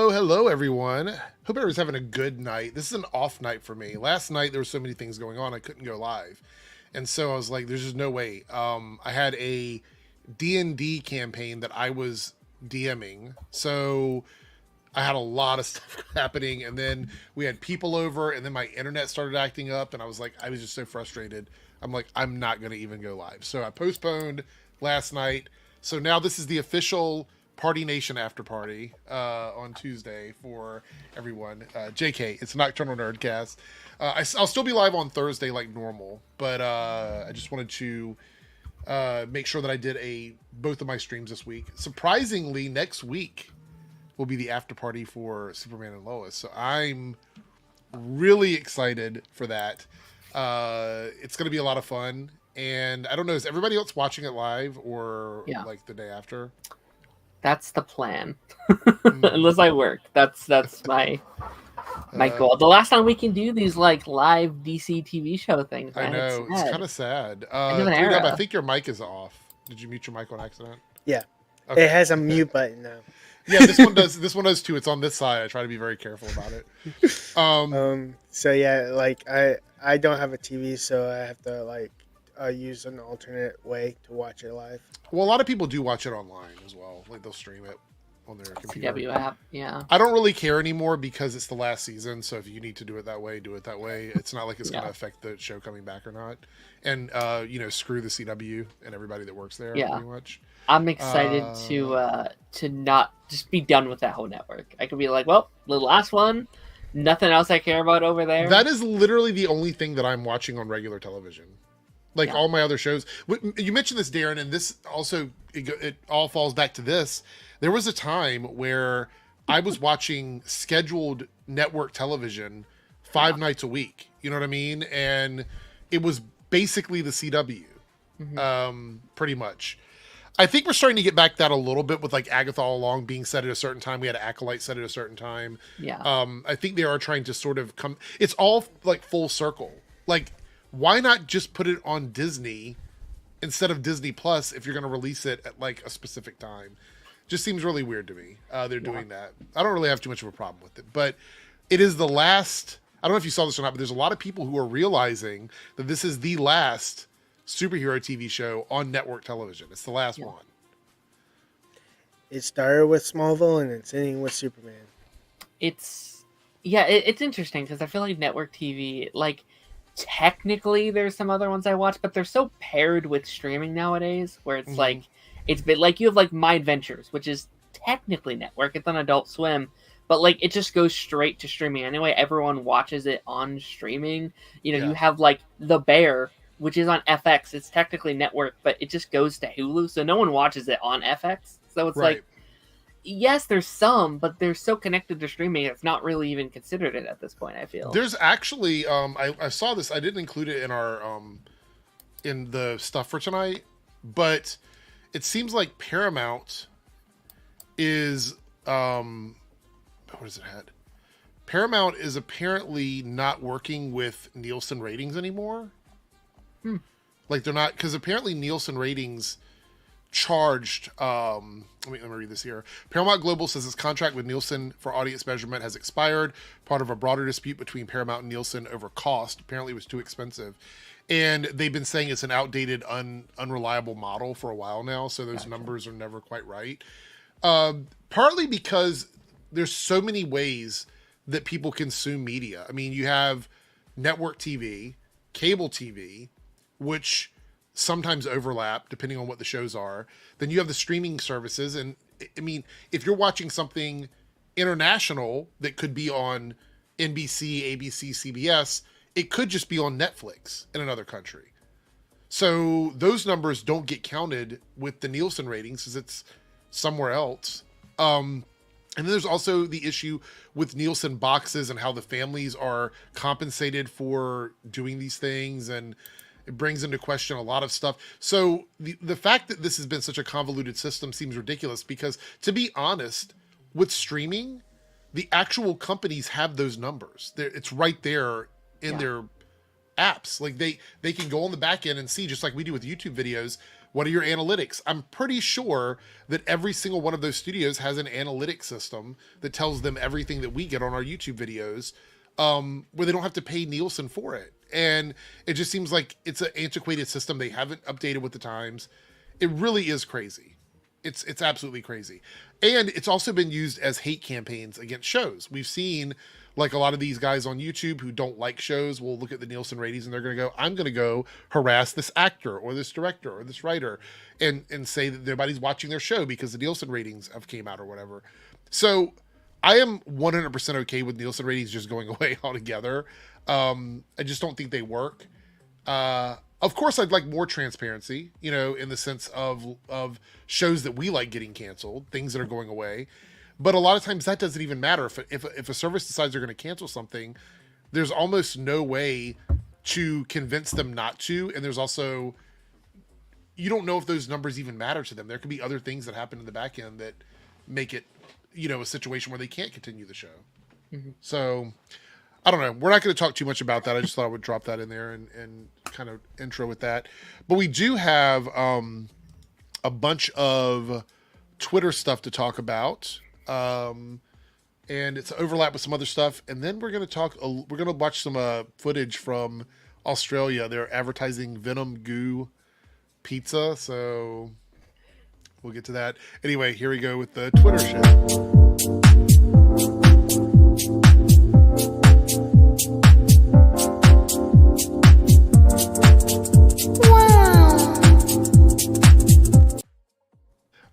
Hello, everyone. Hope everyone's having a good night. This is an off night for me. Last night, there were so many things going on, I couldn't go live. And so I was like, there's just no way. I had a D&D campaign that I was DMing. So I had a lot of stuff happening. And then we had people over, and then my internet started acting up. And I was just so frustrated. I'm like, I'm not going to even go live. So I postponed last night. So now this is the official Party Nation after party on Tuesday for everyone. JK, it's Nocturnal Nerdcast. I'll still be live on Thursday like normal, but I just wanted to make sure that I did both of my streams this week. Surprisingly, next week will be the after party for Superman and Lois, so I'm really excited for that. It's going to be a lot of fun, and I don't know, is everybody else watching it live or like the day after? That's the plan. Unless I work. That's my goal. The last time we can do these like live DC TV show things, man, I know. It's kind of sad. I think your mic is off. Did you mute your mic on accident? Yeah. Okay. It has a mute button now. Yeah, this one does. This one does too. It's on this side. I try to be very careful about it. So yeah, like I don't have a TV, so I have to like use an alternate way to watch it live. Well, a lot of people do watch it online as well. Like they'll stream it on their computer. BTW app, yeah. I don't really care anymore because it's the last season. So if you need to do it that way, do it that way. It's not like it's going to affect the show coming back or not. And screw the CW and everybody that works there. Yeah. Pretty much. I'm excited to not just be done with that whole network. I could be like, well, the last one, nothing else I care about over there. That is literally the only thing that I'm watching on regular television. Like all my other shows. You mentioned this, Darren, and this also, it all falls back to this. There was a time where I was watching scheduled network television 5 nights a week. You know what I mean? And it was basically the CW, pretty much. I think we're starting to get back that a little bit with like Agatha All Along being set at a certain time. We had Acolyte set at a certain time. Yeah. I think they are trying to sort of come. It's all like full circle. Like, why not just put it on Disney instead of Disney Plus if you're going to release it at like a specific time? Just seems really weird to me. They're doing that. I don't really have too much of a problem with it, but it is the last. I don't know if you saw this or not, but there's a lot of people who are realizing that this is the last superhero TV show on network television. It's the last one. It started with Smallville and it's ending with Superman. It's interesting because I feel like network TV, like, technically there's some other ones I watch, but they're so paired with streaming nowadays where it's like, it's been like, you have like My Adventures, which is technically network. It's on Adult Swim, but like it just goes straight to streaming anyway. Everyone watches it on streaming. You have like The Bear, which is on FX. It's technically network, but it just goes to Hulu, so no one watches it on FX. So it's like, yes, there's some, but they're so connected to streaming, it's not really even considered it at this point, I feel. There's actually, I saw this, I didn't include it in our, in the stuff for tonight, but it seems like Paramount is, what is it had? Paramount is apparently not working with Nielsen ratings anymore. Like they're not, because apparently Nielsen ratings charged, let me read this here. Paramount Global says its contract with Nielsen for audience measurement has expired, part of a broader dispute between Paramount and Nielsen over cost. Apparently it was too expensive. And they've been saying it's an outdated, unreliable model for a while now, so those numbers are never quite right. Partly because there's so many ways that people consume media. I mean, you have network TV, cable TV, which sometimes overlap depending on what the shows are. Then you have the streaming services. And I mean, if you're watching something international that could be on NBC, ABC, CBS, it could just be on Netflix in another country. So those numbers don't get counted with the Nielsen ratings because it's somewhere else. And then there's also the issue with Nielsen boxes and how the families are compensated for doing these things, and it brings into question a lot of stuff. So the fact that this has been such a convoluted system seems ridiculous because, to be honest, with streaming, the actual companies have those numbers. It's right there in their apps. Like they can go on the back end and see, just like we do with YouTube videos, What are your analytics? I'm pretty sure that every single one of those studios has an analytic system that tells them everything that we get on our YouTube videos, where they don't have to pay Nielsen for it. And it just seems like it's an antiquated system. They haven't updated with the times. It really is crazy. It's absolutely crazy. And it's also been used as hate campaigns against shows. We've seen like a lot of these guys on YouTube who don't like shows will look at the Nielsen ratings and they're going to go, I'm going to go harass this actor or this director or this writer and say that nobody's watching their show because the Nielsen ratings have came out or whatever. So I am 100% okay with Nielsen ratings just going away altogether. I just don't think they work. Of course, I'd like more transparency, you know, in the sense of shows that we like getting canceled, things that are going away. But a lot of times that doesn't even matter. If a service decides they're going to cancel something, there's almost no way to convince them not to. And there's also, you don't know if those numbers even matter to them. There could be other things that happen in the back end that make it, you know, a situation where they can't continue the show. Mm-hmm. So I don't know. We're not going to talk too much about that. I just thought I would drop that in there and kind of intro with that. But we do have a bunch of Twitter stuff to talk about. And it's overlap with some other stuff. And then we're going to watch some footage from Australia. They're advertising Venom goo pizza. So we'll get to that. Anyway, here we go with the Twitter shit.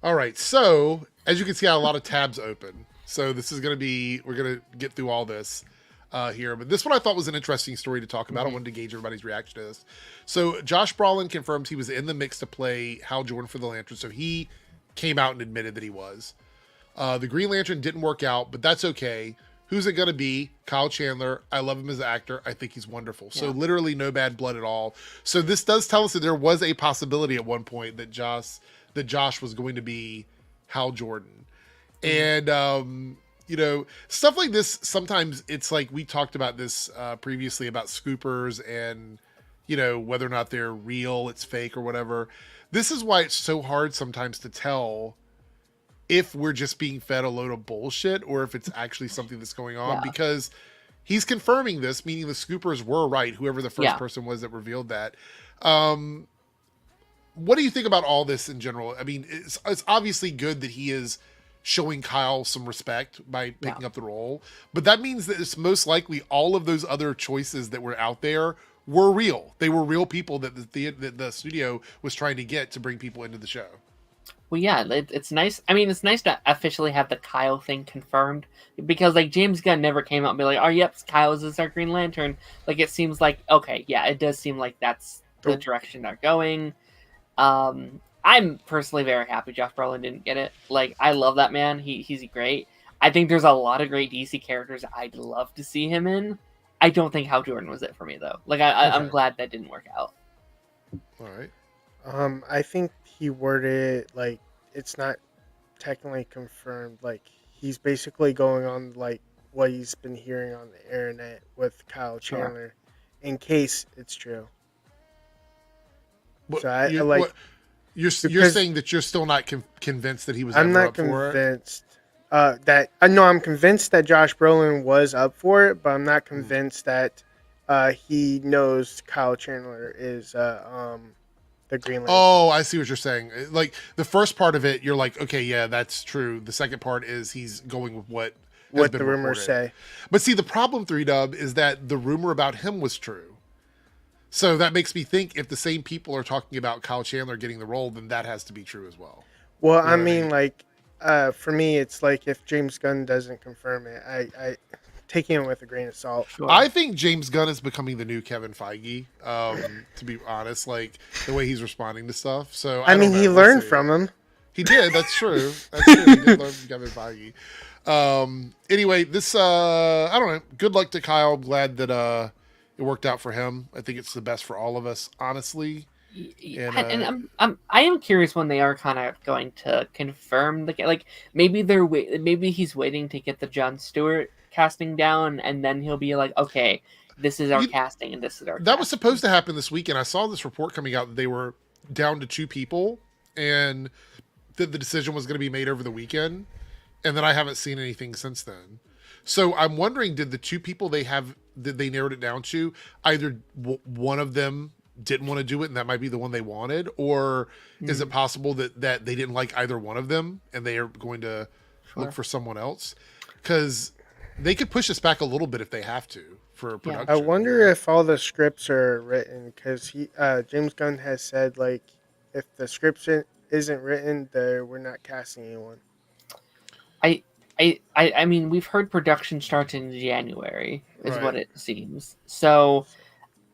All right, so as you can see, I have a lot of tabs open. So this is going to be, we're going to get through all this here. But this one I thought was an interesting story to talk about. Mm-hmm. I wanted to gauge everybody's reaction to this. So Josh Brolin confirms he was in the mix to play Hal Jordan for the Lantern. So he came out and admitted that he was. The Green Lantern didn't work out, but that's okay. Who's it going to be? Kyle Chandler. I love him as an actor. I think he's wonderful. Yeah. So literally no bad blood at all. So this does tell us that there was a possibility at one point that Josh was going to be Hal Jordan. And, you know, stuff like this, sometimes it's like, we talked about this previously about scoopers and, you know, whether or not they're real, it's fake or whatever. This is why it's so hard sometimes to tell if we're just being fed a load of bullshit or if it's actually something that's going on, because he's confirming this, meaning the scoopers were right, whoever the first person was that revealed that. What do you think about all this in general? I mean, it's obviously good that he is showing Kyle some respect by picking up the role, but that means that it's most likely all of those other choices that were out there were real. They were real people that the studio was trying to get to bring people into the show. Well, yeah, it's nice. I mean, it's nice to officially have the Kyle thing confirmed, because like James Gunn never came out and be like, "Oh, yep, Kyle is our Green Lantern." Like, it seems like, okay, yeah, it does seem like that's the direction they're going. I'm personally very happy Josh Brolin didn't get it. Like, I love that man. He's great. I think there's a lot of great DC characters I'd love to see him in. I don't think Hal Jordan was it for me though. Like, I'm glad that didn't work out. All right. I think he worded it like it's not technically confirmed. Like, he's basically going on like what he's been hearing on the internet with Kyle Chandler, in case it's true. But so you're saying that you're still not convinced that he was. I'm ever not up convinced for it? I'm convinced that Josh Brolin was up for it, but I'm not convinced that he knows Kyle Chandler is the Green Lantern. Oh, I see what you're saying. Like, the first part of it, you're like, okay, yeah, that's true. The second part is he's going with what the rumors say. But see, the problem, 3Dub, is that the rumor about him was true. So that makes me think if the same people are talking about Kyle Chandler getting the role, then that has to be true as well. Well, you know I mean, like, for me, it's like if James Gunn doesn't confirm it, I take him with a grain of salt. Sure. I think James Gunn is becoming the new Kevin Feige, to be honest, like the way he's responding to stuff. So I mean, he learned from him. He did. That's true. That's true. He did learn from Kevin Feige. Anyway, this, I don't know. Good luck to Kyle. I'm glad that it worked out for him. I think it's the best for all of us, honestly. And I am curious when they are kind of going to confirm the, like, maybe he's waiting to get the Jon Stewart casting down, and then he'll be like, okay, this is our casting and this is our. That was supposed to happen this weekend. I saw this report coming out that they were down to 2 people, and that the decision was going to be made over the weekend, and then I haven't seen anything since then. So I'm wondering, did the 2 people did they narrowed it down to either one of them didn't want to do it and that might be the one they wanted, or is it possible that they didn't like either one of them and they are going to look for someone else? Because they could push this back a little bit if they have to for production. I wonder if all the scripts are written, because James Gunn has said, like, if the script isn't written, we're not casting anyone. I mean, we've heard production starts in January, is what it seems. So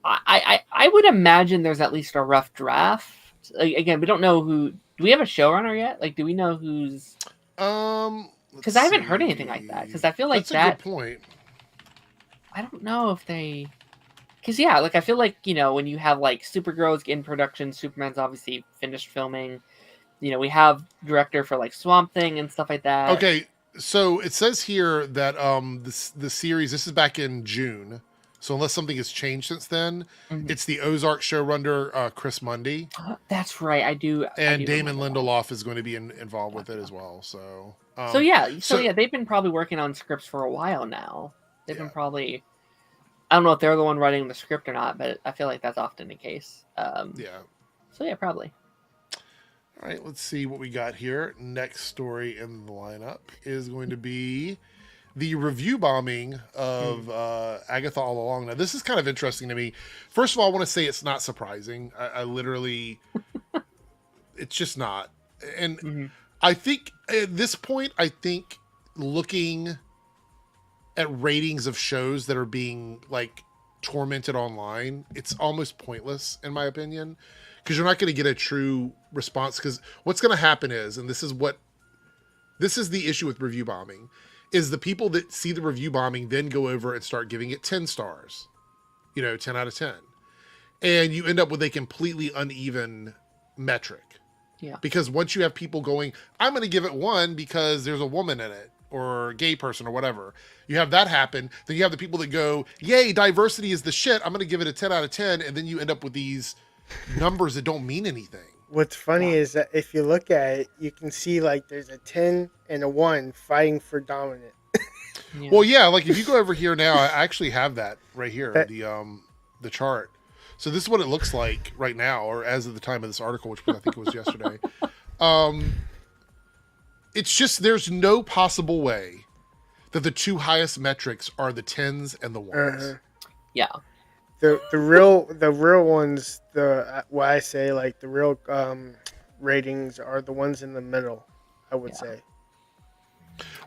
I would imagine there's at least a rough draft. Like, again, we don't know who. Do we have a showrunner yet? Like, do we know who's? Because I haven't heard anything like that. Because I feel like that's a good point. I don't know if they. Because like I feel like when you have like Supergirl's in production, Superman's obviously finished filming. We have director for like Swamp Thing and stuff like that. Okay, so it says here that the series, this is back in June. So unless something has changed since then, it's the Ozark showrunner Chris Mundy. That's right, I do. And Damon Lindelof is going to be involved with it as well. So they've been probably working on scripts for a while now. They've been probably. I don't know if they're the one writing the script or not, but I feel like that's often the case. So yeah, probably. All right, let's see what we got here. Next story in the lineup is going to be the review bombing of Agatha All Along. Now, this is kind of interesting to me. First of all, I want to say it's not surprising. I literally, it's just not. And I think at this point, looking at ratings of shows that are being like tormented online, it's almost pointless in my opinion, because you're not going to get a true response. Because what's going to happen is, and this is the issue with review bombing, is the people that see the review bombing then go over and start giving it 10 stars, 10 out of 10. And you end up with a completely uneven metric. Yeah. Because once you have people going, I'm going to give it 1 because there's a woman in it, or a gay person or whatever, you have that happen. Then you have the people that go, yay, diversity is the shit, I'm going to give it a 10 out of 10. And then you end up with these numbers that don't mean anything. What's funny is that if you look at it, you can see like there's a 10 and a 1 fighting for dominant. Well, yeah, like if you go over here now, I actually have that right here, the chart. So this is what it looks like right now, or as of the time of this article, which I think it was yesterday. It's just, there's no possible way that the 2 highest metrics are the 10s and the 1s. Yeah. The real ones, what I say, like the real ratings are the ones in the middle, I would say.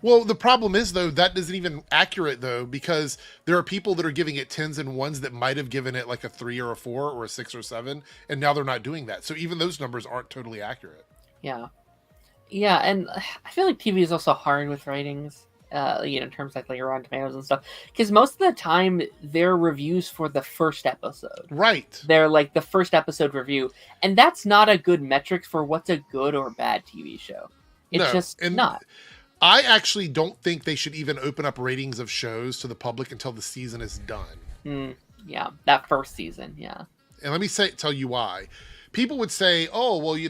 Well, the problem is, though, that isn't even accurate, though, because there are people that are giving it 10s and 1s that might have given it like a 3 or a 4 or a 6 or 7, and now they're not doing that. So even those numbers aren't totally accurate. Yeah. Yeah, and I feel like TV is also hard with ratings, in terms of like Rotten Tomatoes and stuff, because most of the time they're reviews for the first episode. Right. They're like the first episode review, and that's not a good metric for what's a good or bad TV show. It's not. I actually don't think they should even open up ratings of shows to the public until the season is done. Yeah, that first season, yeah. And let me tell you why. People would say, oh, well, you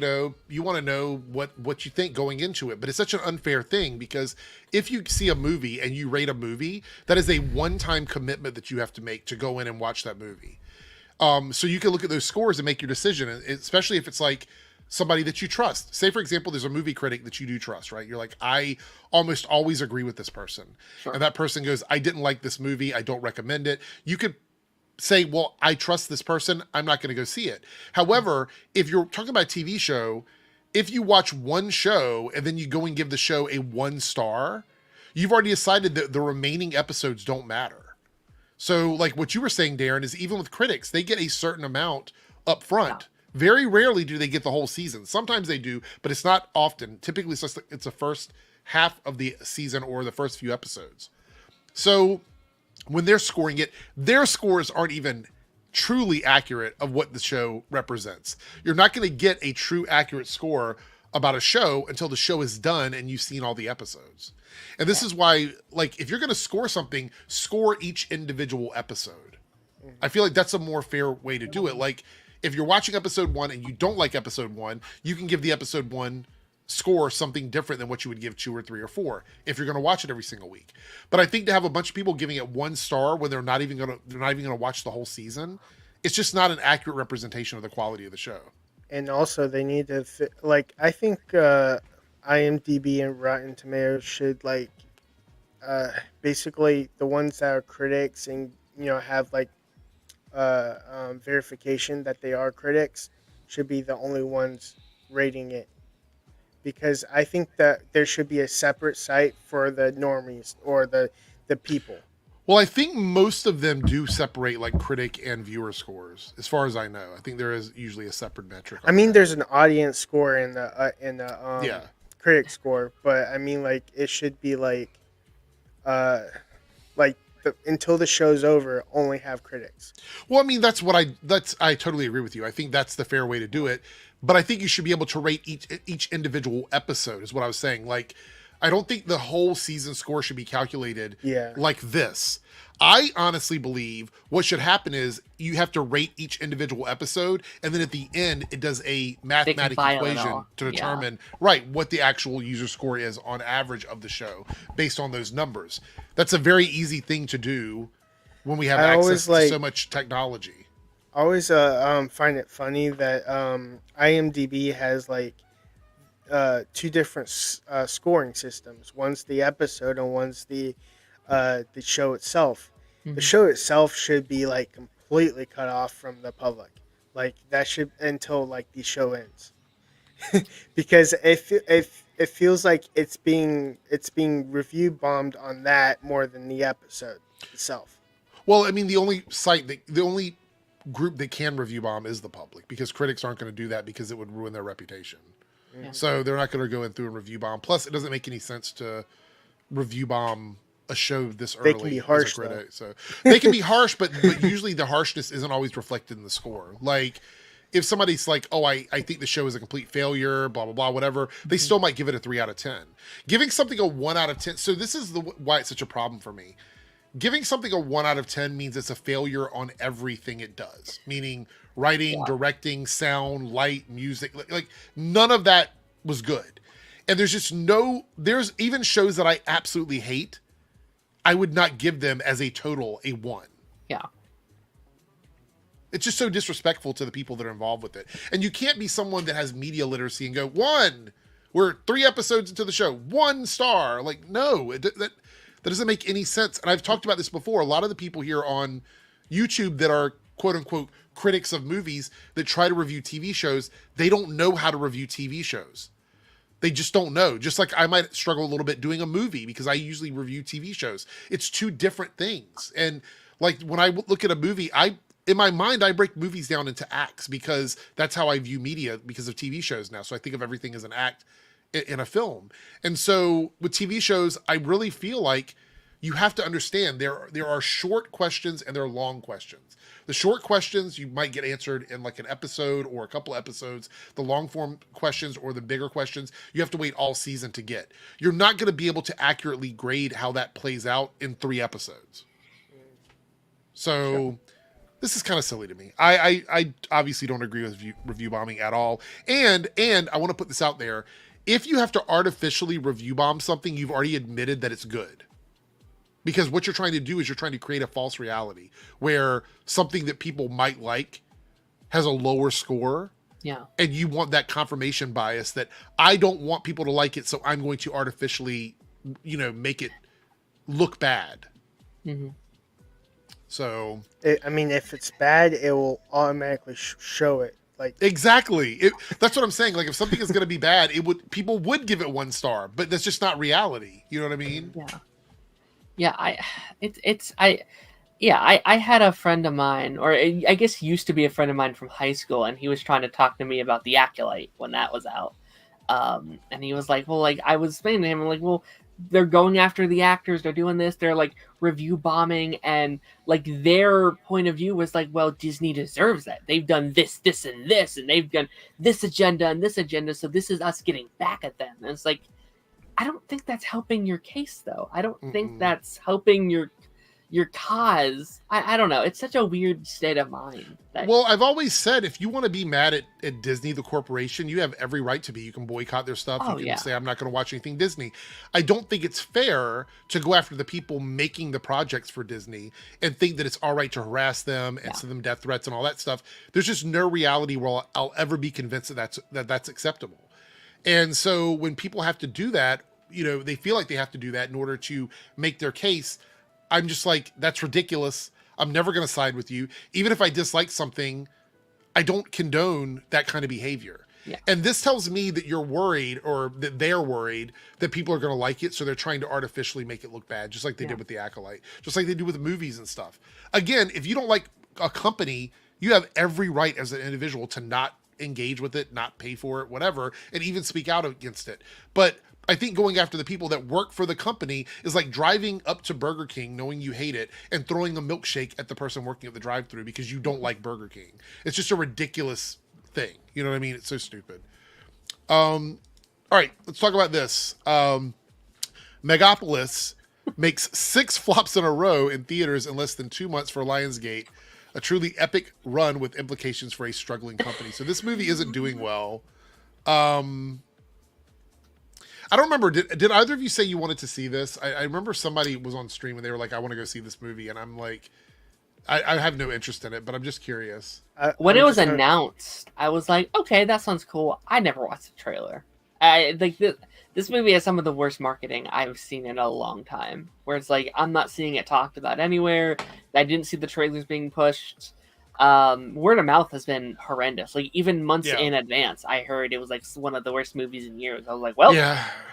want to know what you think going into it. But it's such an unfair thing, because if you see a movie and you rate a movie, that is a one-time commitment that you have to make to go in and watch that movie. So you can look at those scores and make your decision, especially if it's like somebody that you trust. Say, for example, there's a movie critic that you do trust, right? You're like, I almost always agree with this person. Sure. And that person goes, I didn't like this movie, I don't recommend it. You could say, well, I trust this person, I'm not going to go see it. However, if you're talking about a TV show, if you watch one show and then you go and give the show a 1 star, you've already decided that the remaining episodes don't matter. So like what you were saying, Darren, is even with critics, they get a certain amount up front. Yeah. Very rarely do they get the whole season. Sometimes they do, but it's not often. Typically, it's the first half of the season or the first few episodes. So when they're scoring it, their scores aren't even truly accurate of what the show represents. You're not going to get a true accurate score about a show until the show is done and you've seen all the episodes. And this is why, like, if you're going to score something, score each individual episode. I feel like that's a more fair way to do it. Like, if you're watching episode 1 and you don't like episode 1, you can give the episode 1 score something different than what you would give 2 or 3 or 4 if you're going to watch it every single week. But I think to have a bunch of people giving it 1 star when they're not even going to watch the whole season, it's just not an accurate representation of the quality of the show. And also, they need to I think IMDb and Rotten Tomatoes should basically the ones that are critics and have verification that they are critics should be the only ones rating it, because I think that there should be a separate site for the normies or the people. Well, I think most of them do separate like critic and viewer scores, as far as I know. I think there is usually a separate metric. I mean, there's an audience score and the critic score, but I mean, like, it should be until the show's over, only have critics. Well, I mean, I totally agree with you. I think that's the fair way to do it. But I think you should be able to rate each individual episode, is what I was saying. Like, I don't think the whole season score should be calculated like this. I honestly believe what should happen is you have to rate each individual episode, and then at the end, it does a mathematical equation to determine what the actual user score is on average of the show based on those numbers. That's a very easy thing to do when we have access to so much technology. I always find it funny that IMDb has 2 different scoring systems. One's the episode and one's the show itself. Mm-hmm. The show itself should be completely cut off from the public. That should until the show ends, because it feels like it's being review bombed on that more than the episode itself. Well, I mean, the only group that can review bomb is the public, because critics aren't going to do that because it would ruin their reputation. Yeah. So they're not going to go in through and review bomb. Plus, it doesn't make any sense to review bomb a show this early. They can be harsh, so they can be harsh, but usually the harshness isn't always reflected in the score. Like, if somebody's like, "Oh, I think the show is a complete failure," blah blah blah, whatever, they still might give it a 3 out of 10. Giving something a 1 out of 10. So this is why it's such a problem for me. Giving something a 1 out of 10 means it's a failure on everything it does, meaning writing, directing, sound, light, music. Like none of that was good. And there's even shows that I absolutely hate, I would not give them as a total a 1. Yeah. It's just so disrespectful to the people that are involved with it. And you can't be someone that has media literacy and go, 1, we're 3 episodes into the show, 1 star. Like, no, that doesn't make any sense. And I've talked about this before. A lot of the people here on YouTube that are quote unquote critics of movies that try to review TV shows, they don't know how to review TV shows. They just don't know. Just like I might struggle a little bit doing a movie because I usually review TV shows. It's 2 different things. And like when I look at a movie, in my mind, I break movies down into acts because that's how I view media because of TV shows now. So I think of everything as an act in a film. And so with TV shows, I really feel like you have to understand there are short questions and there are long questions. The short questions you might get answered in like an episode or a couple episodes. The long form questions or the bigger questions, you have to wait all season to get. You're not going to be able to accurately grade how that plays out in 3 episodes. So this is kind of silly to me. I obviously don't agree with review bombing at all. And I want to put this out there. If you have to artificially review bomb something, you've already admitted that it's good. Because what you're trying to do is you're trying to create a false reality where something that people might like has a lower score. Yeah. And you want that confirmation bias that I don't want people to like it, so I'm going to artificially, make it look bad. Mm-hmm. So, if it's bad, it will automatically show it. Exactly. That's what I'm saying. Like, if something is going to be bad, people would give it 1 star, but that's just not reality. You know what I mean? Yeah. Yeah. I had a friend of mine, or I guess used to be a friend of mine from high school, and he was trying to talk to me about The Acolyte when that was out. And he was like, well, I was saying to him, I'm like, well, they're going after the actors, they're doing this, they're review bombing, and their point of view was well, Disney deserves that. They've done this, this, and this, and they've done this agenda and this agenda, so this is us getting back at them. And it's I don't think that's helping your case, though. I don't think that's helping your cause. I don't know. It's such a weird state of mind. Well, I've always said if you want to be mad at Disney, the corporation, you have every right to be. You can boycott their stuff. You can say, I'm not going to watch anything Disney. I don't think it's fair to go after the people making the projects for Disney and think that it's all right to harass them and send them death threats and all that stuff. There's just no reality where I'll ever be convinced that that's acceptable. And so when people have to do that, they feel like they have to do that in order to make their case. I'm just like, that's ridiculous. I'm never going to side with you. Even if I dislike something, I don't condone that kind of behavior. Yeah. And this tells me that you're worried, or that they're worried that people are going to like it. So they're trying to artificially make it look bad, just like they did with The Acolyte, just like they do with movies and stuff. Again, if you don't like a company, you have every right as an individual to not engage with it, not pay for it, whatever, and even speak out against it. But I think going after the people that work for the company is like driving up to Burger King knowing you hate it and throwing a milkshake at the person working at the drive-thru because you don't like Burger King. It's just a ridiculous thing. You know what I mean? It's so stupid. All right, let's talk about this. Megapolis makes 6 flops in a row in theaters in less than 2 months for Lionsgate. A truly epic run with implications for a struggling company. So this movie isn't doing well. I don't remember. Did either of you say you wanted to see this? I remember somebody was on stream and they were like, I want to go see this movie. And I'm like, I have no interest in it, but I'm just curious. When it was announced, I was like, okay, that sounds cool. I never watched the trailer. This movie has some of the worst marketing I've seen in a long time. Where it's like, I'm not seeing it talked about anywhere. I didn't see the trailers being pushed. Word of mouth has been horrendous. Like, even months in advance, I heard it was like one of the worst movies in years. I was like, well,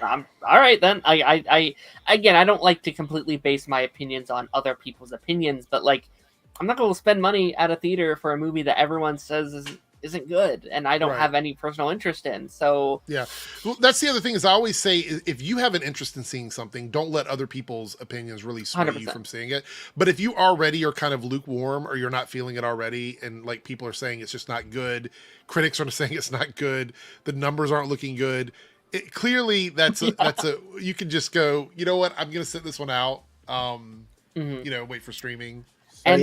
I'm all right then. I again, I don't like to completely base my opinions on other people's opinions, but like, I'm not going to spend money at a theater for a movie that everyone says isn't good and I don't have any personal interest in. So well, that's the other thing is I always say, if you have an interest in seeing something, don't let other people's opinions really sway 100%. You from seeing it. But if you already are kind of lukewarm, or you're not feeling it already, and like people are saying it's just not good, critics are saying it's not good, the numbers aren't looking good, clearly that's a you can just go, you know what, I'm gonna sit this one out, wait for streaming. And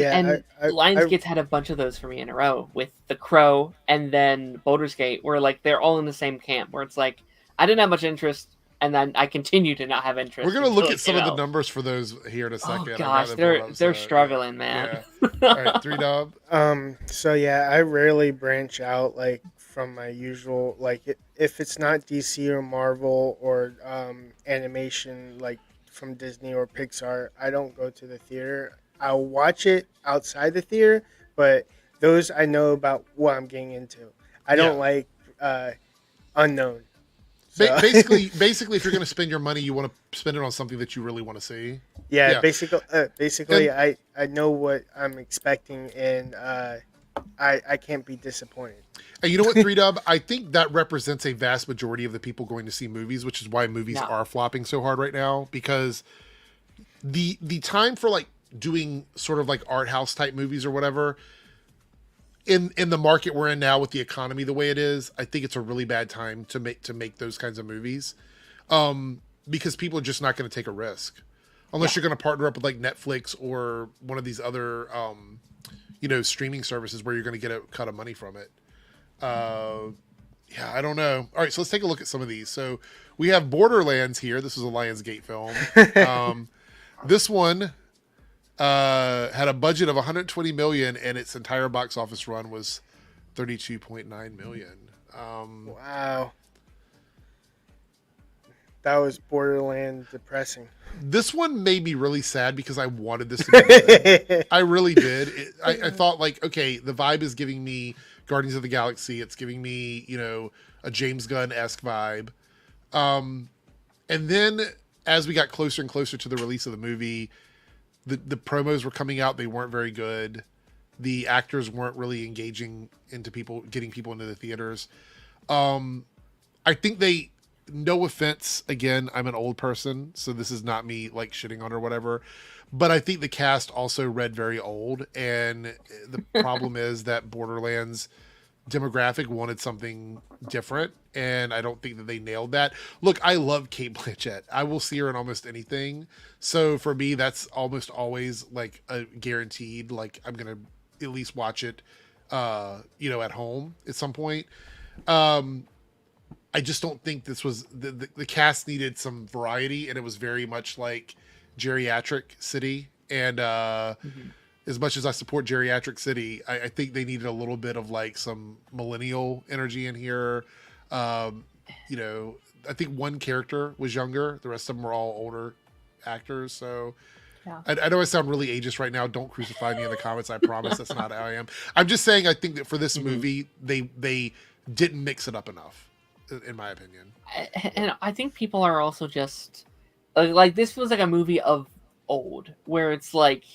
Lionsgate's had a bunch of those for me in a row, with The Crow and then Baldur's Gate, where like they're all in the same camp, where it's like, I didn't have much interest, and then I continue to not have interest. We're gonna look at some of the numbers for those here in a second. Oh gosh, they're struggling, man. Yeah. All right, 3 Dub. So yeah, I rarely branch out like from my usual, like if it's not DC or Marvel or animation like from Disney or Pixar, I don't go to the theater. I'll watch it outside the theater, but those I know about what I'm getting into. I don't like unknown. So. Basically, if you're going to spend your money, you want to spend it on something that you really want to see. Yeah. Basically, I know what I'm expecting, and I can't be disappointed. And you know what, 3 Dub? I think that represents a vast majority of the people going to see movies, which is why movies are flopping so hard right now, because the time for like doing sort of like art house type movies or whatever in the market we're in now with the economy the way it is, I think it's a really bad time to make those kinds of movies, because people are just not going to take a risk unless you're going to partner up with like Netflix or one of these other streaming services where you're going to get a cut of money from it. I don't know. All right, so let's take a look at some of these. So we have Borderlands here. This is a Lionsgate film. This one had a budget of 120 million, and its entire box office run was 32.9 million. Wow, that was borderline depressing. This one made me really sad because I wanted this to be good. I really did. I thought like, okay, the vibe is giving me Guardians of the Galaxy. It's giving me, a James Gunn-esque vibe. And then as we got closer and closer to the release of the movie, the promos were coming out. They weren't very good. The actors weren't really engaging into getting people into the theaters. I think no offense, again, I'm an old person, so this is not me like shitting on or whatever, but I think the cast also read very old. And the problem is that Borderlands demographic wanted something different, and I don't think that they nailed that. Look, I love Kate Blanchett. I will see her in almost anything. So for me, that's almost always like a guaranteed. Like I'm gonna at least watch it, at home at some point. I just don't think this was the cast needed some variety, and it was very much like Geriatric City. And as much as I support Geriatric City, I think they needed a little bit of like some millennial energy in here. I think one character was younger; the rest of them were all older actors. So Yeah. I know I sound really ageist right now. Don't crucify me in the comments. I promise that's not how I am. I'm just saying I think that for this movie, they didn't mix it up enough, in my opinion. And I think people are also just like this feels like a movie of old, where it's like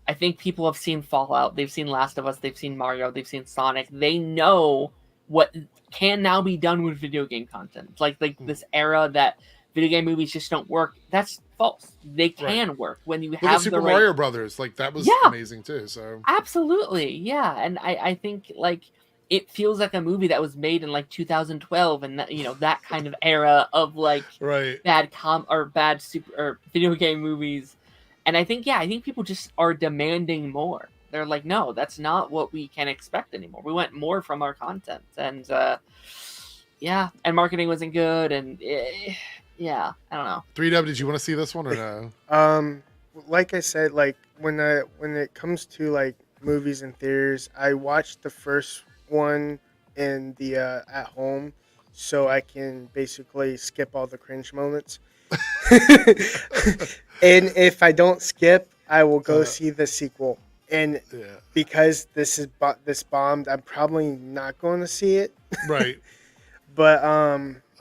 I think people have seen Fallout, they've seen Last of Us, they've seen Mario, they've seen Sonic. They know what can now be done with video game content. It's like this era that video game movies just don't work. That's false. They can work when you Look have at Super the right... Mario Brothers. Like that was amazing too. So Absolutely, yeah. And I think like it feels like a movie that was made in like 2012, and that that kind of era of like bad super or video game movies. And I think people just are demanding more. They're like, no, that's not what we can expect anymore. We want more from our content, and and marketing wasn't good, and I don't know. 3Dub, did you want to see this one or no? Like I said, like when it comes to like movies and theaters, I watched the first one in the at home, so I can basically skip all the cringe moments. And if I don't skip, I will go see the sequel. And because this bombed, I'm probably not going to see it. Right. But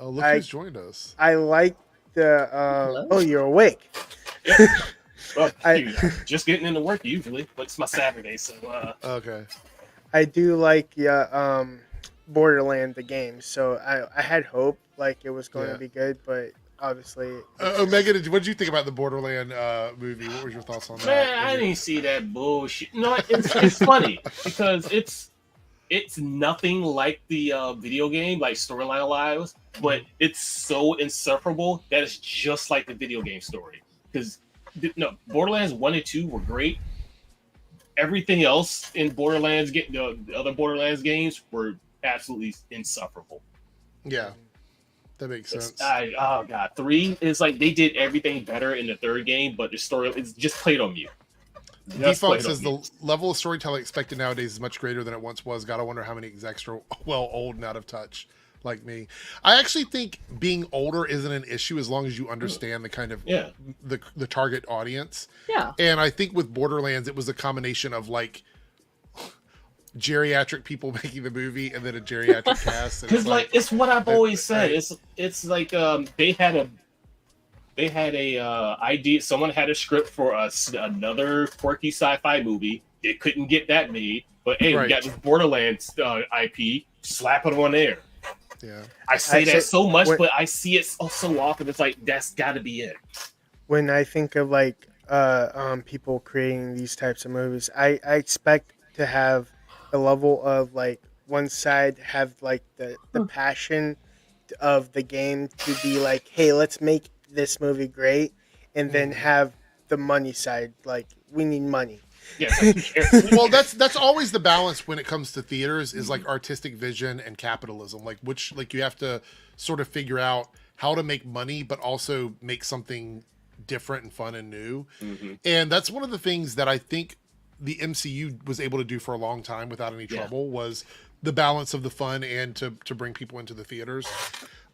look who's joined us. I like the oh, you're awake. Well, just getting into work usually, but it's my Saturday, so okay. I do like Borderland the game, so I had hope like it was going to be good, but obviously. Omega, what did you think about the Borderland movie? What were your thoughts on that? Man, I didn't see that bullshit. No, it's funny because it's nothing like the video game, like storyline wise, but it's so insufferable that it's just like the video game story. Because Borderlands 1 and 2 were great. Everything else in Borderlands, the other Borderlands games were absolutely insufferable. Yeah. That makes sense. Oh god, 3 is like they did everything better in the third game, but the story is just played on mute. Default says the level of storytelling expected nowadays is much greater than it once was. Gotta wonder how many execs are old and out of touch, like me. I actually think being older isn't an issue as long as you understand the kind of the target audience. Yeah. And I think with Borderlands, it was a combination of like geriatric people making the movie and then a geriatric cast. Because like it's what I've always said. It's like they had a idea. Someone had a script for us another quirky sci-fi movie. They couldn't get that made, but hey, we got this Borderlands IP. Slap it on there. Yeah, I say that so much, but I see it so often. It's like that's got to be it. When I think of like people creating these types of movies, I expect to have a level of like one side have like the passion of the game to be like, hey, let's make this movie great, and then have the money side, like we need money. Yeah. Well, that's always the balance when it comes to theaters is like artistic vision and capitalism, like which like you have to sort of figure out how to make money but also make something different and fun and new. And that's one of the things that I think the MCU was able to do for a long time without any trouble was the balance of the fun and to bring people into the theaters.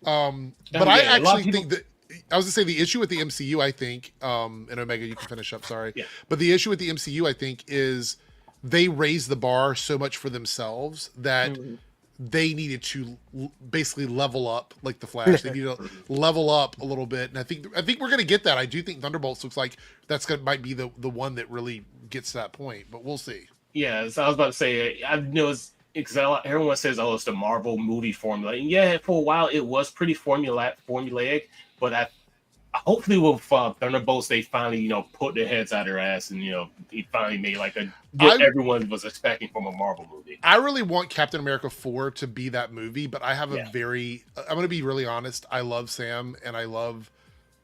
But I actually think that I was gonna say the issue with the MCU, I think, and Omega, you can finish up, sorry. Yeah. But the issue with the MCU, I think, is they raised the bar so much for themselves that they needed to basically level up like the Flash. They need to level up a little bit. And I think we're gonna get that. I do think Thunderbolts looks like might be the one that really gets to that point, but we'll see. Yeah, so I was about to say, I know because everyone says, oh, it's the Marvel movie formula. And yeah, for a while it was pretty formulaic, but hopefully with Thunderbolts, they finally, put their heads out of their ass and, he finally made like what everyone was expecting from a Marvel movie. I really want Captain America 4 to be that movie, but I have I'm going to be really honest. I love Sam and I love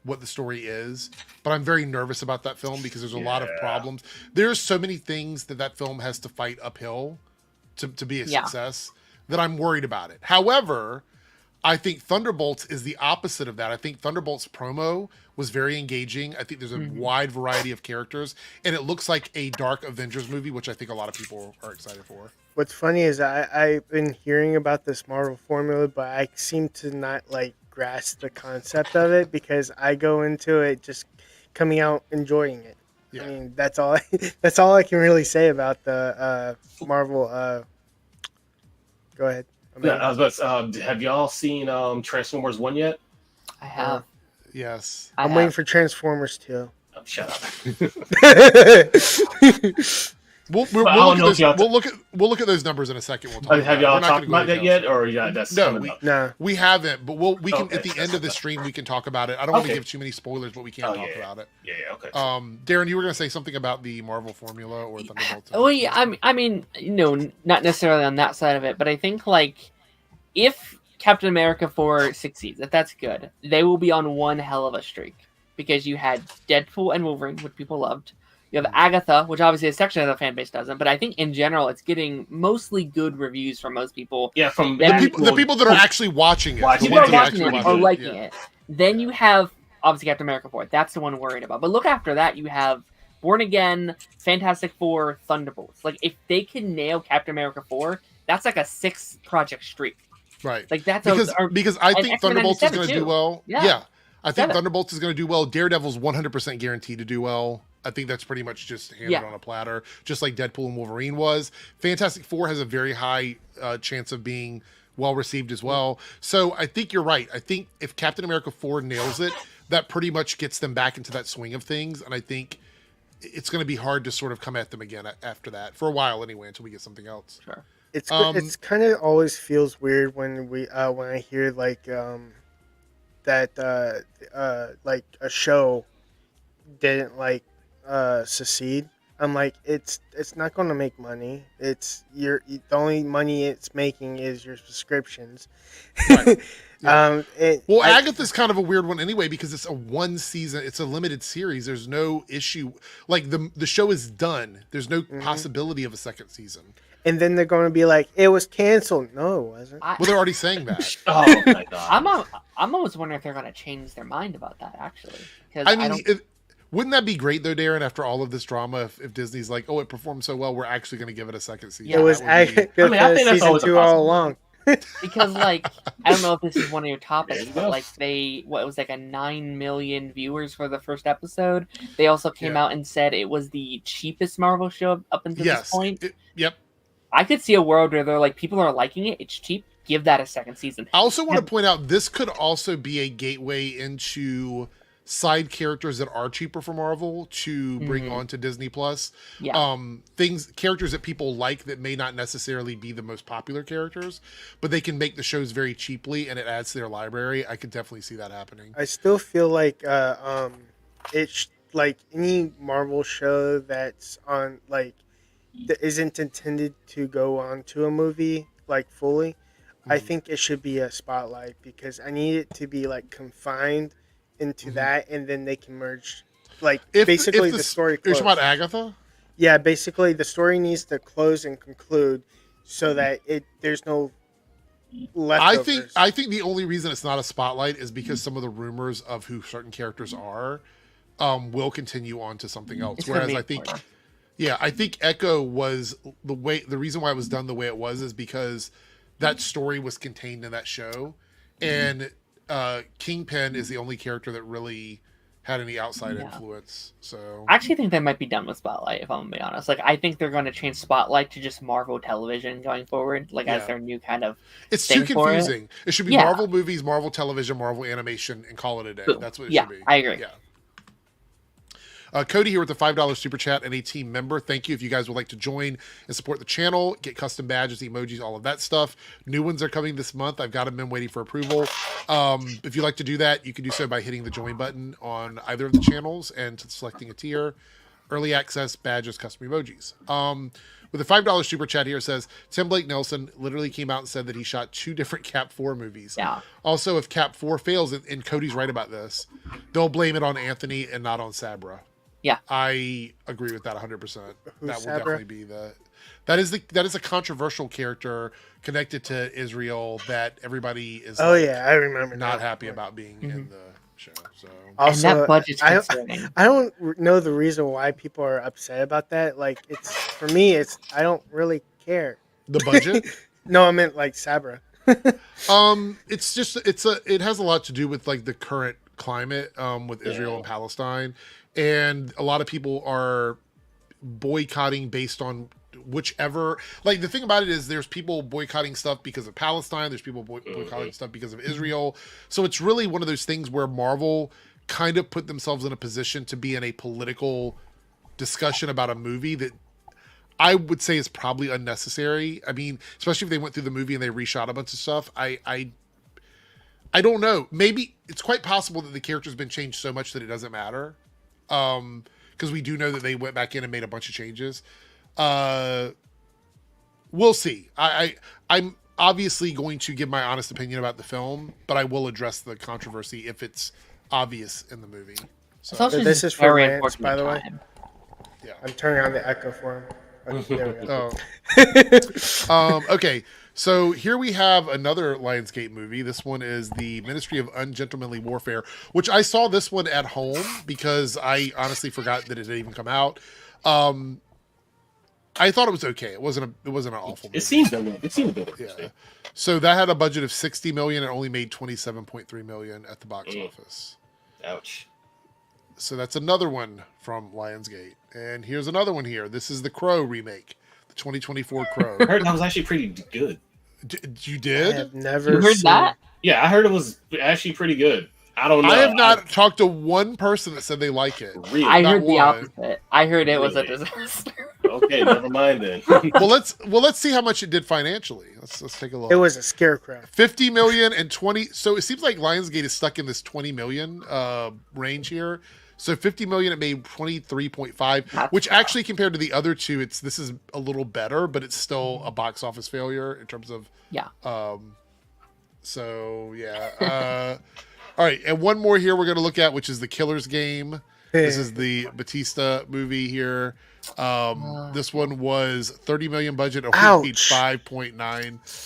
what the story is, but I'm very nervous about that film because there's a lot of problems. There's so many things that film has to fight uphill to be a success that I'm worried about it. However, I think Thunderbolts is the opposite of that. I think Thunderbolts promo was very engaging. I think there's a wide variety of characters, and it looks like a dark Avengers movie, which I think a lot of people are excited for. What's funny is I've been hearing about this Marvel formula, but I seem to not grasp the concept of it because I go into it just coming out enjoying it. Yeah. I mean, that's all I can really say about the Marvel. Go ahead. Yeah, I was about to, have y'all seen Transformers 1 yet? I have. Yes. I'm waiting for Transformers 2. Oh, shut up. We'll look at those numbers in a second. We'll talk have y'all talked about that yet, or that's coming up? We haven't, but we can at the end of the stream we can talk about it. I don't want to give too many spoilers, but we can talk about it. Yeah, okay. Darren, you were going to say something about the Marvel formula or Thunderbolts? Well, yeah, I mean, not necessarily on that side of it, but I think if Captain America 4 succeeds, if that's good, they will be on one hell of a streak because you had Deadpool and Wolverine, which people loved. You have Agatha, which obviously a section of the fan base doesn't, but I think in general it's getting mostly good reviews from most people. Yeah, from the people that are actually watching it. People are watching it or liking it. Then you have obviously Captain America 4. That's the one we're worried about. But look after that, you have Born Again, Fantastic Four, Thunderbolts. If they can nail Captain America 4, that's a 6-project streak. Right. That's because I think Thunderbolts is going to do well. Yeah. I think Thunderbolts is going to do well. Daredevil's 100% guaranteed to do well. I think that's pretty much just handed on a platter, just like Deadpool and Wolverine was. Fantastic Four has a very high chance of being well received as well. So I think you're right. I think if Captain America 4 nails it, that pretty much gets them back into that swing of things. And I think it's going to be hard to sort of come at them again after that, for a while anyway, until we get something else. Sure. It's kind of always feels weird when I hear that a show didn't succeed. I'm like, it's not going to make money. It's the only money it's making is your subscriptions. Right. Yeah. Agatha's kind of a weird one anyway because it's a one season. It's a limited series. There's no issue. The show is done. There's no possibility of a second season. And then they're going to be like, it was canceled. No, it wasn't. They're already saying that. Oh my god. I'm almost wondering if they're going to change their mind about that actually. Wouldn't that be great though, Darren? After all of this drama, if Disney's like, "Oh, it performed so well, we're actually going to give it a second season." Yeah, it was I think that's season 2 all along. Because I don't know if this is one of your topics, but it was a 9 million viewers for the first episode. They also came out and said it was the cheapest Marvel show up until this point. Yep. I could see a world where they're people are liking it. It's cheap. Give that a second season. I also want to point out this could also be a gateway into side characters that are cheaper for Marvel to bring onto Disney Plus. Yeah. Characters that people like that may not necessarily be the most popular characters, but they can make the shows very cheaply and it adds to their library. I could definitely see that happening. I still feel like it's any Marvel show that's on that isn't intended to go on to a movie fully. I think it should be a spotlight because I need it to be confined into that, and then they can merge. Basically, the story. You're talking about Agatha? Yeah, basically the story needs to close and conclude, so that there's no leftovers. I think the only reason it's not a spotlight is because some of the rumors of who certain characters are will continue on to something else. Whereas I think, I think Echo was the reason why it was done the way it was is because that story was contained in that show, and Kingpin is the only character that really had any outside influence. So I actually think they might be done with Spotlight, if I'm gonna be honest. I think they're going to change Spotlight to just Marvel Television going forward, as their new kind of. It's too confusing. It should be Marvel movies, Marvel Television, Marvel Animation, and call it a day. That's what it should be. I agree. Cody here with the $5 super chat and a team member. Thank you. If you guys would like to join and support the channel, get custom badges, emojis, all of that stuff. New ones are coming this month. I've got them in waiting for approval. If you'd like to do that, you can do so by hitting the join button on either of the channels and selecting a tier. Early access, badges, custom emojis. With a $5 super chat here says, Tim Blake Nelson literally came out and said that he shot 2 different Cap 4 movies. Yeah. Also, if Cap 4 fails, and Cody's right about this, they'll blame it on Anthony and not on Sabra. Yeah. I agree with that 100%. Who's That will Sabra? definitely be that is a controversial character connected to Israel that everybody is Oh yeah, I remember. not now. happy about being in the show. So Also, and that budget's I concerning. don't know the reason why people are upset about that. Like, it's for me, I don't really care. the budget. No, I meant like Sabra. It's just it has a lot to do with like the current climate with Israel and Palestine, and a lot of people are boycotting based on whichever. Like, the thing about it is there's people boycotting stuff because of Palestine, there's people boycotting stuff because of Israel. So it's really one of those things where Marvel kind of put themselves in a position to be in a political discussion about a movie that I would say is probably unnecessary. I mean, especially if they went through the movie and they reshot a bunch of stuff. I don't know. Maybe it's quite possible that the character's been changed so much that it doesn't matter. Because we do know that they went back in and made a bunch of changes. We'll see. I'm obviously going to give my honest opinion about the film, but I will address the controversy if it's obvious in the movie. It's So, also This just is for very Lance, by the way. time. yeah. I'm turning on the echo for him. Okay, there we go. Okay, so here we have another Lionsgate movie. This one is the Ministry of Ungentlemanly Warfare, which I saw this one at home because I honestly forgot that it had even come out. I thought it was okay. It wasn't an awful movie. It seemed a bit Yeah. interesting. So that had a budget of $60 million and only made $27.3 million at the box office. Ouch. So that's another one from Lionsgate. And here's another one here. This is the Crow remake, the 2024 Crow. I heard that was actually pretty good. You I did? have never You heard seen- that? Yeah, I heard it was actually pretty good. I don't know. I have not talked to one person that said they like it. Really? I Not heard the one. opposite. I heard it was a Really? disaster. Okay, never mind then. Well, let's see how much it did financially. Let's take a look. It was a scarecrow. 50 million and 20. So it seems like Lionsgate is stuck in this 20 million range here. So 50 million, it made 23.5, That's which rough. actually compared to the other two, this is a little better, but it's still a box office failure in terms of Yeah. So yeah. All right, and one more here we're going to look at, which is the Killer's Game. This is the Batista movie here. This one was 30 million budget, only made Ouch. 5.9.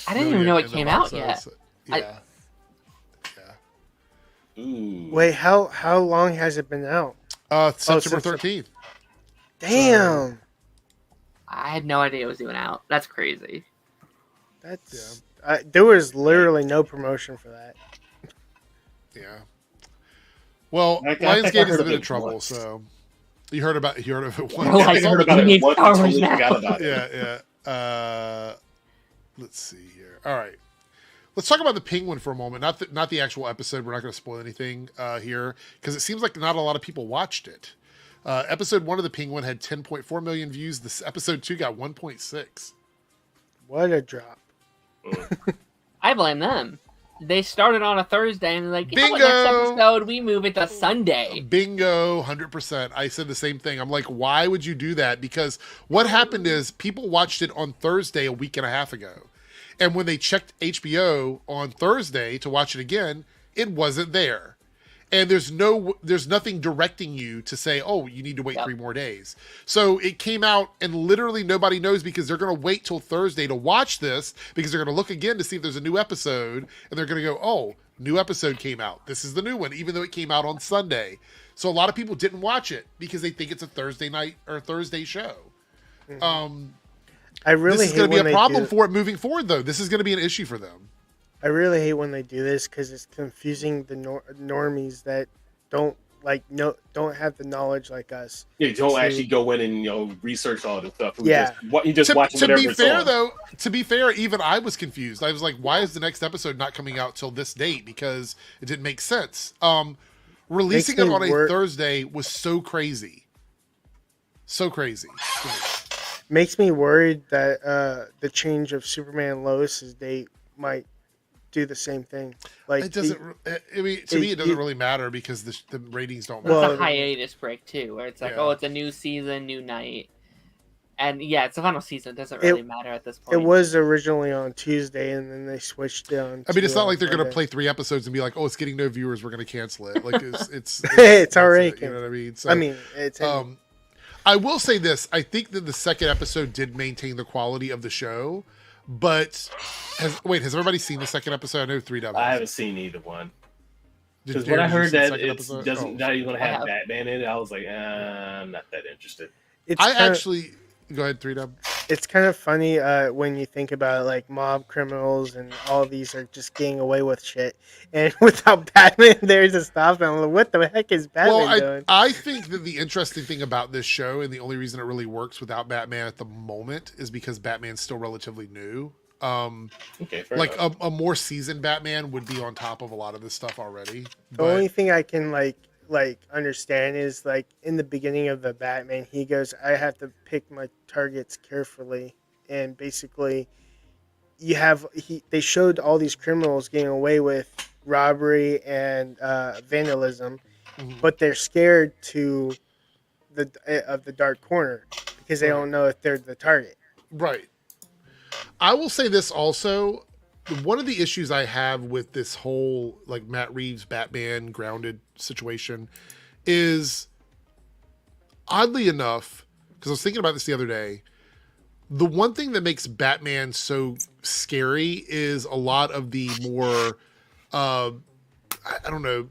I didn't even know it in the came box out yet. office. Yeah. Ooh. Wait, how long has it been out? September since- 13th. Damn, I had no idea it was even out. That's crazy. that's there was literally no promotion for that. Yeah. Well, I think I Lionsgate is heard a of bit of it trouble, once. so you heard of it once. We're like, I heard about we it need once Star and Wars totally now. forgot about it. Yeah. Let's see here. All right. Let's talk about the Penguin for a moment. Not the actual episode. We're not going to spoil anything here because it seems like not a lot of people watched it. Episode 1 of the Penguin had 10.4 million views. This episode 2 got 1.6. What a drop. I blame them. They started on a Thursday and they're like, you know what, Bingo! next episode we move it to Sunday. Bingo, 100%. I said the same thing. I'm like, why would you do that? Because what happened is people watched it on Thursday a week and a half ago. And when they checked HBO on Thursday to watch it again, it wasn't there. And there's nothing directing you to say, oh, you need to wait 3 more days. So it came out and literally nobody knows because they're going to wait till Thursday to watch this because they're going to look again to see if there's a new episode. And they're going to go, oh, new episode came out. This is the new one, even though it came out on Sunday. So a lot of people didn't watch it because they think it's a Thursday night or a Thursday show. I really This is hate going to be when a they problem do- for it moving forward, though. This is going to be an issue for them. I really hate when they do this because it's confusing the normies that don't have the knowledge like us. You don't See- actually go in and research all this stuff. Yeah. You just watch To whatever be it's fair, on. though, even I was confused. I was like, why is the next episode not coming out till this date? Because it didn't make sense. Releasing Makes it me on a work- Thursday was so crazy. So crazy. Makes me worried that the change of Superman and Lois's date might do the same thing. Like It doesn't. I mean, to me, it doesn't really matter because the ratings don't It's matter. a hiatus break too, where it's like, Yeah. oh, it's a new season, new night, and yeah, it's the final season. It doesn't really matter at this point. It was originally on Tuesday, and then they switched it on. I mean, it's not like they're going to Monday. play 3 episodes and be like, "Oh, it's getting no viewers. We're going to cancel it." Like it's It's already. you know what I mean? So, I mean, it's. I will say this: I think that the second episode did maintain the quality of the show, but has everybody seen the second episode? I know 3 of I haven't seen either one. Because Darren, when I did you heard see the that second it's episode? not even going to I have have. Batman in it, I was like, I'm not that interested. Actually go ahead, 3 Dub. It's kind of funny when you think about it, like mob criminals and all these are just getting away with shit, and without Batman there to stop them. Like, what the heck is Batman doing? I think that the interesting thing about this show, and the only reason it really works without Batman at the moment, is because Batman's still relatively new. Okay, fair Like enough. a more seasoned Batman would be on top of a lot of this stuff already. The only thing I can like understand is like in the beginning of the Batman, he goes, "I have to pick my targets carefully," and basically, they showed all these criminals getting away with robbery and vandalism, but they're scared of the dark corner because they don't know if they're the target. Right. I will say this also. One of the issues I have with this whole like Matt Reeves Batman grounded situation is, oddly enough, because I was thinking about this the other day, the one thing that makes Batman so scary is a lot of the more, I don't know,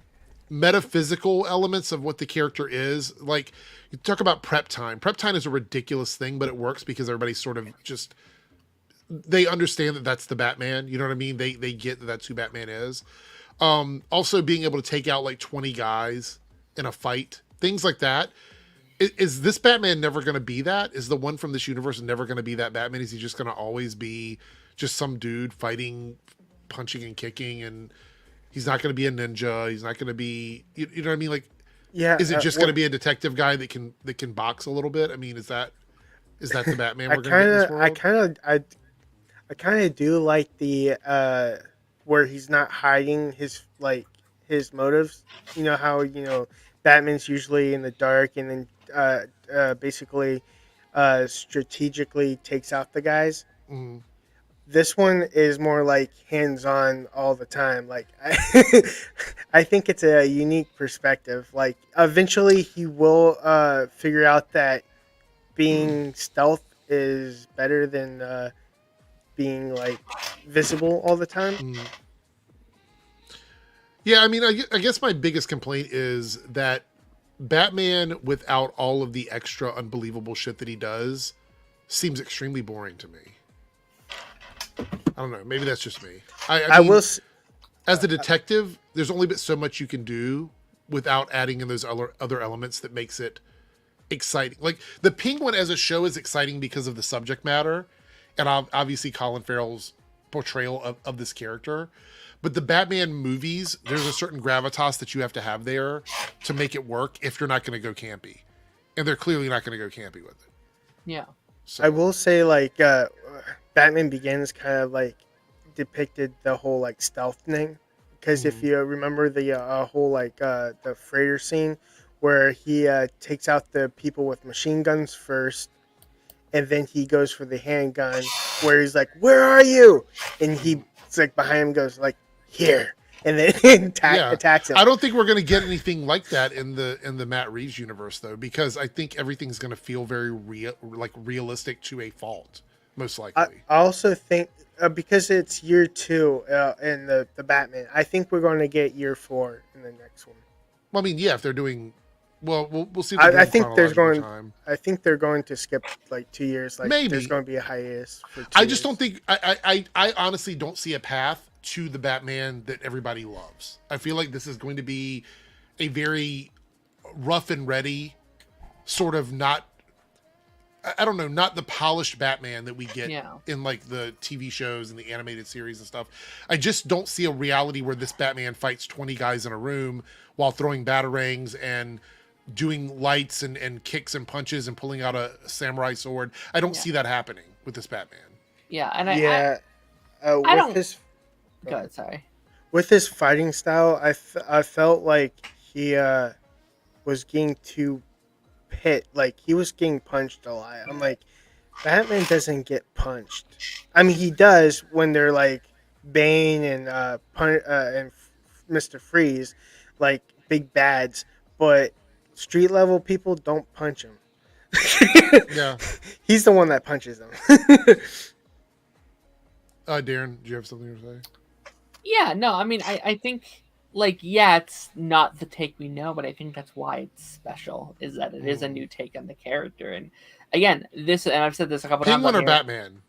metaphysical elements of what the character is. Like, you talk about prep time. Prep time is a ridiculous thing, but it works because everybody's sort of just, they understand that that's the Batman. You know what I mean? They get that that's who Batman is. Also being able to take out like 20 guys in a fight, things like that. Is this Batman never going to be that? Is the one from this universe never going to be that Batman? Is he just going to always be just some dude fighting, punching and kicking, and he's not going to be a ninja? He's not going to be, you know what I mean? Like, Yeah. is it just going to be a detective guy that can box a little bit? I mean, is that the Batman we're going to get in this world? I kind of do like the where he's not hiding his motives. You know how Batman's usually in the dark and then basically strategically takes out the guys. Mm-hmm. This one is more like hands-on all the time. Like I think it's a unique perspective. Like eventually he will figure out that being stealth is better than being like visible all the time. Mm. Yeah, I mean, I guess my biggest complaint is that Batman, without all of the extra unbelievable shit that he does, seems extremely boring to me. I don't know. Maybe that's just me. I mean, as a detective, there's only but so much you can do without adding in those other elements that makes it exciting. Like the Penguin as a show is exciting because of the subject matter, and obviously Colin Farrell's portrayal of this character. But the Batman movies, there's a certain gravitas that you have to have there to make it work if you're not going to go campy. And they're clearly not going to go campy with it. Yeah. So, I will say, like, Batman Begins kind of, like, depicted the whole, like, stealth thing. Because if you remember the whole, like, the freighter scene where he takes out the people with machine guns first, and then he goes for the handgun where he's like, "Where are you?" And he's like, behind him goes, like, "Here." And then attacks him. I don't think we're going to get anything like that in the Matt Reeves universe, though, because I think everything's going to feel very realistic to a fault, most likely. I also think because it's year 2 in the Batman, I think we're going to get year 4 in the next one. Well, I mean, yeah, if they're doing, well, we'll see. I think time. I think they're going to skip like 2 years. Like Maybe there's going to be a hiatus for 2 I years. just don't think I honestly don't see a path to the Batman that everybody loves. I feel like this is going to be a very rough and ready sort of not the polished Batman that we get in like the TV shows and the animated series and stuff. I just don't see a reality where this Batman fights 20 guys in a room while throwing batarangs and doing lights and kicks and punches and pulling out a samurai sword. I don't see that happening with this Batman. Yeah, and yeah, I with don't. his Go ahead, sorry. with his fighting style, I felt like he was getting too hit. Like he was getting punched a lot. I'm like, Batman doesn't get punched. I mean, he does when they're like Bane and and Mr. Freeze, like big bads. But street level people don't punch him. Yeah. He's the one that punches them. Darren, do you have something to say? Yeah, no, I mean, I think, like, yeah, it's not the take we know, but I think that's why it's special, is that it is a new take on the character. And again, and I've said this a couple times. Penguin or Batman?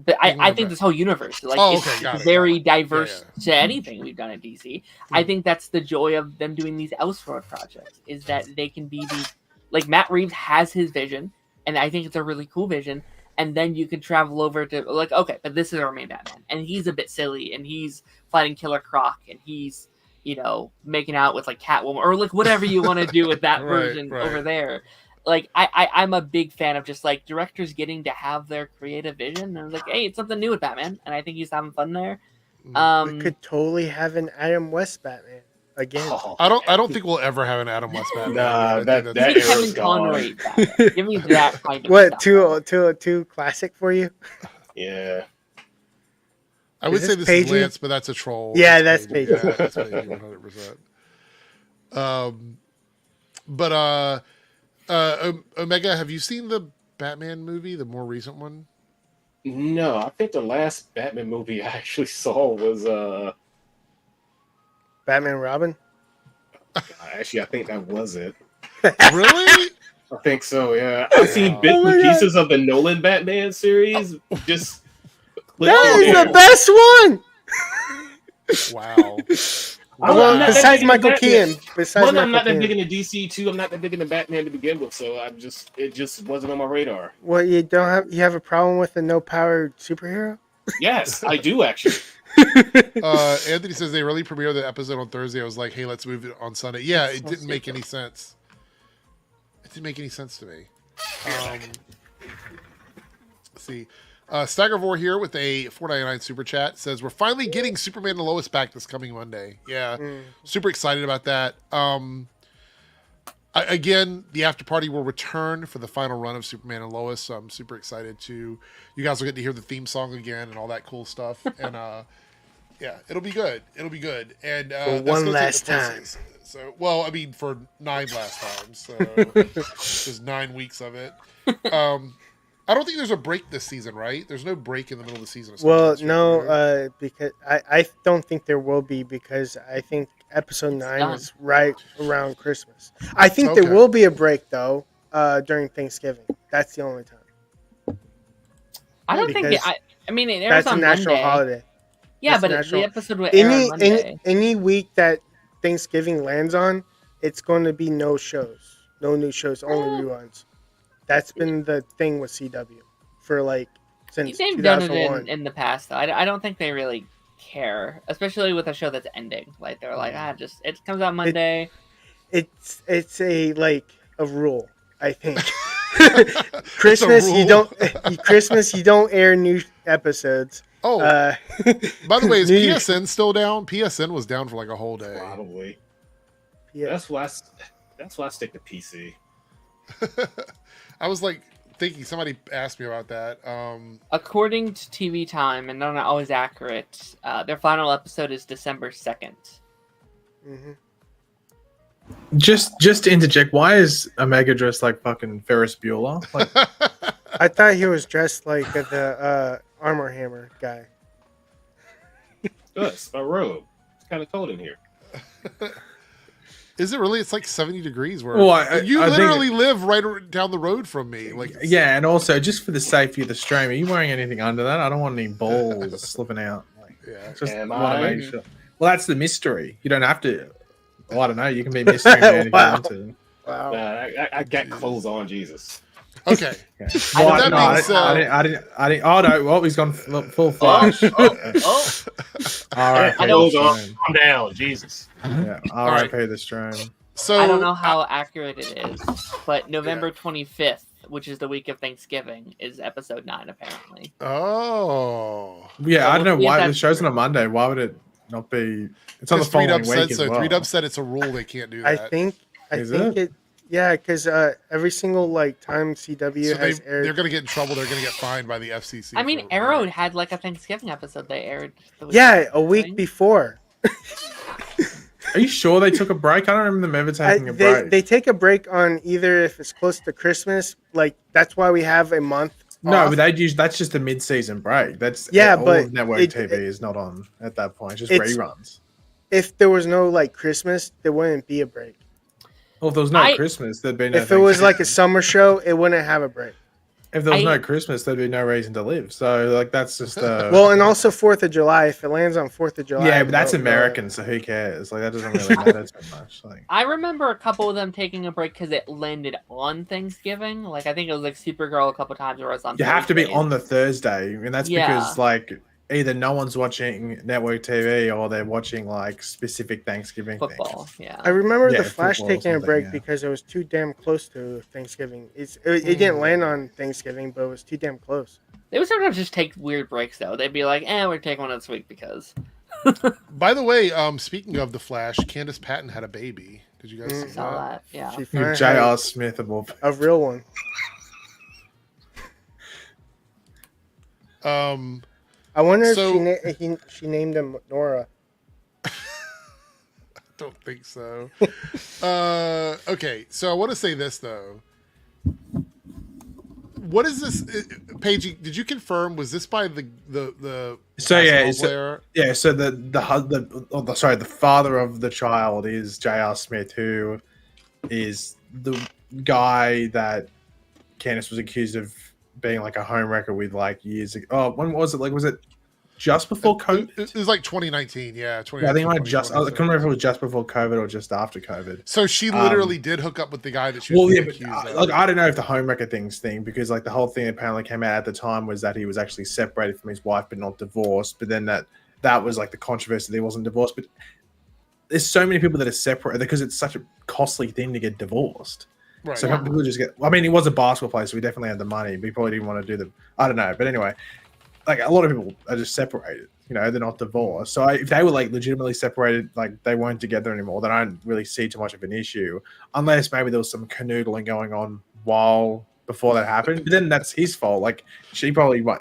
But I think this whole universe, like, it's very diverse to anything we've done at DC. I think that's the joy of them doing these Elseworld projects, is that they can be these, like, Matt Reeves has his vision, and I think it's a really cool vision. And then you can travel over to, like, okay, but this is our main Batman, and he's a bit silly, and he's fighting Killer Croc, and he's, you know, making out with, like, Catwoman, or, like, whatever you want to do with that version over there. Like, I'm a big fan of just, like, directors getting to have their creative vision, and like, hey, it's something new with Batman, and I think he's having fun there. We could totally have an Adam West Batman again. I don't think we'll ever have an Adam West Batman. Nah, that Give me Kevin Conroy Batman. Give me that kind of what stuff. too classic for you? Yeah. I would say this is Lance, but that's a troll. Yeah, that's Paige. Yeah, that's Paige, 100%. But Omega, have you seen the Batman movie, the more recent one? No, I think the last Batman movie I actually saw was Batman Robin? Actually, I think that was it. Really? I think so, yeah. I've seen bits and pieces of the Nolan Batman series. Just that is the best one! Wow. Well, besides Michael Keaton. I'm not that big into DC too. I'm not that big into Batman to begin with, so it just wasn't on my radar. Well, you have a problem with a no powered superhero? Yes, I do actually. Anthony says they really premiered the episode on Thursday. I was like, hey, let's move it on Sunday. Yeah, it didn't make any sense. It didn't make any sense to me. Let's see. Staggervore here with a $4.99 super chat says we're finally getting Superman and Lois back this coming Monday. Yeah, super excited about that. Again, the after party will return for the final run of Superman and Lois. So I'm super excited to. You guys will get to hear the theme song again and all that cool stuff. And yeah, it'll be good. It'll be good. And for one last time. So, well, I mean, for 9 last times. So there's 9 weeks of it. I don't think there's a break this season, right? There's no break in the middle of the season. Well, no, because I don't think there will be, because I think episode 9 is right around Christmas. I think there will be a break, though, during Thanksgiving. That's the only time. I don't think I mean, it airs on Monday. That's a national holiday. Yeah, but the episode will air on Monday. Any week that Thanksgiving lands on, it's going to be no shows. No new shows, only reruns. That's been the thing with CW for since they've 2001. done it in the past. Though. I don't think they really care, especially with a show that's ending. Like they're like, it comes out Monday. It's a rule, I think. Christmas you don't air new episodes. Oh, by the way, is PSN still down? PSN was down for a whole day. Probably. Yeah, that's why I stick to PC. I was thinking somebody asked me about that. According to TV Time, and they're not always accurate, their final episode is December 2nd. Mm-hmm. Just to interject, why is Omega dressed like fucking Ferris Bueller? I thought he was dressed like the Armor Hammer guy. It's my robe. It's kind of cold in here. Is it really? It's 70 degrees. Where you literally live right down the road from me. Yeah, and also just for the safety of the stream, are you wearing anything under that? I don't want any balls slipping out. Just want to make sure. Well, that's the mystery. You don't have to. Well, I don't know. You can be mystery man if you want to. Wow. I got clothes on, Jesus. Okay. I didn't. Oh no! Well, he's gone full flash. Oh. All right. Calm down, Jesus. Yeah. All right. Pay the stream. So I don't know how accurate it is, but November 25th, which is the week of Thanksgiving, is episode 9 apparently. Oh. Yeah, So I don't know we'll see if why the that's show's on true. a Monday. Why would it not be? It's on the Because 3 following Dubs week said as so. well. 3 Dubs said it's a rule they can't do I that. think Is it. Yeah, because every single like time CW So has aired. they're going to get in trouble. They're going to get fined by the FCC. I mean, for- Arrow had like a Thanksgiving episode they aired. The week Yeah, of a week Thanksgiving. before. Are you sure they took a break? I don't remember them ever taking a break. They take a break on either if it's close to Christmas, like that's why we have a month. No, off. but that's just a mid-season break. That's all but of network TV is not on at that point. It's just reruns. If there was no like Christmas, there wouldn't be a break. Well, if there was no Christmas, there'd be no. If it was like a summer show, it wouldn't have a break. If there was no Christmas, there'd be no reason to live. So, like, that's just. Well, and also 4th of July. If it lands on 4th of July. Yeah, but that's American, so who cares? Like, that doesn't really matter so much. Like, I remember a couple of them taking a break because it landed on Thanksgiving. Like, I think it was like Supergirl a couple times where it was on. you have to be Thursdays. on the Thursday, and that's because, like, either no one's watching network TV or they're watching, like, specific Thanksgiving football. things. Yeah. I remember Yeah, the Flash football or taking a something, break yeah. because it was too damn close to Thanksgiving. It didn't land on Thanksgiving, but it was too damn close. They would sometimes just take weird breaks though. They'd be like, we're taking one this week because. By the way, speaking of the Flash, Candace Patton had a baby. Did you guys see Saw that? that. Yeah. She You finally J.R. had Smith of all. a real one. I wonder if she named him Nora. Don't think so. Okay, so I want to say this though. What is this, Paige? Did you confirm? Was this by the So yeah, basketball player? So the father of the child is J.R. Smith, who is the guy that Candace was accused of being like a homewrecker with like years ago. Oh, when was it? Like, was it just before COVID? It was like 2019. Yeah, 2019, Yeah, I think it might just. I 2020. can't remember if it was just before COVID or just after COVID. So she literally did hook up with the guy that she was being accused of. Like, I don't know if the homewrecker thing, because like the whole thing apparently came out at the time was that he was actually separated from his wife but not divorced. But then that was like the controversy that he wasn't divorced. But there's so many people that are separated because it's such a costly thing to get divorced. Right. So people just get. I mean, he was a basketball player, so he definitely had the money. But he probably didn't want to do the. I don't know, but anyway, like a lot of people are just separated. You know, they're not divorced. So if they were like legitimately separated, like they weren't together anymore, then I don't really see too much of an issue, unless maybe there was some canoodling going on before that happened. But then that's his fault. Like she probably. Well,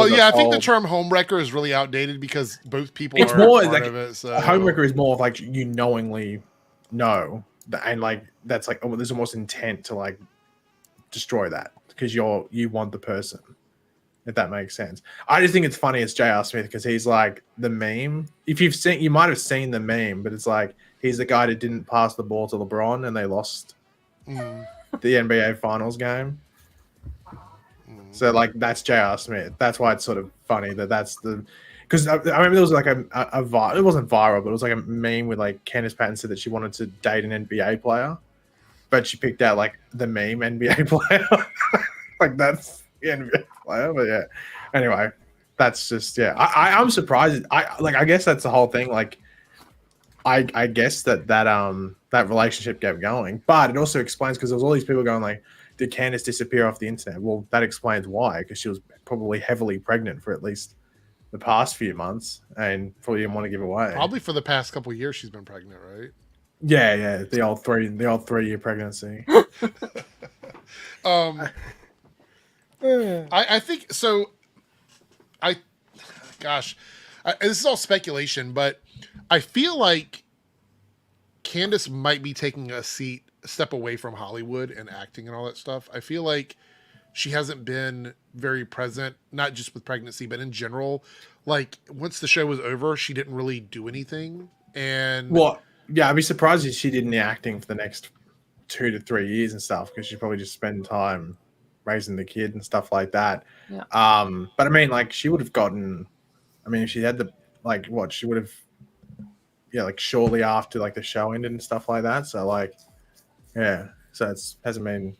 yeah, I think the term homewrecker is really outdated because both people It's are more part like of it. So homewrecker is more of like you knowingly know, and like that's like there's almost intent to like destroy that because you want the person, if that makes sense. I just think it's funny it's J.R. Smith because he's like the meme. If you've seen, you might have seen the meme, but it's like he's the guy that didn't pass the ball to LeBron and they lost the NBA Finals game. So like that's J.R. Smith. That's why it's sort of funny that's the. Because I remember there was like a it wasn't viral, but it was like a meme with like Candace Patton said that she wanted to date an NBA player, but she picked out like the meme NBA player. Like that's the NBA player, but yeah. Anyway, that's just I'm surprised. I guess that's the whole thing. Like, I guess that relationship kept going, but it also explains because there was all these people going like, did Candace disappear off the internet? Well, that explains why, because she was probably heavily pregnant for at least the past few months and probably didn't want to give away. probably for the past couple of years she's been pregnant, right? Yeah, the old 3-year pregnancy. I think so. This is all speculation, but I feel like Candace might be taking a step away from Hollywood and acting and all that stuff. I feel like she hasn't been very present, not just with pregnancy, but in general. Like once the show was over, she didn't really do anything. And I'd be surprised if she did any acting for the next 2 to 3 years and stuff, because she'd probably just spend time raising the kid and stuff like that. Yeah. But I mean, like she would have gotten. I mean, if she had she would have. Yeah, like shortly after like the show ended and stuff like that. So like, yeah. So hasn't been.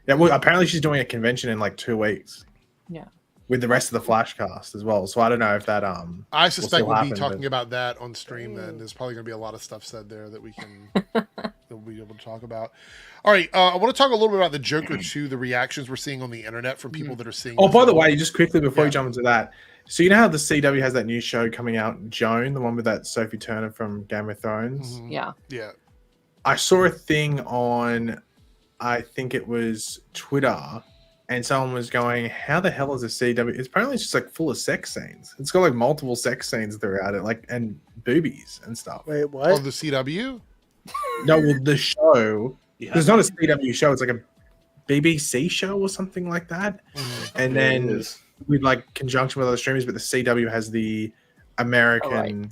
Yeah, well, apparently she's doing a convention in like 2 weeks. Yeah. With the rest of the Flash cast as well. So I don't know if that I suspect we'll be happen, talking about that on stream. Then there's probably going to be a lot of stuff said there that we can we'll be able to talk about. All right, I want to talk a little bit about the Joker 2, the reactions we're seeing on the internet from people that are seeing. Oh, by the way, just quickly before you jump into that, so you know how the CW has that new show coming out, Joan, the one with that Sophie Turner from Game of Thrones? Mhm. Yeah. I saw a thing on, I think it was Twitter, and someone was going, how the hell is a CW? It's apparently just like full of sex scenes. It's got like multiple sex scenes throughout it, like, and boobies and stuff. Wait, what? Oh, the CW? No, well, the show, it's not a CW show, it's like a BBC show or something like that. And then with like conjunction with other streamers, but the CW has the American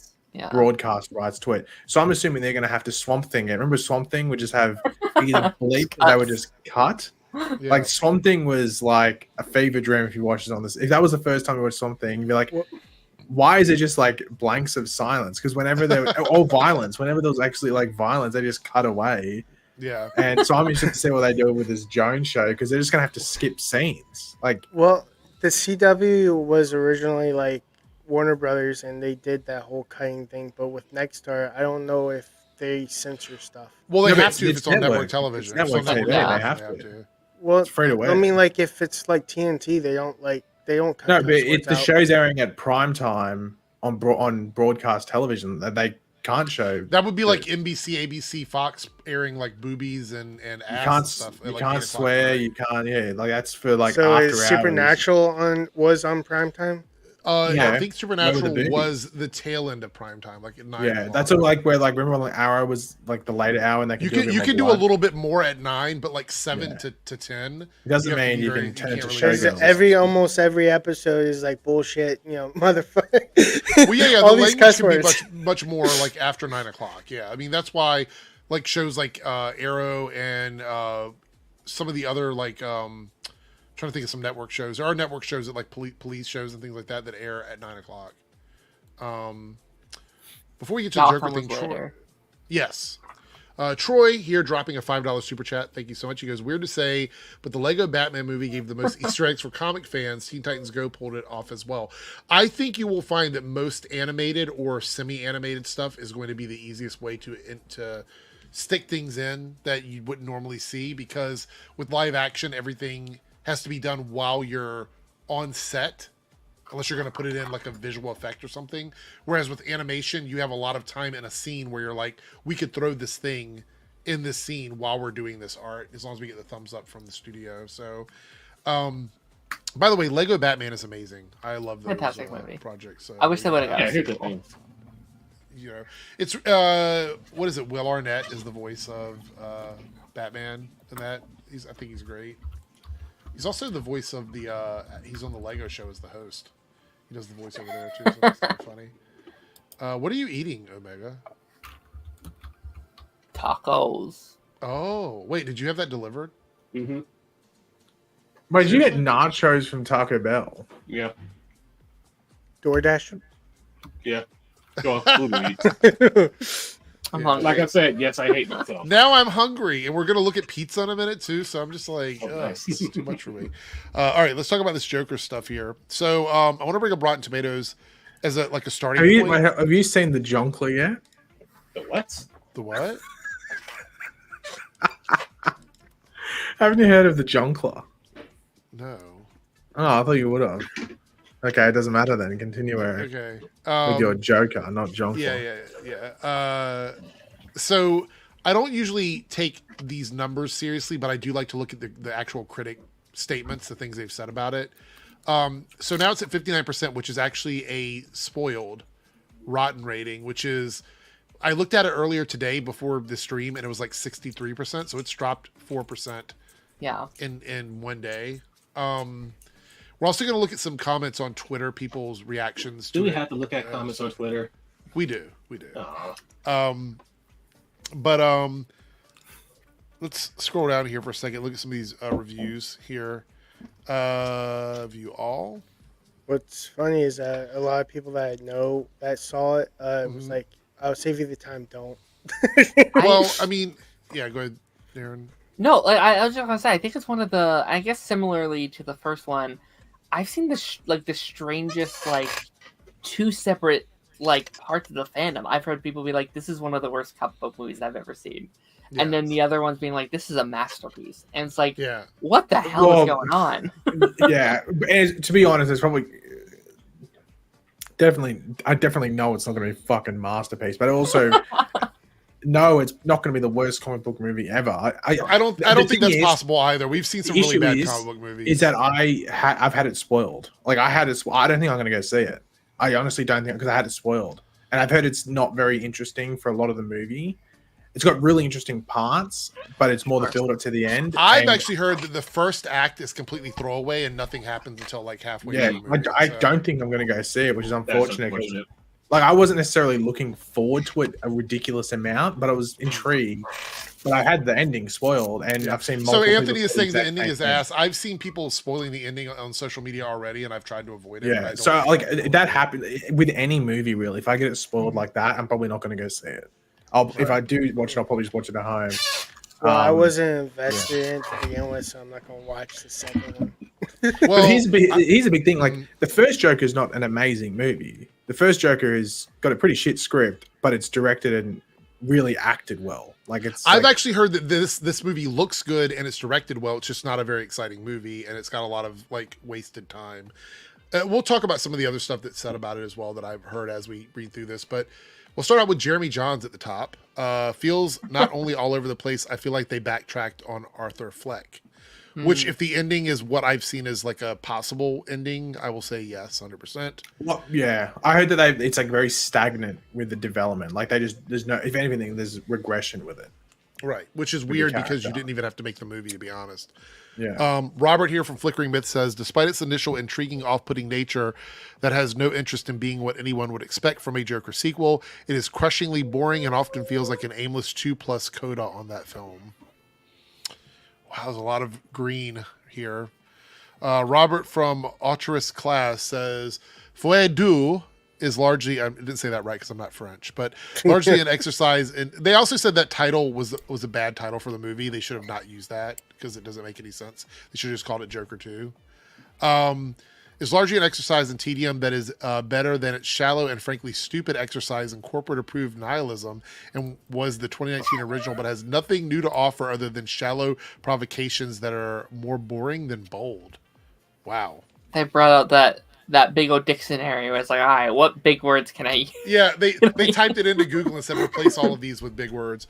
broadcast rights to it. So I'm assuming they're going to have to Swamp Thing it. Remember Swamp Thing would just have either bleep or they would just cut. Yeah. Like Swamp Thing was like a fever dream if you watched it on this. If that was the first time you watched Swamp Thing, you'd be like, why is it just like blanks of silence? Because whenever there or violence, whenever there was actually like violence, they just cut away. Yeah. And so I'm interested to see what they do with this Jones show because they're just gonna have to skip scenes. Like, well, the CW was originally like Warner Brothers, and they did that whole cutting thing. But with Nexstar, I don't know if they censor stuff. Well, they No, but have to if it's on network television. It's network TV, they have to. Well, it's free to wear. I mean, like if it's like TNT, they don't cut. No, but those if the out. show's airing at prime time on broadcast television, that they can't show. That would be like NBC, ABC, Fox airing like boobies and ass and stuff. You like can't swear. You can't. Yeah, like that's for like. So after is Supernatural was on primetime? I think Supernatural was the tail end of prime time, like at 9. Yeah, that's what, like where like remember when like Arrow was like the later hour, and they you can do a little bit more at 9, but like 7 to 10. It doesn't mean you can turn to show. Almost every episode is like bullshit, motherfucker. Well, yeah, All the these language can words. be much more like after 9 o'clock. Yeah, I mean that's why like shows like Arrow and some of the other like. Trying to think of some network shows. There are network shows that like police shows and things like that air at 9 o'clock. Before we get to the Joker thing, Troy, yes, Troy here dropping a $5 super chat. Thank you so much. He goes, weird to say, but the Lego Batman movie gave the most Easter eggs for comic fans. Teen Titans Go pulled it off as well. I think you will find that most animated or semi-animated stuff is going to be the easiest way to stick things in that you wouldn't normally see, because with live action, everything has to be done while you're on set, unless you're going to put it in like a visual effect or something. Whereas with animation, you have a lot of time in a scene where you're like, we could throw this thing in this scene while we're doing this art, as long as we get the thumbs up from the studio. So, by the way, Lego Batman is amazing. I love those fantastic movie projects. So, I wish they would have got it's what is it? Will Arnett is the voice of Batman in that. I think he's great. He's also the voice of the. He's on the Lego show as the host. He does the voice over there too. So that's kind of funny. What are you eating, Omega? Tacos. Oh wait, did you have that delivered? Mm-hmm. Wait, did you get nachos from Taco Bell? Yeah. DoorDash. Yeah. Go on, I'm hungry. like I said, yes, I hate myself. Now I'm hungry, and we're gonna look at pizza in a minute too. So I'm just like, nice. this is too much for me. All right, let's talk about this Joker stuff here. So I want to bring up Rotten Tomatoes as a starting point. Have you seen the Jonkler yet? The what? The what? Haven't you heard of the Jonkler? No. Oh, I thought you would have. Okay, it doesn't matter then. Continue, Eric. Okay. With your Joker, not Jonkler. Yeah. So I don't usually take these numbers seriously, but I do like to look at the actual critic statements, the things they've said about it. So now it's at 59%, which is actually a spoiled Rotten rating, which is, I looked at it earlier today before the stream, and it was like 63%. So it's dropped 4%. Yeah. In one day. We're also going to look at some comments on Twitter, people's reactions to Do we it. have to look at comments on Twitter? We do. Oh. But let's scroll down here for a second. Look at some of these reviews here. View all. What's funny is that a lot of people that I know that saw it was like, "I'll save you the time. Don't." Well, I mean, yeah. Go ahead, Darren. No, like, I was just gonna say, I think it's one of the. I guess similarly to the first one, I've seen the strangest two separate parts of the fandom. I've heard people be like, "This is one of the worst comic book movies I've ever seen," and then the other ones being like, "This is a masterpiece," and it's like, Yeah. what the hell is going on? Yeah, and to be honest, it's probably I definitely know it's not going to be a fucking masterpiece, but also no, it's not going to be the worst comic book movie ever. I don't think that's possible either. We've seen some really bad comic book movies. Is that I've had it spoiled. Like I don't think I'm going to go see it. I honestly don't think, because I had it spoiled, and I've heard it's not very interesting for a lot of the movie. It's got really interesting parts, but it's more the build up to the end. I've actually heard that the first act is completely throwaway and nothing happens until like halfway. Yeah, I don't think I'm going to go see it, which is unfortunate. Like I wasn't necessarily looking forward to it a ridiculous amount, but I was intrigued. But I had the ending spoiled, and I've seen multiple. So Anthony is saying the ending is ass. I've seen people spoiling the ending on social media already, and I've tried to avoid it. Yeah, so like that happened with any movie really. If I get it spoiled like that, I'm probably not going to go see it. If I do watch it, I'll probably just watch it at home. Well, I wasn't invested in to begin with, so I'm not going to watch the second one. Well, but here's a big thing. Like the first Joker is not an amazing movie. The first Joker has got a pretty shit script, but it's directed and really acted well. I've actually heard that this movie looks good and it's directed well. It's just not a very exciting movie, and it's got a lot of like wasted time. We'll talk about some of the other stuff that's said about it as well that I've heard as we read through this, but we'll start out with Jeremy Johns at the top. Feels not only all over the place, I feel like they backtracked on Arthur Fleck. Which, if the ending is what I've seen as like a possible ending, I will say yes, 100%. Well, yeah, I heard that it's like very stagnant with the development. Like there's no, if anything, there's regression with it. Right, which is weird because you didn't even have to make the movie, to be honest. Yeah. Robert here from Flickering Myth says, despite its initial intriguing, off-putting nature that has no interest in being what anyone would expect from a Joker sequel, it is crushingly boring and often feels like an aimless 2+ coda on that film. Wow, there's a lot of green here. Robert from Autorist Class says, Fouet du is largely, I didn't say that right because I'm not French, but largely an exercise. And they also said that title was a bad title for the movie. They should have not used that because it doesn't make any sense. They should have just called it Joker 2. Is largely an exercise in tedium that is better than its shallow and frankly stupid exercise in corporate-approved nihilism, and was the 2019 original, but has nothing new to offer other than shallow provocations that are more boring than bold. Wow. They brought out that big old dictionary where it's like, all right, what big words can I use? Yeah, they typed it into Google and said, replace all of these with big words.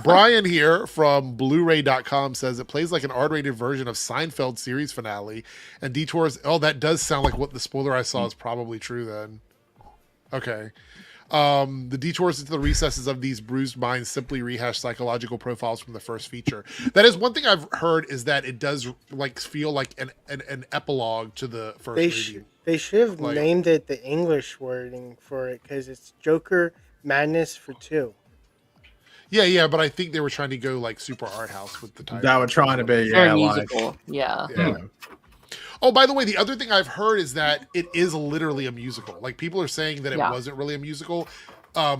Brian here from Blu-ray.com says it plays like an R-rated version of Seinfeld series finale, and detours. Oh, that does sound like what the spoiler I saw is probably true then. Okay. The detours into the recesses of these bruised minds simply rehash psychological profiles from the first feature. That is one thing I've heard, is that it does like feel like an epilogue to the first movie. They should have named it the English wording for it, because it's Joker Madness for 2. Yeah, but I think they were trying to go like super art house with the title. That were trying to be, musical. Yeah. Oh, by the way, the other thing I've heard is that it is literally a musical. Like, people are saying that it wasn't really a musical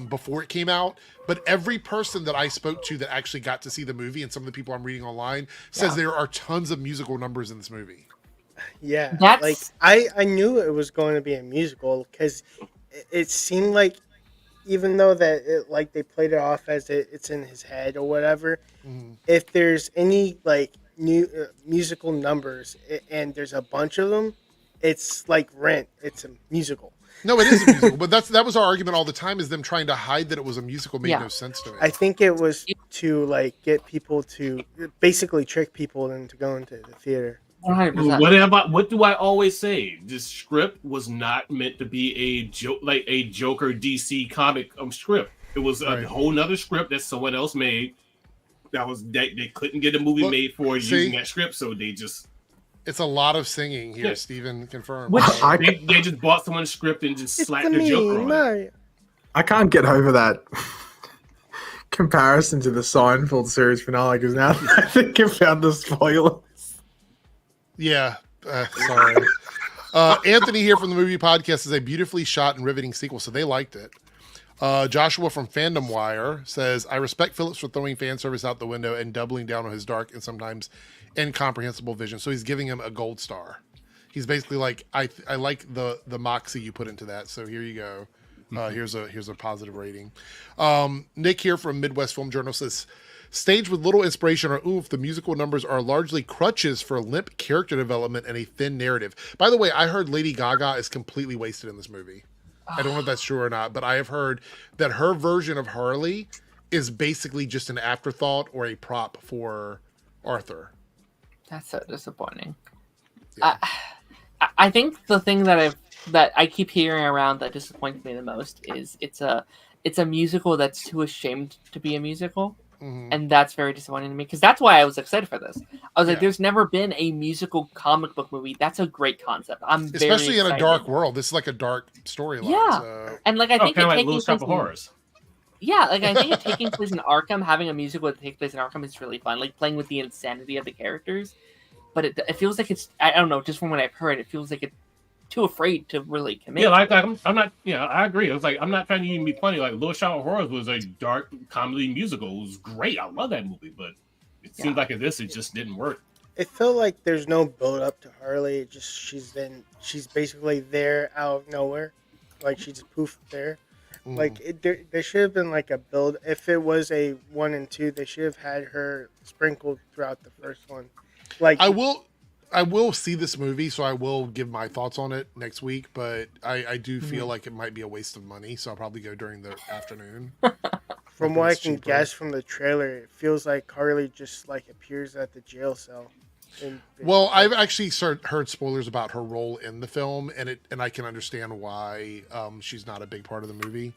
before it came out, but every person that I spoke to that actually got to see the movie, and some of the people I'm reading online, says there are tons of musical numbers in this movie. Yeah, like I knew it was going to be a musical, because it seemed like, even though that like they played it off as it's in his head or whatever, if there's any like new musical numbers and there's a bunch of them, it's like Rent. It's a musical. No, it is a musical, but that was our argument all the time, is them trying to hide that it was a musical made no sense to me. I think it was to like get people to basically trick people into going to the theater. 100%. What do I always say? This script was not meant to be a Joker DC comic script. It was a whole nother script that someone else made. They couldn't get a movie made for using that script, so they just. It's a lot of singing here. Steven confirmed. They just bought someone's script and just slapped the Joker on it. I can't get over that comparison to the Seinfeld series finale, because now I think I found the spoilers. Yeah, sorry. Anthony here from the Movie Podcast is a beautifully shot and riveting sequel, so they liked it. Joshua from Fandom Wire says, I respect Phillips for throwing fan service out the window and doubling down on his dark and sometimes incomprehensible vision. So he's giving him a gold star. He's basically like, I like the moxie you put into that, so here you go. Here's a positive rating. Nick here from Midwest Film Journal says, staged with little inspiration or oomph, the musical numbers are largely crutches for limp character development and a thin narrative. By the way, I heard Lady Gaga is completely wasted in this movie. I don't know if that's true or not, but I have heard that her version of Harley is basically just an afterthought or a prop for Arthur. That's so disappointing. Yeah. I think the thing that I keep hearing around that disappoints me the most is it's a musical that's too ashamed to be a musical. Mm-hmm. And that's very disappointing to me because that's why I was excited for this. I was like, there's never been a musical comic book movie. That's a great concept. Especially in a dark world. This is like a dark storyline. Yeah. So. And like I think kind of like Little Shop of Horrors. Yeah, like I think it taking place in Arkham, having a musical that takes place in Arkham is really fun. Like playing with the insanity of the characters. But it feels like it's, I don't know, just from what I've heard, it feels like it's too afraid to really commit. Yeah, like I'm not. Yeah, I agree. It was like I'm not trying to even be funny. Like Little Shop of Horrors was a dark comedy musical. It was great. I love that movie, but it seems like in this it just didn't work. It felt like there's no build up to Harley. It just she's basically there out of nowhere, like she just poofed there. Like there should have been like a build. If it was a 1 and 2, they should have had her sprinkled throughout the first one. Like I will see this movie, so I will give my thoughts on it next week, but I do feel like it might be a waste of money, so I'll probably go during the afternoon. From what I can guess from the trailer, it feels like Harley just like appears at the jail cell. Well, I've actually heard spoilers about her role in the film, and I can understand why she's not a big part of the movie.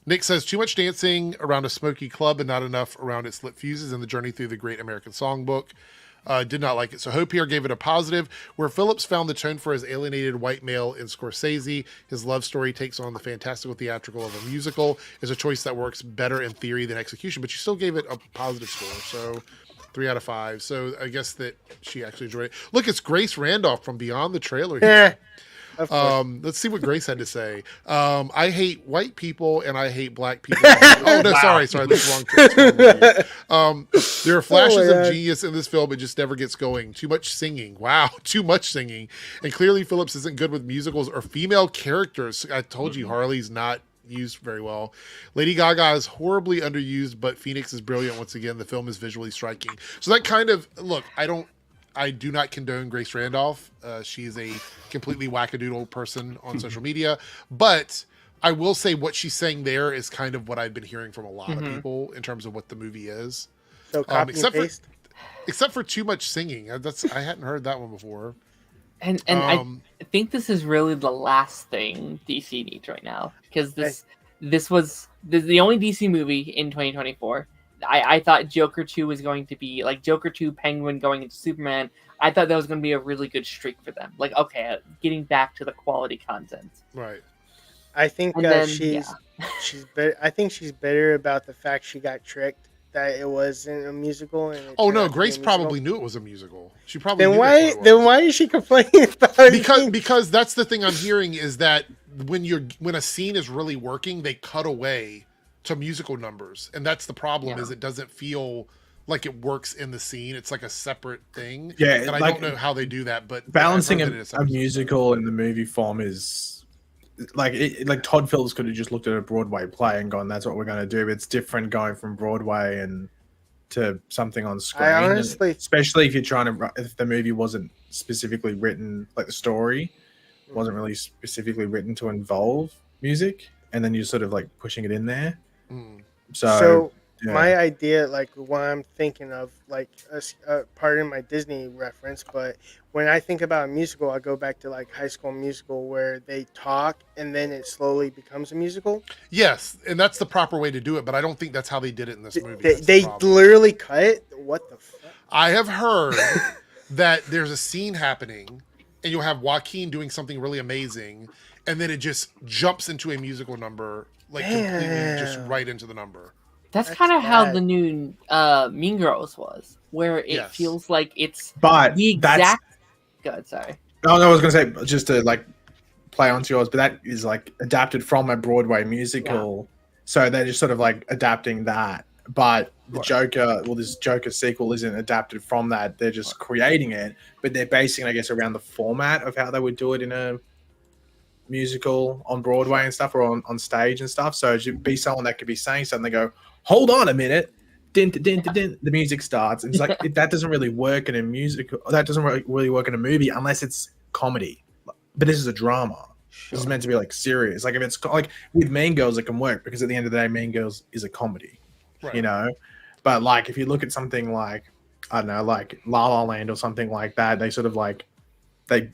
Nick says, too much dancing around a smoky club and not enough around its lit fuses in the journey through the Great American Songbook. Did not like it. So Hope here gave it a positive. Where Phillips found the tone for his alienated white male in Scorsese, his love story takes on the fantastical theatrical of a musical, is a choice that works better in theory than execution, but you still gave it a positive score. So 3 out of 5. So I guess that she actually enjoyed it. Look, it's Grace Randolph from Beyond the Trailer here. Let's see what Grace had to say. I hate white people and I hate black people. Oh no, sorry, that's wrong. There are flashes of genius in this film. It just never gets going. Too much singing. Wow, too much singing. And clearly Phillips isn't good with musicals or female characters. I told you Harley's not used very well. Lady Gaga is horribly underused, but Phoenix is brilliant once again. The film is visually striking. So that kind of look. I do not condone Grace Randolph. She's a completely wackadoodle person on social media. But I will say what she's saying there is kind of what I've been hearing from a lot of people in terms of what the movie is. So copy and paste? Except for too much singing. I hadn't heard that one before. And I think this is really the last thing DC needs right now. Because this was the only DC movie in 2024. I thought Joker 2 was going to be like Joker 2, Penguin going into Superman. I thought that was going to be a really good streak for them. Like, okay, getting back to the quality content. Right. I think she's better. I think she's bitter about the fact she got tricked that it wasn't a musical. And oh no, Grace probably knew it was a musical. She probably then why is she complaining about it? Because that's the thing I'm hearing is that when a scene is really working, they cut away to musical numbers, and that's the problem. Is it doesn't feel like it works in the scene. It's like a separate thing. Yeah, and I don't know how they do that, but balancing a musical in the movie form is like Todd Phillips could have just looked at a Broadway play and gone, "That's what we're going to do." But it's different going from Broadway and to something on screen. I honestly, especially if if the movie wasn't specifically written, like the story wasn't really specifically written to involve music, and then you're sort of like pushing it in there. So my idea, like what I'm thinking of, like pardon my Disney reference, but when I think about a musical, I go back to like High School Musical, where they talk and then it slowly becomes a musical. Yes, and that's the proper way to do it, but I don't think that's how they did it in this movie. They literally cut it. What the fuck? I have heard that there's a scene happening, and you'll have Joaquin doing something really amazing, and then it just jumps into a musical number. Like completely just right into the number. That's kind of how the new Mean Girls was, where it feels like it's the exact. Good, sorry. Oh no, I was gonna say just to like play onto yours, but that is like adapted from a Broadway musical, so they're just sort of like adapting that. But the Joker, this Joker sequel isn't adapted from that. They're just creating it, but they're basing, I guess, around the format of how they would do it in a musical on Broadway and stuff, or on stage and stuff. So it'd be someone that could be saying something. They go, "Hold on a minute." Din, din, din, din, the music starts. And it's like that doesn't really work in a musical. That doesn't really work in a movie unless it's comedy. But this is a drama. Sure. This is meant to be like serious. Like if it's like with Mean Girls, it can work because at the end of the day, Mean Girls is a comedy, right. You know. But like if you look at something like I don't know, like La La Land or something like that, they sort of like they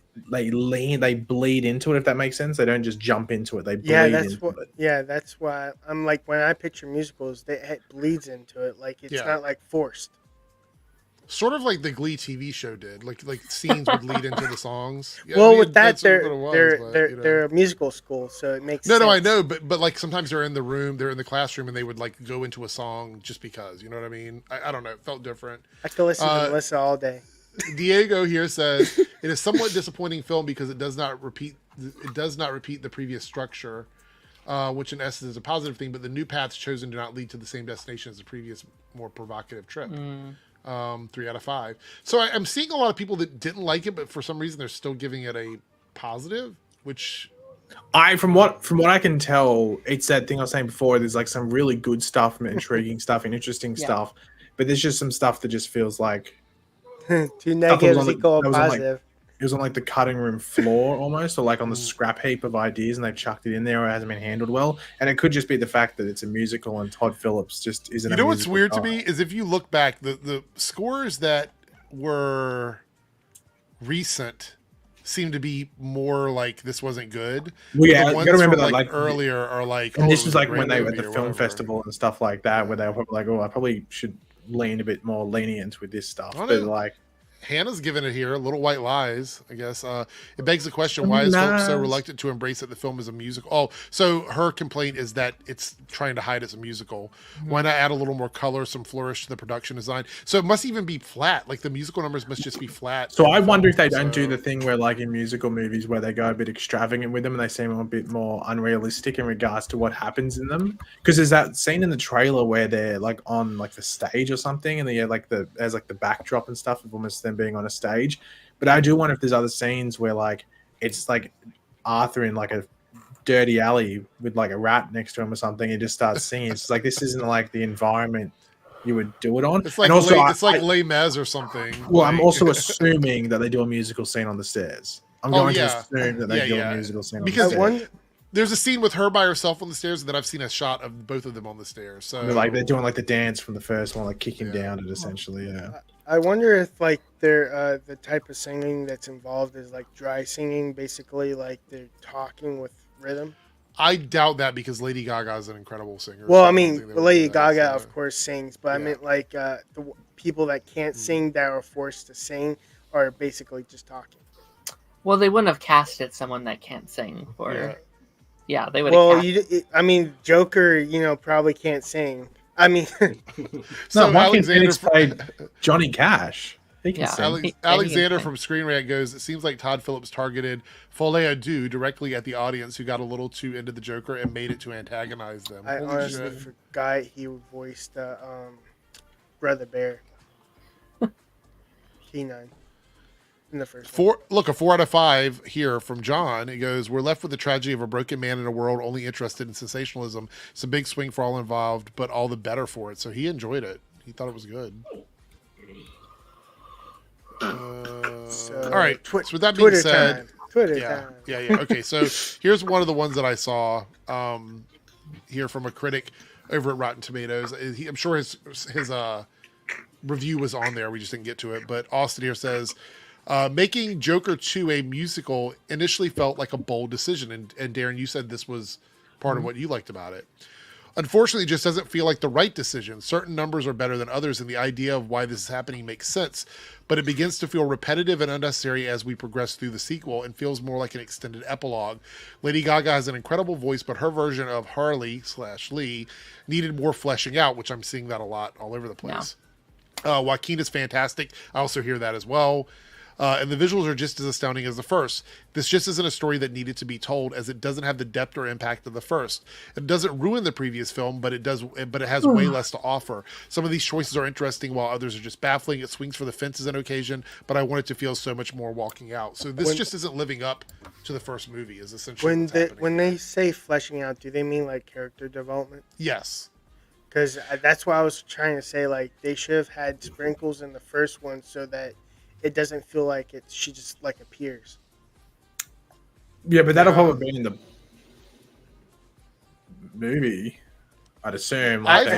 bleed into it. If that makes sense, they don't just jump into it. They bleed into it. Yeah, that's why I'm like when I picture musicals, it bleeds into it. Like it's not like forced. Sort of like the Glee TV show did. Like scenes would lead into the songs. Yeah, well, I mean, with that, they're a musical school, so it makes sense. No, I know, but like sometimes they're in the room, they're in the classroom, and they would like go into a song just because. You know what I mean? I don't know. It felt different. I could listen to Melissa all day. Diego here says it is somewhat disappointing film because it does not repeat the previous structure, which in essence is a positive thing. But the new paths chosen do not lead to the same destination as the previous, more provocative trip. 3 out of 5. So I'm seeing a lot of people that didn't like it, but for some reason they're still giving it a positive. Which from what I can tell, it's that thing I was saying before. There's like some really good stuff, and intriguing stuff, and interesting stuff, but there's just some stuff that just feels like too negative equal positive. It was on like the cutting room floor almost, or like on the scrap heap of ideas, and they've chucked it in there, or it hasn't been handled well. And it could just be the fact that it's a musical and Todd Phillips just isn't. You know what's weird to me is if you look back, the scores that were recent seem to be more like this wasn't good. Well, yeah, you gotta remember that like earlier are like. And this is like when they were at the film festival and stuff like that, where they were probably like, "Oh, I probably should lean a bit more lenient with this stuff." But like. Hannah's given it here, Little White Lies, I guess. It begs the question, why is Phillips so reluctant to embrace that the film is a musical? Oh, so her complaint is that it's trying to hide it's a musical. Why not add a little more color, some flourish to the production design? So it must even be flat. Like the musical numbers must just be flat. So I wonder if they don't do the thing where like in musical movies where they go a bit extravagant with them and they seem a bit more unrealistic in regards to what happens in them. Because there's that scene in the trailer where they're like on like the stage or something, and they like there's like the backdrop and stuff of almost them being on a stage. But I do wonder if there's other scenes where like it's like Arthur in like a dirty alley with like a rat next to him or something, and just starts singing. It's like this isn't like the environment you would do it on. It's like, and also, it's like Les Mis or something. Well, like... I'm also assuming that they do a musical scene on the stairs. I'm going to assume that they do a musical scene on the stairs. There's a scene with her by herself on the stairs, and then I've seen a shot of both of them on the stairs. So they're doing like the dance from the first one, like kicking down it essentially. Yeah. I wonder if like they're the type of singing that's involved is like dry singing, basically like they're talking with rhythm. I doubt that because Lady Gaga is an incredible singer. Well, I mean, Lady Gaga of course sings, but I meant like the people that can't sing that are forced to sing are basically just talking. Well, they wouldn't have casted someone that can't sing for. Yeah, they would. Well, I mean, Joker, probably can't sing. I mean, so Alexander played Johnny Cash. He can sing. Alexander from Screen Rant goes, it seems like Todd Phillips targeted Folie à Deux directly at the audience who got a little too into the Joker and made it to antagonize them. I honestly forgot he voiced Brother Bear. K9. In the first one. Look, a 4 out of 5 here from John. It goes, we're left with the tragedy of a broken man in a world only interested in sensationalism. It's a big swing for all involved, but all the better for it. So he enjoyed it. He thought it was good. All right. So with that being said, Twitter time. Yeah. Okay, so here's one of the ones that I saw here from a critic over at Rotten Tomatoes. I'm sure his review was on there. We just didn't get to it. But Austin here says, making Joker 2 a musical initially felt like a bold decision. And Darren, you said this was part of what you liked about it. Unfortunately, it just doesn't feel like the right decision. Certain numbers are better than others, and the idea of why this is happening makes sense. But it begins to feel repetitive and unnecessary as we progress through the sequel and feels more like an extended epilogue. Lady Gaga has an incredible voice, but her version of Harley/Lee needed more fleshing out, which I'm seeing that a lot all over the place. Yeah. Joaquin is fantastic. I also hear that as well. And the visuals are just as astounding as the first. This just isn't a story that needed to be told, as it doesn't have the depth or impact of the first. It doesn't ruin the previous film, but it has way less to offer. Some of these choices are interesting, while others are just baffling. It swings for the fences on occasion, but I want it to feel so much more walking out. So this just isn't living up to the first movie, is essentially when they say fleshing out, do they mean like character development? Yes. Because that's what I was trying to say. Like, they should have had sprinkles in the first one so that it doesn't feel like she just like appears. Yeah, but that'll probably be in the movie, I'd assume. Like,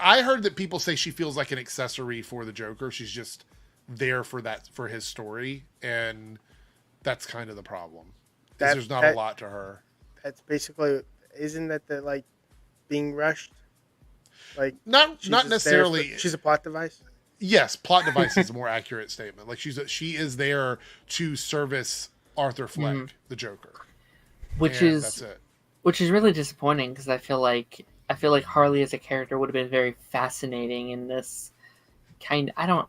I heard that people say she feels like an accessory for the Joker. She's just there for his story, and that's kind of the problem. There's not a lot to her. That's basically, isn't that the like being rushed? Like, not necessarily. She's a plot device. Yes, plot device is a more accurate statement. Like, she is there to service Arthur Fleck, the Joker, that's it. Which is really disappointing, because I feel like Harley as a character would have been very fascinating in this kind. I don't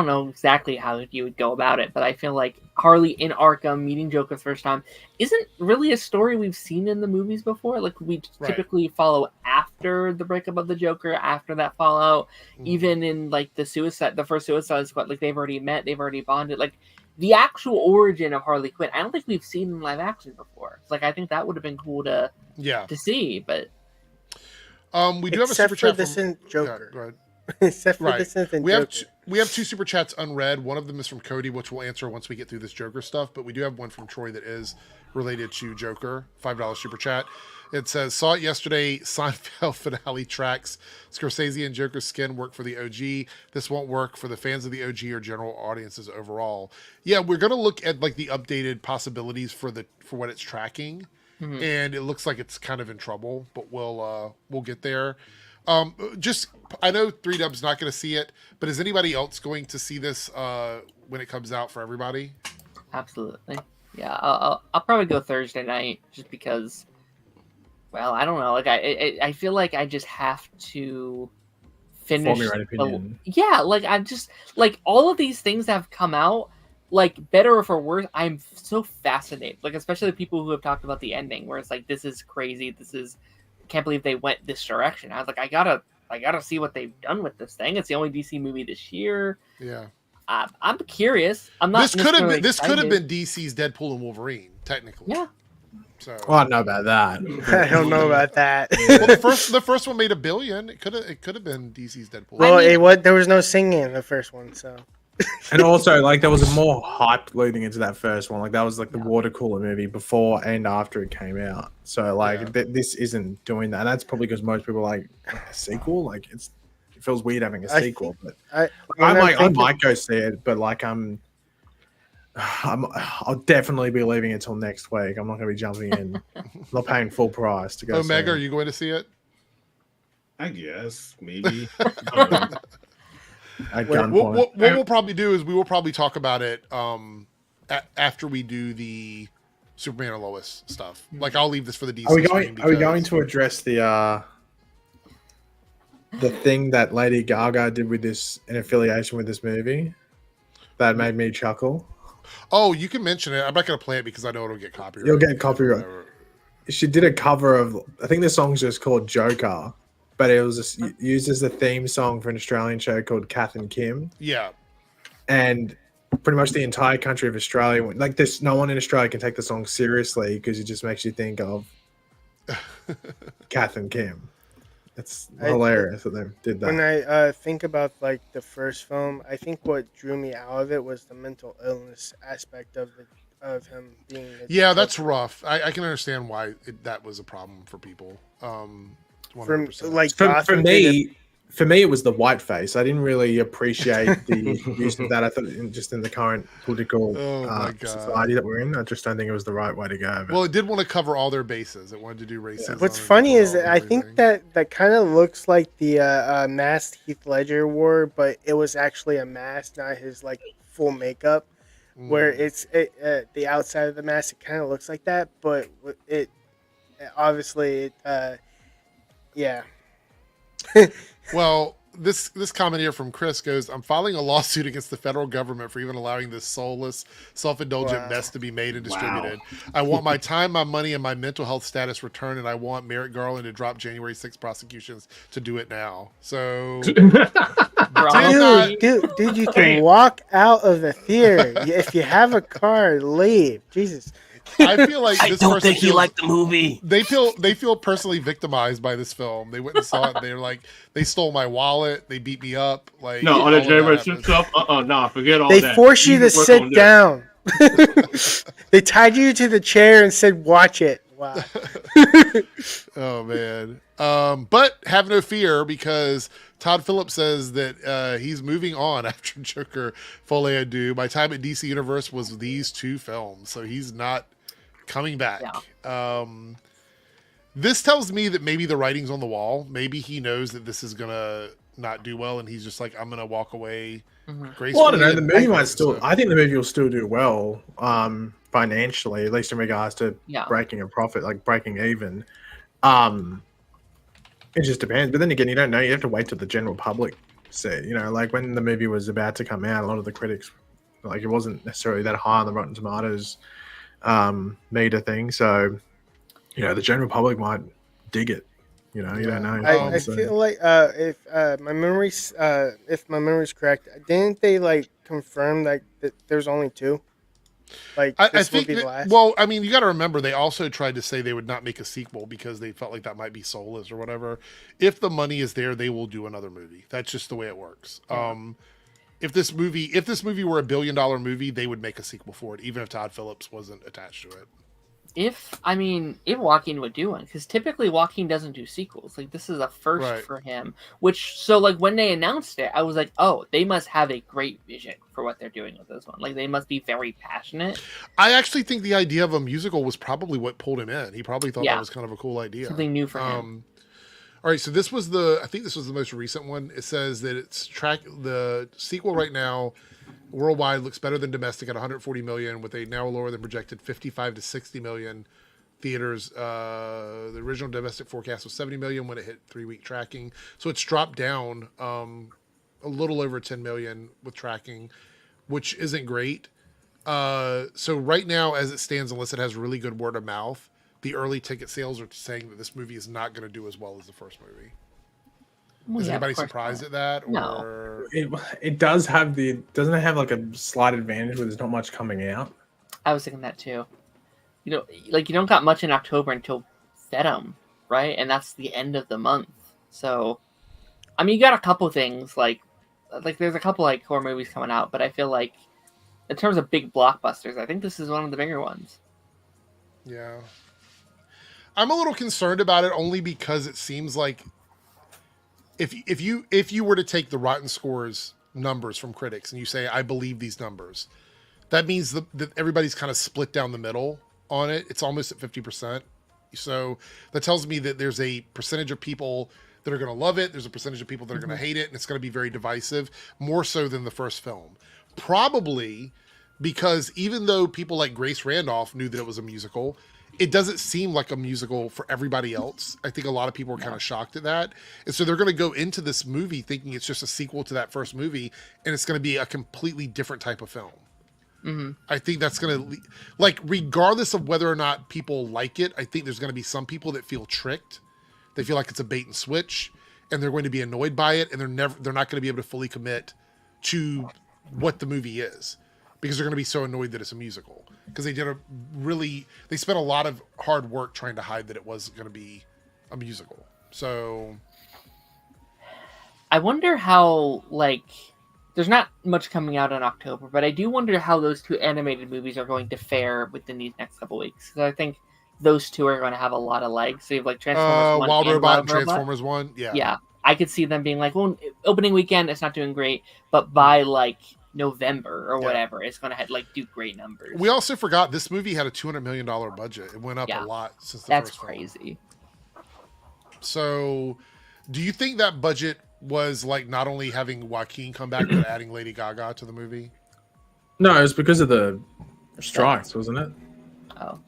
know exactly how you would go about it, but I feel like Harley in Arkham meeting Joker the first time isn't really a story we've seen in the movies before. Like, we typically follow after the breakup of the Joker, after that fallout. Even in like the first Suicide Squad, like, they've already met, they've already bonded. Like, the actual origin of Harley Quinn, I don't think we've seen in live action before. It's like, I think that would have been cool to see, but we do have a super chat from Joker. Go ahead. Except for this and Joker. We have two super chats unread. One of them is from Cody, which we'll answer once we get through this Joker stuff. But we do have one from Troy that is related to Joker. $5 super chat. It says, saw it yesterday. Seinfeld finale tracks. Scorsese and Joker's skin work for the OG. This won't work for the fans of the OG or general audiences overall. Yeah, we're gonna look at like the updated possibilities for what it's tracking, and it looks like it's kind of in trouble. But we'll get there. I know 3Dub's not going to see it, but is anybody else going to see this when it comes out for everybody? Absolutely. Yeah, I'll probably go Thursday night, just because. Well, I don't know. Like, I feel like I just have to finish. Yeah, like, I just like all of these things that have come out, like, better or for worse. I'm so fascinated. Like, especially the people who have talked about the ending, where it's like, this is crazy. Can't believe they went this direction. I was like, I gotta see what they've done with this thing. It's the only DC movie this year. Yeah, I'm curious. I'm not. This could have been DC's Deadpool and Wolverine, technically. Yeah. So I don't know about that. I don't know about that. Well, the first one made $1 billion. It could have been DC's Deadpool. Well, there was no singing in the first one, so. And also, like, there was more hype leading into that first one. Like, that was like the water cooler movie before and after it came out. So, like, this isn't doing that. And that's probably because most people are like, a sequel. Like, it feels weird having a sequel. But I might go see it. But like, I'll definitely be leaving it till next week. I'm not going to be jumping in. I'm not paying full price to go. Omega, are you going to see it? I guess maybe. What we'll probably do is we will probably talk about it after we do the Superman and Lois stuff. Like, I'll leave this for the DC. Are we going to address the thing that Lady Gaga did with this in affiliation with this movie that made me chuckle? Oh, you can mention it. I'm not going to play it because I know it'll get copyright. You'll get copyright. She did a cover of, I think the song's just called Joker. But it was just used as a theme song for an Australian show called Kath and Kim. Yeah. And pretty much the entire country of Australia, like, no one in Australia can take the song seriously because it just makes you think of Kath and Kim. It's hilarious that they did that. When I think about like the first film, I think what drew me out of it was the mental illness aspect of him being. Yeah, that's rough. I can understand why that was a problem for people. For me, it was the white face. I didn't really appreciate the use of that. I thought just in the current political society that we're in, I just don't think it was the right way to go. Well, it did want to cover all their bases. It wanted to do racism. What's funny is I think that kind of looks like the mask Heath Ledger wore, but it was actually a mask, not his like full makeup. Where it's the outside of the mask, it kind of looks like that, but it obviously. Yeah. Well, this comment here from Chris goes, I'm filing a lawsuit against the federal government for even allowing this soulless, self-indulgent mess to be made and distributed. I want my time, my money, and my mental health status returned, and I want Merrick Garland to drop January 6 prosecutions to do it now. So, dude, you can walk out of the theater. If you have a car, leave. Jesus. I feel like this don't think he liked the movie. They feel personally victimized by this film. They went and saw it. They're like, they stole my wallet. They beat me up. Like, no, on the January 6th stuff. Nah, forget all that. They force you to sit down. They tied you to the chair and said, "Watch it." Wow. Oh man. But have no fear, because Todd Phillips says that he's moving on after Joker Folie à Deux. My time at DC Universe was these two films, so he's not coming back. Yeah. This tells me that maybe the writing's on the wall. Maybe he knows that this is gonna not do well, and he's just like, I'm gonna walk away gracefully. Well, I don't know. The movie might still. I think the movie will still do well financially, at least in regards to breaking a profit, like breaking even. It just depends. But then again, you don't know. You have to wait till the general public see. You know, like when the movie was about to come out, a lot of the critics, like, it wasn't necessarily that high on the Rotten Tomatoes meter thing. So, you know, the general public might dig it. You know, you don't know. I feel like if my memory's correct, didn't they like confirm that there's only two? Like, I think the last? Well, I mean, you got to remember, they also tried to say they would not make a sequel because they felt like that might be soulless or whatever. If the money is there, they will do another movie. That's just the way it works. Yeah. If this movie were $1 billion movie, they would make a sequel for it, even if Todd Phillips wasn't attached to it. If Joaquin would do one, because typically Joaquin doesn't do sequels. Like, this is a first for him. So like when they announced it, I was like, oh, they must have a great vision for what they're doing with this one. Like, they must be very passionate. I actually think the idea of a musical was probably what pulled him in. He probably thought that was kind of a cool idea. Something new for him. All right, so I think this was the most recent one. It says that the sequel right now worldwide looks better than domestic at 140 million, with a now lower than projected 55 to 60 million theaters. The original domestic forecast was 70 million when it hit 3-week tracking, so it's dropped down a little over 10 million with tracking, which isn't great. So right now, as it stands, unless it has really good word of mouth, the early ticket sales are saying that this movie is not going to do as well as the first movie. Is anybody surprised at that? No. Or... It does have doesn't it have like a slight advantage where there's not much coming out? I was thinking that too. You know, like, you don't got much in October until Venom, right? And that's the end of the month. So, I mean, you got a couple things like there's a couple like horror movies coming out, but I feel like in terms of big blockbusters, I think this is one of the bigger ones. Yeah. I'm a little concerned about it only because it seems like if you were to take the Rotten Scores numbers from critics and you say, I believe these numbers, that means that everybody's kind of split down the middle on it. It's almost at 50%. So that tells me that there's a percentage of people that are going to love it. There's a percentage of people that are going to hate it. And it's going to be very divisive, more so than the first film. Probably because even though people like Grace Randolph knew that it was a musical, it doesn't seem like a musical for everybody else. I think a lot of people are kind of shocked at that. And so they're going to go into this movie thinking it's just a sequel to that first movie, and it's going to be a completely different type of film. Mm-hmm. I think that's going to, like, regardless of whether or not people like it, I think there's going to be some people that feel tricked. They feel like it's a bait and switch, and they're going to be annoyed by it, and they're not going to be able to fully commit to what the movie is, because they're going to be so annoyed that it's a musical. Because they spent a lot of hard work trying to hide that it was going to be a musical. So I wonder how, like, there's not much coming out in October, but I do wonder how those two animated movies are going to fare within these next couple weeks. Because I think those two are going to have a lot of legs. So you have like Transformers 1 Wild and Robot and Transformers 1. Yeah. I could see them being like, well, opening weekend, it's not doing great, but by like November or whatever, it's going to like do great numbers. We also forgot this movie had a $200 million budget. It went up a lot since the That's first crazy. Film. So do you think that budget was like not only having Joaquin come back, but adding Lady Gaga to the movie? No, it was because of the strikes, wasn't it? Oh.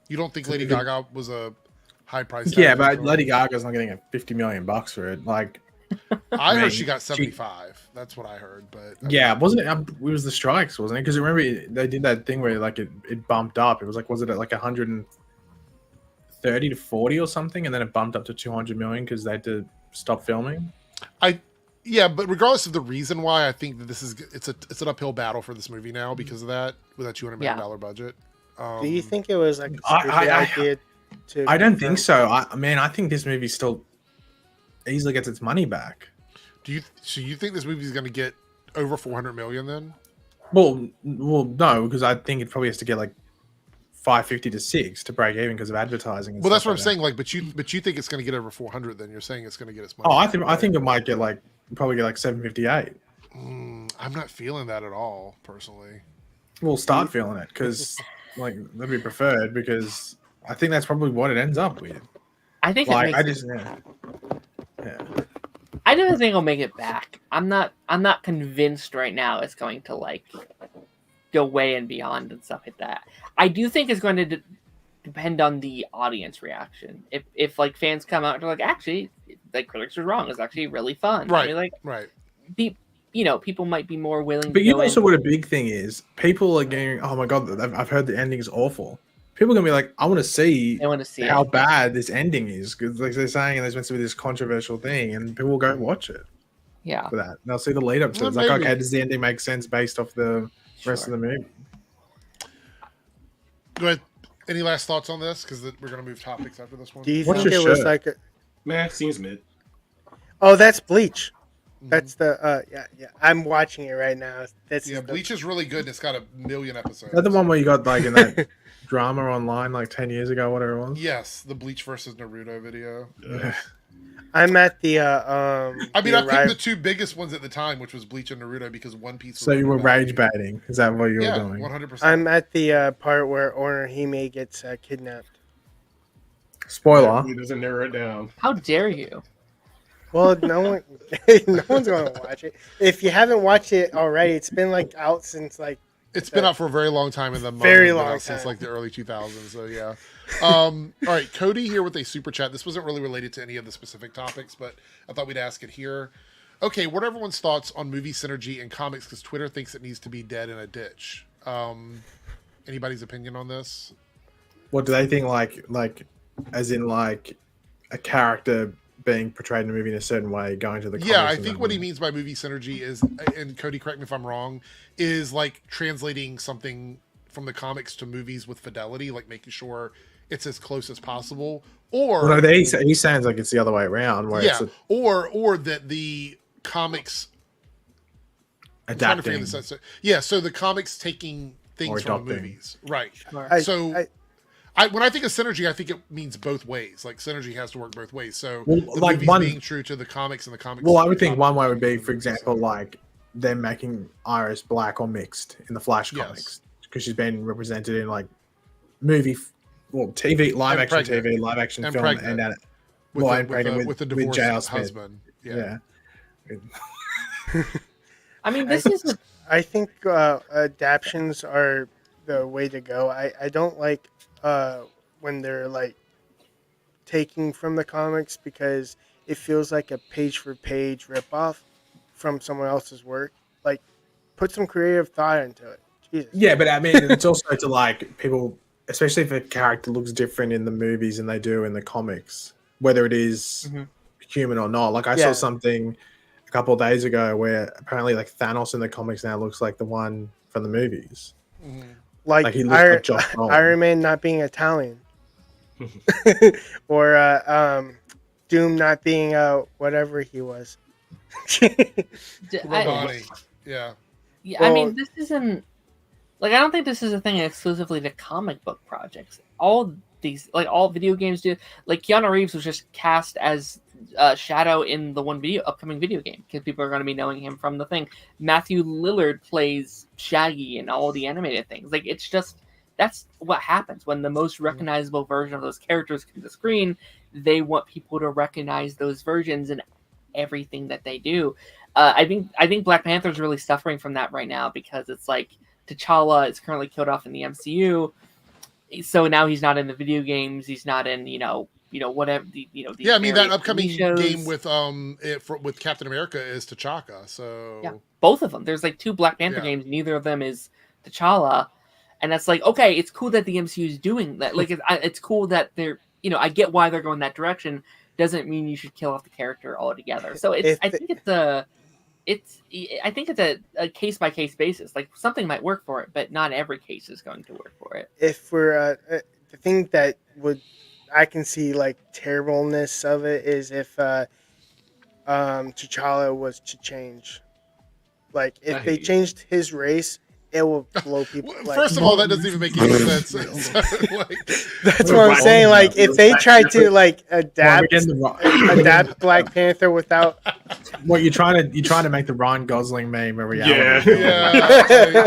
You don't think Lady Gaga was a high price. Yeah, but Lady Gaga's not getting $50 million for it. Like, I heard she got 75. That's what I heard. But yeah, wasn't it? It was the strikes, wasn't it? Because remember they did that thing where like it bumped up. It was like, was it at like 130 to 40 or something, and then it bumped up to 200 million because they had to stop filming. Yeah, but regardless of the reason why, I think that it's an uphill battle for this movie now because of that with that $200 million budget. Do you think it was like a stupid idea? I don't think so. I think this movie still easily gets its money back. So you think this movie is going to get over 400 million then? Well, no, because I think it probably has to get like 550 to 6 to break even because of advertising. And well, that's what I'm like saying. Like, but you think it's going to get over 400? Then you're saying it's going to get its money. Oh, I think it might get like probably get like 758. I'm not feeling that at all, personally. We'll start feeling it because like that'd be preferred because I think that's probably what it ends up with. I think like I don't think it'll make it back. I'm not convinced right now it's going to like go way and beyond and stuff like that. I do think it's going to depend on the audience reaction. If like fans come out and are like, actually, the critics are wrong. It's actually really fun. Right. I mean, like, right. People might be more willing. But to you go know, also in. what a big thing is, people are going, oh my god, I've heard the ending is awful. People are gonna be like, I want to see how bad this ending is because, like they're saying, there's meant to be this controversial thing, and people will go watch it. Yeah, for that, and they'll see the lead up to it. It's like, okay, does the ending make sense based off the rest of the movie? Go ahead. Any last thoughts on this? Because we're gonna move topics after this one. Do you think it was like a? Man, seems mid. Oh, that's Bleach. That's the yeah. I'm watching it right now. Bleach is really good. And it's got 1 million episodes. Is that the one where you got like in that drama online like 10 years ago, whatever it was? Yes, the Bleach versus Naruto video. I'm at the I picked the two biggest ones at the time, which was Bleach and Naruto, because One Piece. So you were rage baiting? Is that what you were doing? 100%. I'm at the part where Orihime gets kidnapped. Spoiler. He doesn't narrow it down. How dare you? Well, no one's going to watch it. If you haven't watched it already, it's been like out since like. It's been out for a very long time in the very long time. Since like the early 2000s. So yeah. All right, Cody here with a super chat. This wasn't really related to any of the specific topics, but I thought we'd ask it here. Okay, what are everyone's thoughts on movie synergy and comics? Because Twitter thinks it needs to be dead in a ditch. Anybody's opinion on this? What do they think? Like, as in like a character being portrayed in a movie in a certain way, going to the comics. Yeah, I think what he means by movie synergy is, and Cody, correct me if I'm wrong, is like translating something from the comics to movies with fidelity, like making sure it's as close as possible. Or well, no, he sounds like it's the other way around. Where it's or that the comics adapting. So the comics taking things from the movies, right? When I think of synergy, I think it means both ways. Like synergy has to work both ways. So the movies being true to the comics and the comics. Well, I would think one way would be, for example, like them making Iris black or mixed in the Flash comics because she's been represented in like TV, live action film, and with the divorced husband. Yeah. I mean, this is. I think adaptions are the way to go. I don't like. When they're like taking from the comics because it feels like a page for page ripoff from someone else's work. Like, put some creative thought into it. Jesus. Yeah, but I mean, it's also to like people, especially if a character looks different in the movies than they do in the comics, whether it is human or not. Like I saw something a couple of days ago where apparently like Thanos in the comics now looks like the one from the movies. Like he looks like Josh Brolin. Iron Man not being Italian, or Doom not being whatever he was. Yeah. I mean, this isn't like I don't think this is a thing exclusively to comic book projects. All these, like all video games do. Like Keanu Reeves was just cast as Shadow in the upcoming video game because people are going to be knowing him from the thing. Matthew Lillard plays Shaggy in all the animated things. Like it's just that's what happens when the most recognizable version of those characters come to the screen. They want people to recognize those versions in everything that they do. I think Black Panther is really suffering from that right now because it's like T'Challa is currently killed off in the MCU, so now he's not in the video games. He's not in whatever these Yeah, I mean that various upcoming TV shows. game with Captain America is T'Chaka. So Yeah, both of them. There's like 2 Black Panther Yeah. games. Neither of them is T'Challa, and that's like, okay, it's cool that the MCU is doing that. Like it's cool that they're I get why they're going that direction. Doesn't mean you should kill off the character altogether. So I think it's a case by case basis. Like something might work for it, but not every case is going to work for it. If we're the thing that I can see like terribleness of it is if T'Challa was to change. Like if they changed his race, it will blow people. First of all, that doesn't even make any sense. That's what I'm saying. Like if they tried to like adapt Black Panther without. What you're trying to make the Ryan Gosling meme a reality. Yeah.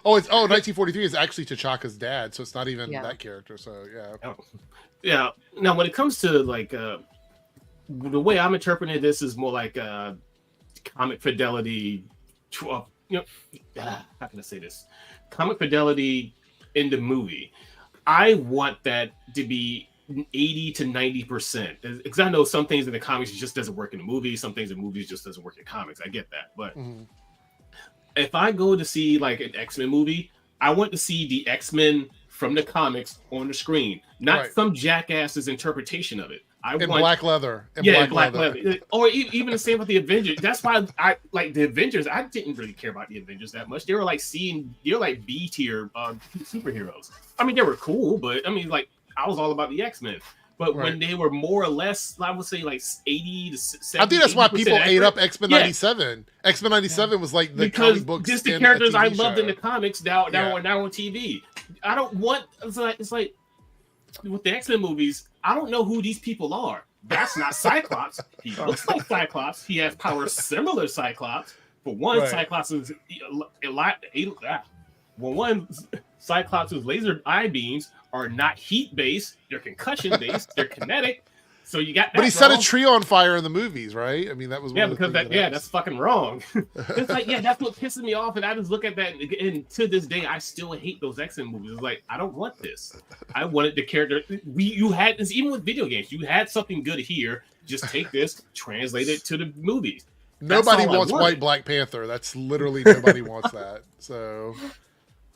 1943 is actually T'Chaka's dad, so it's not even that character. So yeah. Now, when it comes to like the way I'm interpreting this is more like comic fidelity. How can I say this? Comic fidelity in the movie. I want that to be 80 to 90%. Because I know some things in the comics just doesn't work in the movie. Some things in movies just doesn't work in comics. I get that, but. If I go to see like an X-Men movie, I want to see the X-Men from the comics on the screen, not some jackass's interpretation of it. I want black leather. Black leather. Or even the same with the Avengers. That's why I like the Avengers. I didn't really care about the Avengers that much. They were like B tier superheroes. I mean, they were cool, but I mean, like I was all about the X-Men. But when they were more or less, I would say like 80 to 70. I think that's why people ate up X-Men 97. X-Men 97 was like the comic books. Just the characters I loved in the comics now on TV. I don't want. It's like with the X-Men movies. I don't know who these people are. That's not Cyclops. He looks like Cyclops. He has powers similar to Cyclops. For one, Cyclops is a lot. One, Cyclops' laser eye beams are not heat based; they're concussion based. They're kinetic. So you got that. But he set a tree on fire in the movies, right? I mean, that was that's fucking wrong. It's like that's what pisses me off, and I just look at that, and to this day, I still hate those X-Men movies. It's like I don't want this. I wanted the character. You had this even with video games. You had something good here. Just take this, translate it to the movies. Nobody wants white Black Panther. That's literally nobody wants that. So.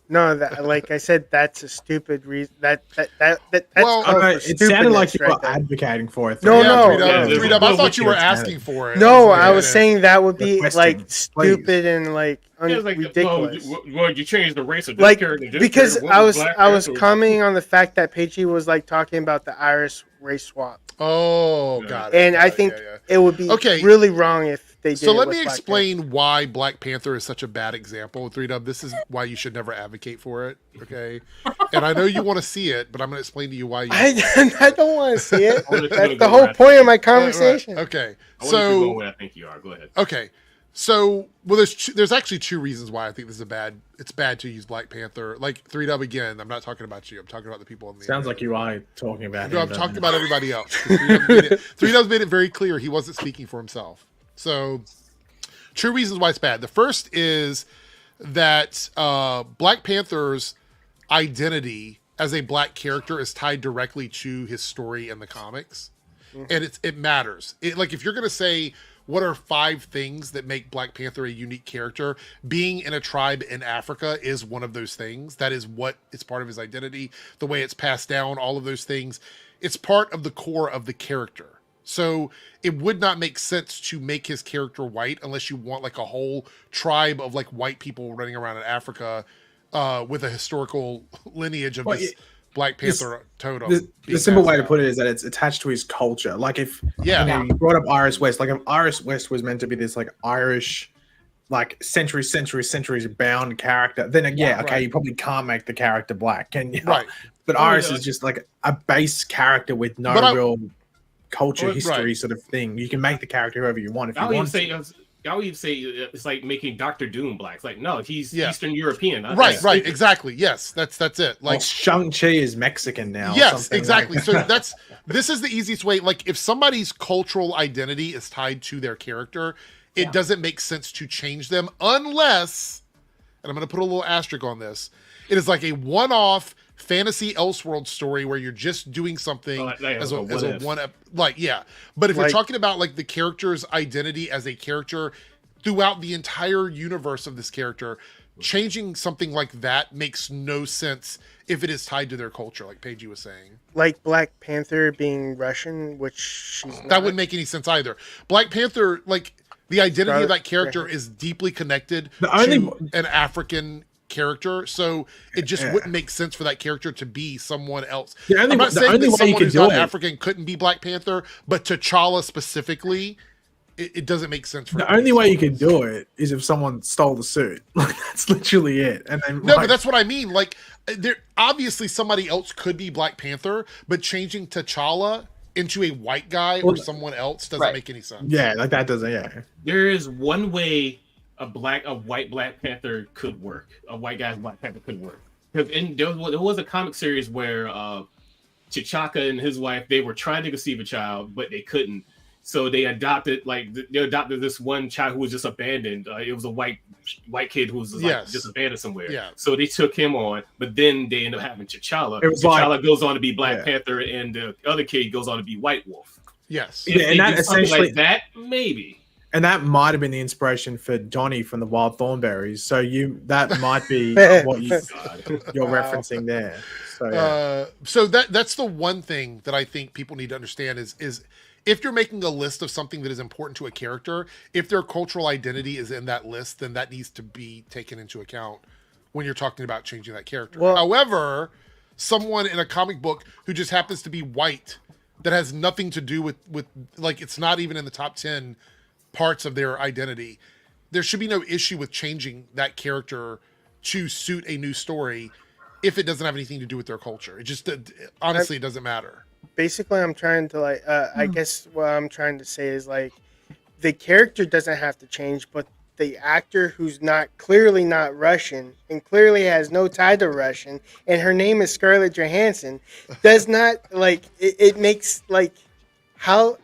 No, like I said, that's a stupid reason. That's it sounded like you were advocating for it. No. I thought you were asking for it. No, I was saying that would be like stupid and like ridiculous. Would you change the race of this character? Because I was commenting on the fact that Paige was like talking about the Irish race swap. Oh, got it. And I think it would be really wrong if they did. So let me explain why Black Panther is such a bad example. 3Dub, this is why you should never advocate for it. Okay, and I know you want to see it, but I'm going to explain to you why. I don't want to see it. That's the whole point of my conversation. Okay, so I think you are. Go ahead. Okay. So, there's actually 2 reasons why I think this is it's bad to use Black Panther. Like 3Dub again, I'm not talking about you. I'm talking about the people on the Sounds like you are talking about him. No, I'm talking about everybody else. 3Dub's made it very clear he wasn't speaking for himself. So, 2 reasons why it's bad. The first is that Black Panther's identity as a black character is tied directly to his story in the comics. And it matters. Like if you're going to say, what are 5 things that make Black Panther a unique character? Being in a tribe in Africa is one of those things. That is what is part of his identity, the way it's passed down, all of those things. It's part of the core of the character. So it would not make sense to make his character white unless you want like a whole tribe of like white people running around in Africa with a historical lineage of this Black Panther totem. The simple way to put it is that it's attached to his culture. Like if you brought up Iris West, like if Iris West was meant to be this like Irish, like centuries bound character, then you probably can't make the character black, can you? Right. But Iris is just like a base character with no real culture, history sort of thing. You can make the character whoever you want if you want to. I would even say it's like making Dr. Doom black. It's like, no, he's Eastern European. Right, exactly. Yes, that's it. Like Shang-Chi is Mexican now. Yes, exactly. So this is the easiest way. Like if somebody's cultural identity is tied to their character, it doesn't make sense to change them unless and I'm going to put a little asterisk on this, it is like a one-off fantasy Elseworld story where you're just doing something as a one, like, yeah. But if you're talking about like the character's identity as a character throughout the entire universe of this character, changing something like that makes no sense if it is tied to their culture, like Paige was saying. Like Black Panther being Russian, which she's not. That wouldn't make any sense either. Black Panther, like, the identity of that character is deeply connected to an African character, so it just wouldn't make sense for that character to be someone else. I'm not saying that someone who's not African couldn't be Black Panther, but T'Challa specifically, it doesn't make sense for the only way you can do it is if someone stole the suit. Like, that's literally it. And then but that's what I mean. Like, there obviously somebody else could be Black Panther, but changing T'Challa into a white guy or someone else doesn't make any sense. Yeah, like that doesn't. Yeah, there is one way a white Black Panther could work. A white guy's Black Panther could work. Because there was a comic series where T'Chaka and his wife, they were trying to conceive a child, but they couldn't. So they adopted this one child who was just abandoned. It was a white kid who was just abandoned somewhere. Yeah. So they took him on, but then they ended up having T'Challa. T'Challa goes on to be Black Panther, and the other kid goes on to be White Wolf. Yes. And that essentially like that, maybe. And that might have been the inspiration for Donnie from the Wild Thornberries. So that might be what you're referencing there. So so that's the one thing that I think people need to understand is if you're making a list of something that is important to a character, if their cultural identity is in that list, then that needs to be taken into account when you're talking about changing that character. Well, however, someone in a comic book who just happens to be white, that has nothing to do with like, it's not even in the top 10 parts of their identity, there should be no issue with changing that character to suit a new story if it doesn't have anything to do with their culture. It just, honestly, it doesn't matter. Basically, I'm trying to I guess what I'm trying to say is like the character doesn't have to change, but the actor who's clearly not Russian and clearly has no tie to Russian, and her name is Scarlett Johansson, does not it makes how.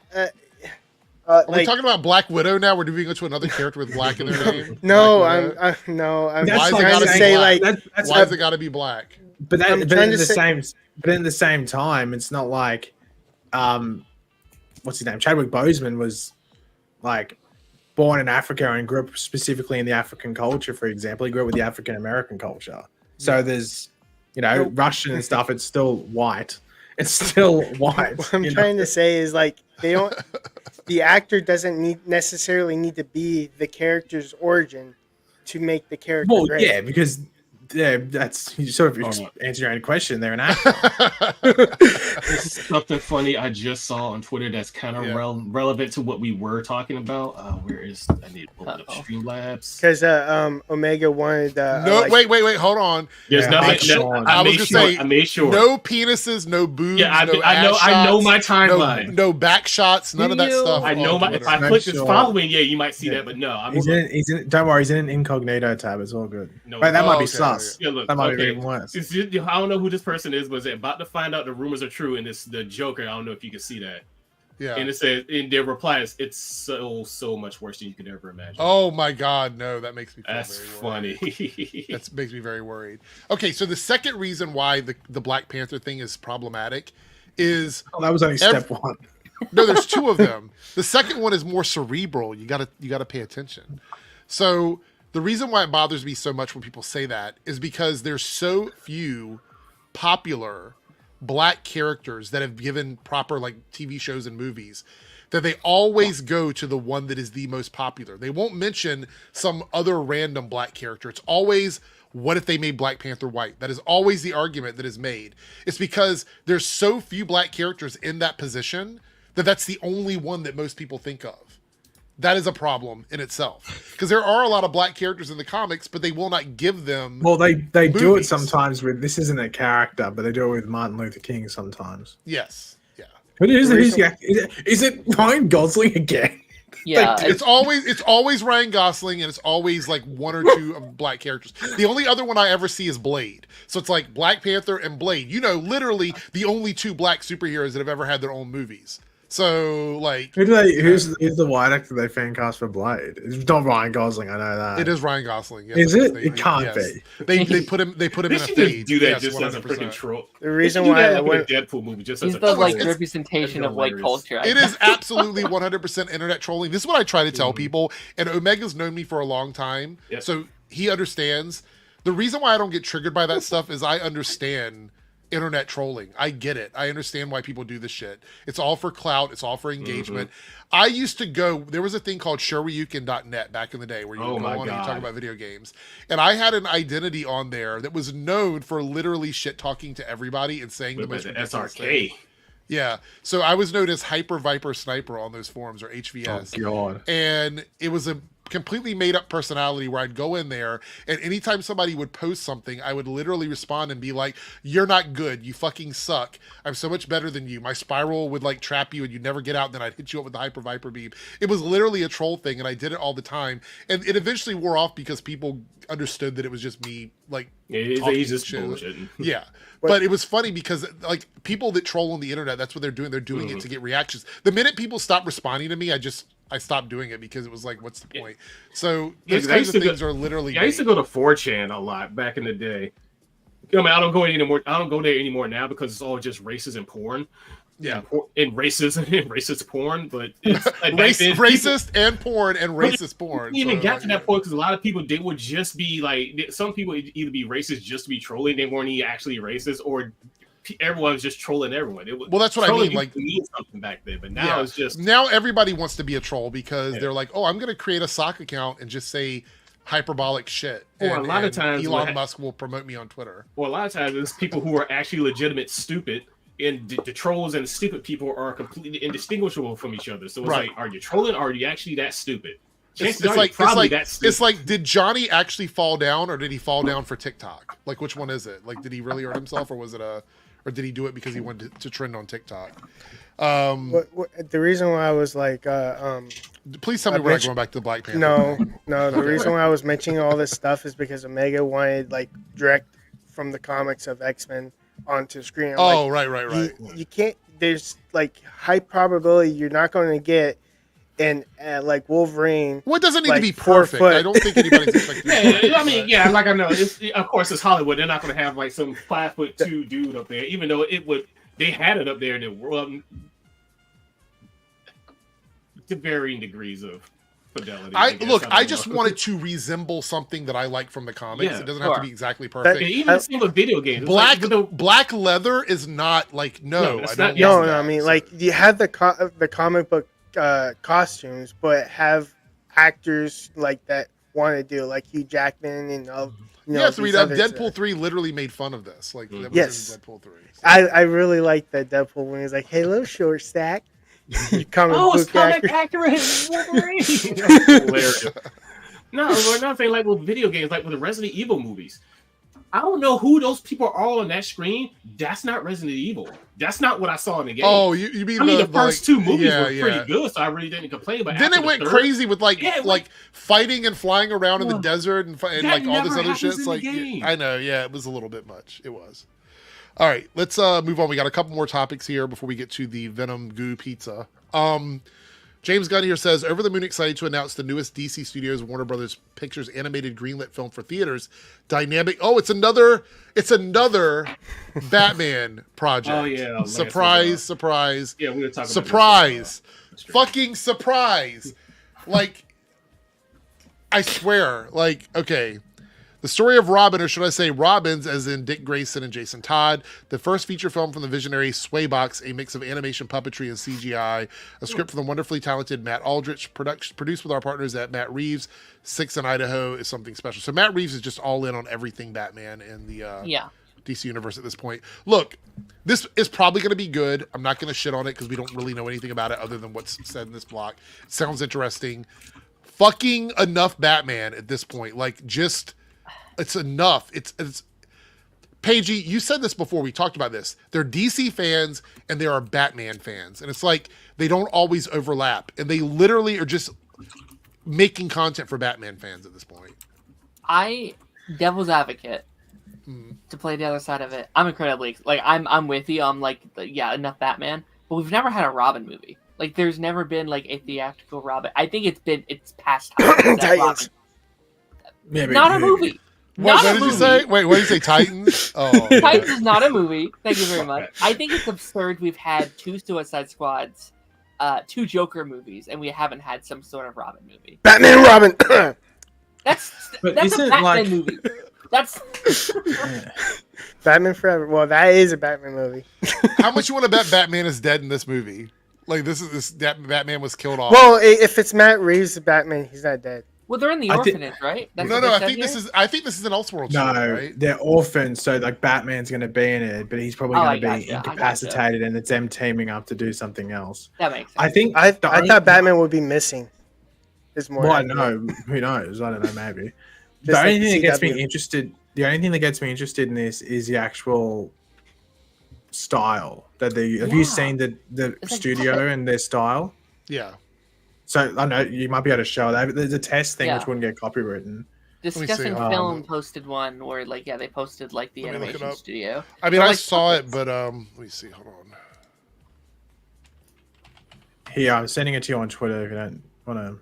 Are we talking about Black Widow now? We're moving to another character with black in their name. No, I'm trying to say why has it got to be black? But in the same time, it's not like, what's his name? Chadwick Boseman was like born in Africa and grew up specifically in the African culture. For example, he grew up with the African American culture. So there's, Russian and stuff. It's still white. It's still white. What I'm trying to say is like they don't. The actor doesn't necessarily need to be the character's origin to make the character great. Yeah, because that's you sort of answer your own question there, an actor. This is something funny I just saw on Twitter that's kind of relevant to what we were talking about. Where is I need to pull it up Streamlabs because Omega wanted. Wait, hold on. There's nothing. I made sure. No penises, no boobs. Yeah, I know my timeline. No back shots, none of that stuff. I know if I click this following, you might see that, but no. Don't worry, he's in an incognito tab. It's all good. No, that might be sus. Yeah, look, that might be even worse. I don't know who this person is, but about to find out the rumors are true, and it's the Joker. I don't know if you can see that. Yeah. And it says in their replies, it's so much worse than you could ever imagine. Oh my God, no, that makes me feel That's very funny. That makes me very worried. Okay, so the second reason why the Black Panther thing is problematic is that was only step one. No, there's two of them. The second one is more cerebral. You gotta pay attention. So the reason why it bothers me so much when people say that is because there's so few popular black characters that have given proper TV shows and movies that they always go to the one that is the most popular. They won't mention some other random black character. It's always, what if they made Black Panther white? That is always the argument that is made. It's because there's so few black characters in that position that that's the only one that most people think of. That is a problem in itself, because there are a lot of black characters in the comics, but they will not give them. Well, they do it sometimes with, this isn't a character, but they do it with Martin Luther King sometimes. Yes, yeah. But is it Ryan Gosling again? Yeah, it's always Ryan Gosling, and it's always one or two of black characters. The only other one I ever see is Blade. So it's Black Panther and Blade. Literally the only two black superheroes that have ever had their own movies. So like, who's the white actor they fan cast for Blade? It's not Ryan Gosling, I know that. it is Ryan Gosling. Yes, Is it? They, It can't yes. be. They put him They in a should fade. just do that Yes, just as a 100%. freaking troll. The reason They should do why that I like in went a Deadpool movie just He's as a the troll. like representation of white hilarious. culture. It is absolutely 100% internet trolling. This is what I try to tell Mhm. people, and Omega's known me for a long time, Yep. so he understands. The reason why I don't get triggered by that stuff is I understand internet trolling. I get it. I understand why people do this shit. It's all for clout. It's all for engagement. I used to go, there was a thing called SureWeYouCan.net back in the day where you would go on and you talk about video games. And I had an identity on there that was known for literally shit talking to everybody and saying the most ridiculous thing. SRK. Yeah. So I was known as Hyper Viper Sniper on those forums, or HVS. Oh god. And it was a completely made up personality where I'd go in there, and anytime somebody would post something, I would literally respond and be like, "You're not good. You fucking suck. I'm so much better than you. My spiral would like trap you and you'd never get out, and then I'd hit you up with the Hyper Viper beam." It was literally a troll thing, and I did it all the time. And it eventually wore off because people understood that it was just me like He's just shit. bullshitting. Yeah. But it was funny because like people that troll on the internet, that's what they're doing. They're doing it to get reactions. The minute people stop responding to me, I stopped doing it because it was like, what's the point? So those kinds of things are literally. I used to go to 4chan a lot back in the day. I mean, I don't go anymore. I don't go there anymore now because it's all just races and porn. Yeah, and racist porn, but it's like racist and porn and racist porn. Even so, got to that point because a lot of people they would just be like, some people would either be racist just to be trolling, they weren't actually racist, or everyone was just trolling everyone. Well, that's what I mean. Like, mean something back then, but now it's just now everybody wants to be a troll because they're like, oh, I'm going to create a sock account and just say hyperbolic shit. Or a lot of times, Elon Musk will promote me on Twitter. Or a lot of times, it's people who are actually legitimate stupid. And the trolls and stupid people are completely indistinguishable from each other. So it's like, are you trolling or are you actually that stupid? It's like, did Johnny actually fall down or did he fall down for TikTok? Like, which one is it? Like, did he really hurt himself or did he do it because he wanted to trend on TikTok? The reason why I was like, please tell me we're not going back to the Black Panther. No. The reason why I was mentioning all this stuff is because Omega wanted like direct from the comics of X-Men onto screen. Right. You can't. There's like high probability you're not going to get in like Wolverine. Well, it doesn't need to be perfect. I don't think anybody's expecting. Like I know, of course it's Hollywood. They're not going to have like some 5'2" dude up there, even though it would. They had it up there in the world to varying degrees of fidelity. I just want it to resemble something that I like from the comics. It doesn't have to be exactly perfect. Even the same with video games. Black leather is not like I mean, like you have the comic book costumes, but have actors like that want to do like Hugh Jackman and Deadpool 3 literally made fun of this. Like that was in Deadpool 3. So. I really like that Deadpool when he's like, "Hey, little short stack." It's comic accurate Wolverine. Hilarious. No, we're not saying like with video games, like with the Resident Evil movies. I don't know who those people are on that screen. That's not Resident Evil. That's not what I saw in the game. Oh, you mean the first two movies were pretty good, so I really didn't complain. But then it went crazy with like fighting and flying around in the desert and like all this other shit. It's like I know, it was a little bit much. It was. All right, let's move on. We got a couple more topics here before we get to the Venom goo pizza. James Gunn here says, over the moon excited to announce the newest DC Studios Warner Brothers Pictures animated greenlit film for theaters, Dynamic. Oh, it's another Batman project. Oh, yeah. Surprise. Yeah, we were talking surprise. About fucking surprise. Like, I swear, like, okay. The story of Robin, or should I say Robins, as in Dick Grayson and Jason Todd, the first feature film from the visionary Swaybox, a mix of animation, puppetry, and CGI, a script from the wonderfully talented Matt Aldrich, produced with our partners at Matt Reeves, Six in Idaho, is something special. So Matt Reeves is just all in on everything Batman in the DC universe at this point. Look, this is probably going to be good. I'm not going to shit on it because we don't really know anything about it other than what's said in this block. It sounds interesting. Fucking enough Batman at this point. Like, just... It's enough. It's Paigey, you said this before. We talked about this. They're DC fans and there are Batman fans. And it's like they don't always overlap. And they literally are just making content for Batman fans at this point. Devil's advocate, to play the other side of it, I'm incredibly... Like, I'm with you. I'm like, enough Batman. but we've never had a Robin movie. Like, there's never been like a theatrical Robin. I think it's past time. Titans. Not a movie. What did you say? Wait, what did you say? Titans? Oh, Titans is not a movie. Thank you very much. I think it's absurd we've had 2 Suicide Squads, 2 Joker movies, and we haven't had some sort of Robin movie. Batman and Robin. That's a Batman movie. That's Batman Forever. Well, that is a Batman movie. How much you want to bet Batman is dead in this movie? Like Batman was killed off. Well, if it's Matt Reeves' Batman, he's not dead. Well, they're in the orphanage, right? That's no. I think this is an Elseworlds show, right? They're orphans, so like Batman's going to be in it, but he's probably going to be incapacitated, and it's them teaming up to do something else. That makes sense. I think I thought Batman would be missing. Is more. Well, I know. Who knows? I don't know. Maybe. The only thing that gets me interested. The only thing that gets me interested in this is the actual style that they. Have you seen the studio and their style? Yeah. So I know you might be able to show that. There's a test thing which wouldn't get copywritten. Discussing Film posted one where they posted like the animation studio. I mean, I saw it, but let me see. Hold on. Here, I'm sending it to you on Twitter if you don't want to.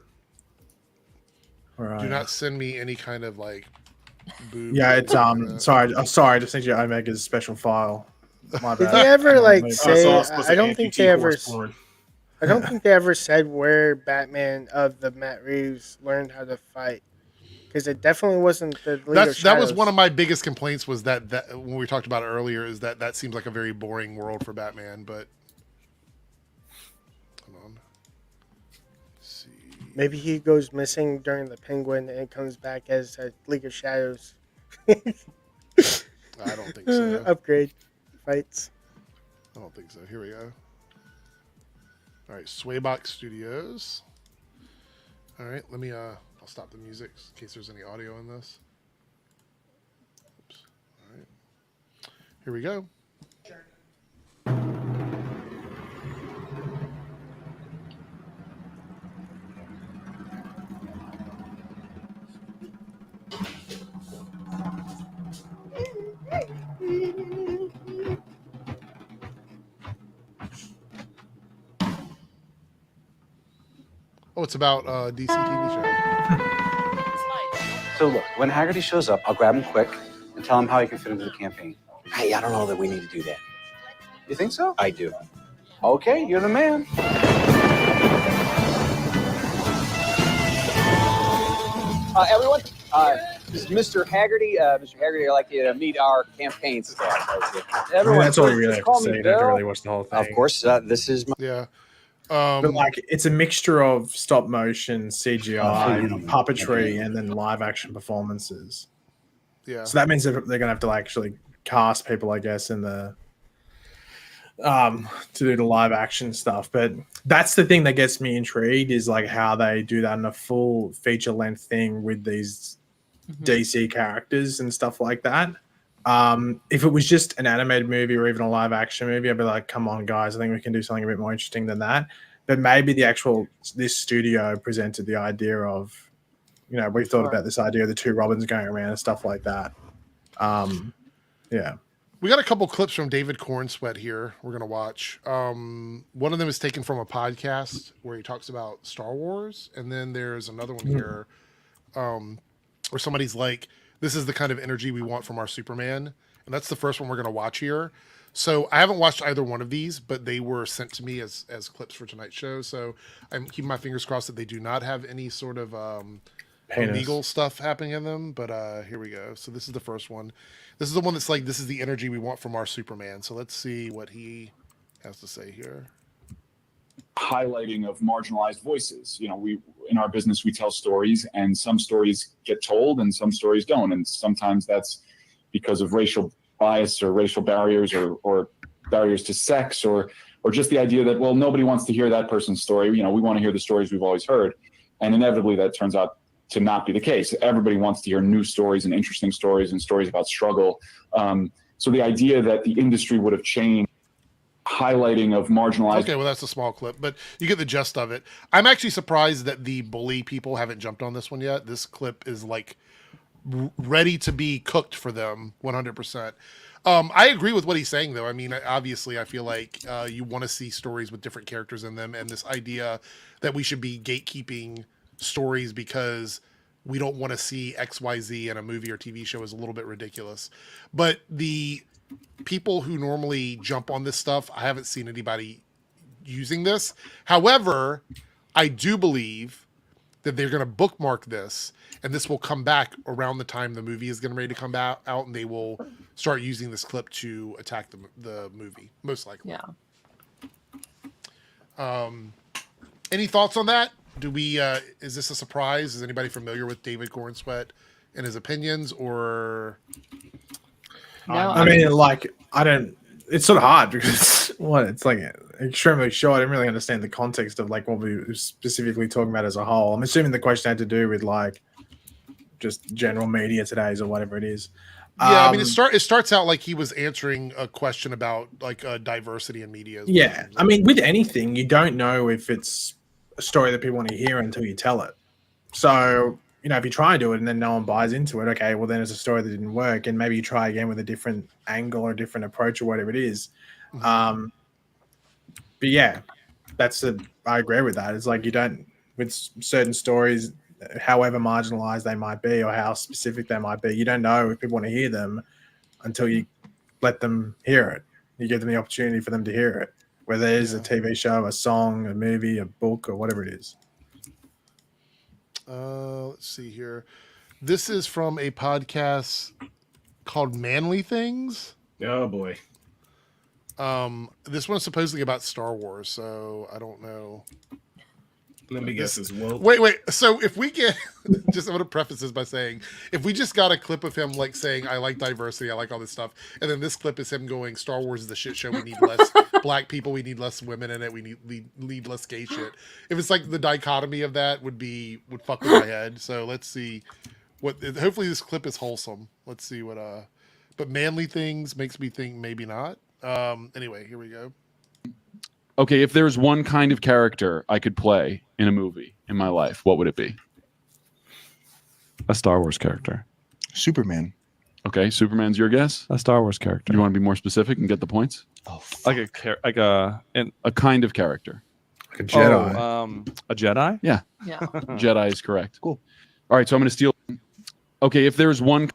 Do not send me any kind of like. Yeah, it's sorry. I just sent you Omega's special file. My bad. Did they ever say? I don't think they ever. I don't think they ever said where Batman of the Matt Reeves learned how to fight, because it definitely wasn't the League of Shadows. That was one of my biggest complaints. Was that when we talked about it earlier, is that seems like a very boring world for Batman. But come on, let's see. Maybe he goes missing during the Penguin and comes back as a League of Shadows. I don't think so. Upgrade fights. I don't think so. Here we go. All right, Swaybox Studios. All right, let me. I'll stop the music in case there's any audio in this. Oops. All right, here we go. Oh, it's about DC TV show. So look, when Haggerty shows up, I'll grab him quick and tell him how he can fit into the campaign. Hey, I don't know that we need to do that. You think so? I do. Okay, you're the man. Everyone, this is Mr. Haggerty. Mr. Haggerty, I'd like you to meet our campaign staff. Everyone, that's all we really have to say. You don't have to really watch the whole thing. Of course, this is my... Yeah. But like, it's a mixture of stop motion, CGI, puppetry, and then live action performances. Yeah. So that means they're going to have to actually cast people, I guess, in the to do the live action stuff. But that's the thing that gets me intrigued, is like how they do that in a full feature length thing with these DC characters and stuff like that. If it was just an animated movie or even a live action movie, I'd be like, come on, guys, I think we can do something a bit more interesting than that. But maybe this studio presented the idea of, we thought about this idea of the 2 Robins going around and stuff like that. Yeah. We got a couple clips from David Cornsweat here we're going to watch. One of them is taken from a podcast where he talks about Star Wars. And then there's another one here where somebody's like, this is the kind of energy we want from our Superman. And that's the first one we're going to watch here. So I haven't watched either one of these, but they were sent to me as clips for tonight's show. So I'm keeping my fingers crossed that they do not have any sort of illegal stuff happening in them. But here we go. So this is the first one. This is the one that's like, this is the energy we want from our Superman. So let's see what he has to say here. Highlighting of marginalized voices. We in our business, we tell stories, and some stories get told and some stories don't. And sometimes that's because of racial bias or racial barriers or barriers to sex or just the idea that, well, nobody wants to hear that person's story. We want to hear the stories we've always heard. And inevitably that turns out to not be the case. Everybody wants to hear new stories and interesting stories and stories about struggle. So the idea that the industry would have changed, highlighting of marginalized... Okay, well, that's a small clip, but you get the gist of it. I'm actually surprised that the bully people haven't jumped on this one yet. This clip is like ready to be cooked for them 100%. I agree with what he's saying, though. I mean, obviously, I feel like you want to see stories with different characters in them, and this idea that we should be gatekeeping stories because we don't want to see XYZ in a movie or TV show is a little bit ridiculous. But the people who normally jump on this stuff, I haven't seen anybody using this. However, I do believe that they're going to bookmark this, and this will come back around the time the movie is getting ready to come out, and they will start using this clip to attack the movie, most likely. Yeah. Any thoughts on that? Do we? Is this a surprise? Is anybody familiar with David Cornsweet and his opinions, or? No, I mean, like, I don't. It's sort of hard because it's like extremely short. I didn't really understand the context of like what we were specifically talking about as a whole. I'm assuming the question had to do with like just general media today's or whatever it is. Yeah, I mean, it starts out like he was answering a question about like diversity in media. Yeah, I mean, with anything, you don't know if it's a story that people want to hear until you tell it. So, you know, if you try and do it and then no one buys into it, okay, well then it's a story that didn't work, and maybe you try again with a different angle or a different approach or whatever it is. But yeah, I agree with that. It's like you don't, with certain stories, however marginalized they might be or how specific they might be, you don't know if people want to hear them until you let them hear it. You give them the opportunity for them to hear it, whether it is a TV show, a song, a movie, a book, or whatever it is. Let's see here. This is from a podcast called Manly Things. Oh boy. This one's supposedly about Star Wars, so I don't know. Let me guess as well. Wait. So if we get, just I'm going to preface this by saying, if we just got a clip of him like saying, I like diversity, I like all this stuff, and then this clip is him going, Star Wars is the shit show, we need less black people, we need less women in it, we need less gay shit. If it's like the dichotomy of that would fuck with my head. So let's see hopefully this clip is wholesome. Let's see what, but Manly Things makes me think maybe not. Anyway, here we go. Okay, if there's one kind of character I could play in a movie in my life, what would it be? A Star Wars character. Superman. Okay, Superman's your guess? A Star Wars character. You want to be more specific and get the points? Oh, like a kind of character. Like a Jedi. A Jedi? Yeah. Yeah. Jedi is correct. Cool. All right, so I'm going to steal. Okay, if there's one.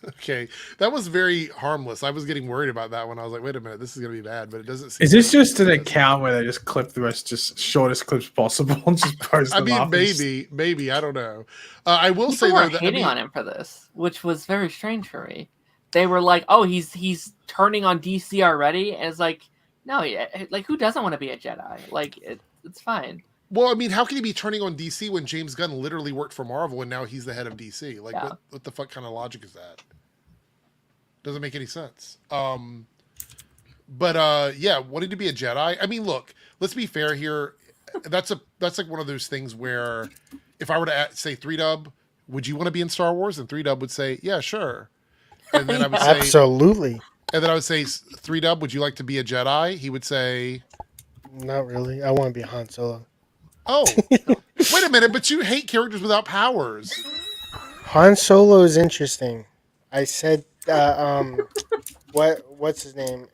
Okay, that was very harmless. I was getting worried about that one. I was like, wait a minute, this is going to be bad, but it doesn't seem. Is this just an account where they just clip the just shortest clips possible and just post them up? Maybe. I don't know. I will say, People though, were hating on him for this, which was very strange for me. They were like, oh, he's turning on DC already? And it's like, no, like, who doesn't want to be a Jedi? Like, it's fine. Well, I mean, how can he be turning on DC when James Gunn literally worked for Marvel and now he's the head of DC? Like, what the fuck kind of logic is that? Doesn't make any sense. Wanting to be a Jedi. I mean, look, let's be fair here. That's like one of those things where if I were to say 3Dub, would you want to be in Star Wars? And 3Dub would say, yeah, sure. And then I would say, absolutely. And then I would say, 3Dub, would you like to be a Jedi? He would say, not really. I want to be Han Solo. Oh, wait a minute, but you hate characters without powers. Han Solo is interesting. I said, what's his name?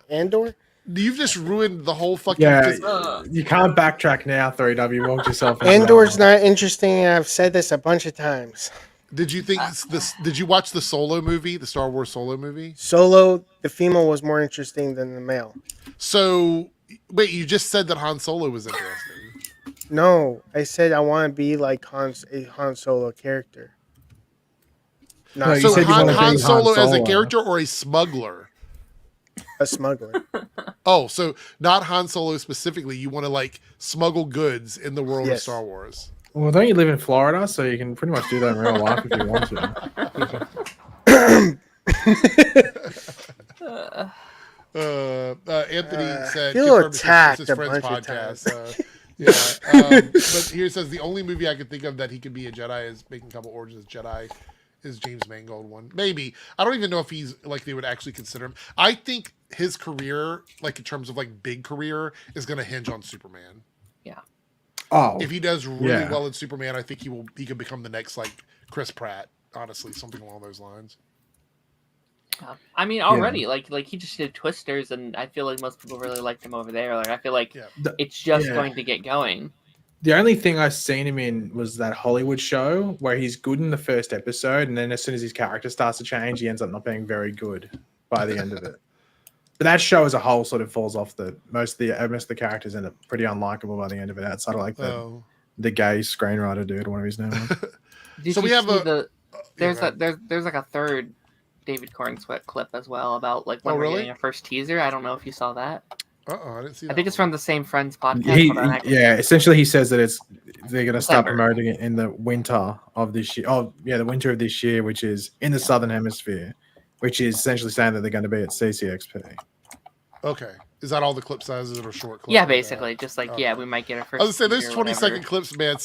Andor? You've just ruined the whole fucking. Yeah, you can't backtrack now, 3W. You walked yourself. Andor's not interesting. I've said this a bunch of times. Did you think this? Did you watch the Solo movie, the Star Wars Solo movie? Solo, the female was more interesting than the male. So, wait, you just said that Han Solo was interesting. No, I said I want to be like a Han Solo character. No, so Han Solo as a character or a smuggler? A smuggler. Oh, so not Han Solo specifically. You want to like smuggle goods in the world of Star Wars. Well, don't you live in Florida, so you can pretty much do that in real life if you want to. Anthony said, feel attacked his friend's podcast. But here it says the only movie I could think of that he could be a Jedi is making a couple Origins Jedi is James Mangold one. Maybe. I don't even know if he's like they would actually consider him. I think his career, like in terms of like big career, is going to hinge on Superman. Yeah. Oh. If he does really well in Superman, I think he could become the next like Chris Pratt. honestly, something along those lines. I mean, already like he just did Twisters, and I feel like most people really liked him over there. Like I feel like it's just going to get going. The only thing I've seen him in was that Hollywood show where he's good in the first episode, and then as soon as his character starts to change, he ends up not being very good by the end of it. But that show as a whole sort of falls off. Most of the characters end up pretty unlikable by the end of it. Outside of like the gay screenwriter dude, whatever his name was. So we have there's like a third David Corn Sweat clip as well about like when we're getting a first teaser. I don't know if you saw that. I didn't see that. I think it's from the same Friends podcast. Essentially he says that they're going to start promoting it in the winter of this year. Oh, yeah, the winter of this year, which is in the Southern Hemisphere, which is essentially saying that they're going to be at CCXP. Okay. Is that all the clip sizes or short clips? Yeah, basically. Just like, we might get a first. I was going to say, those 20-second clips, man.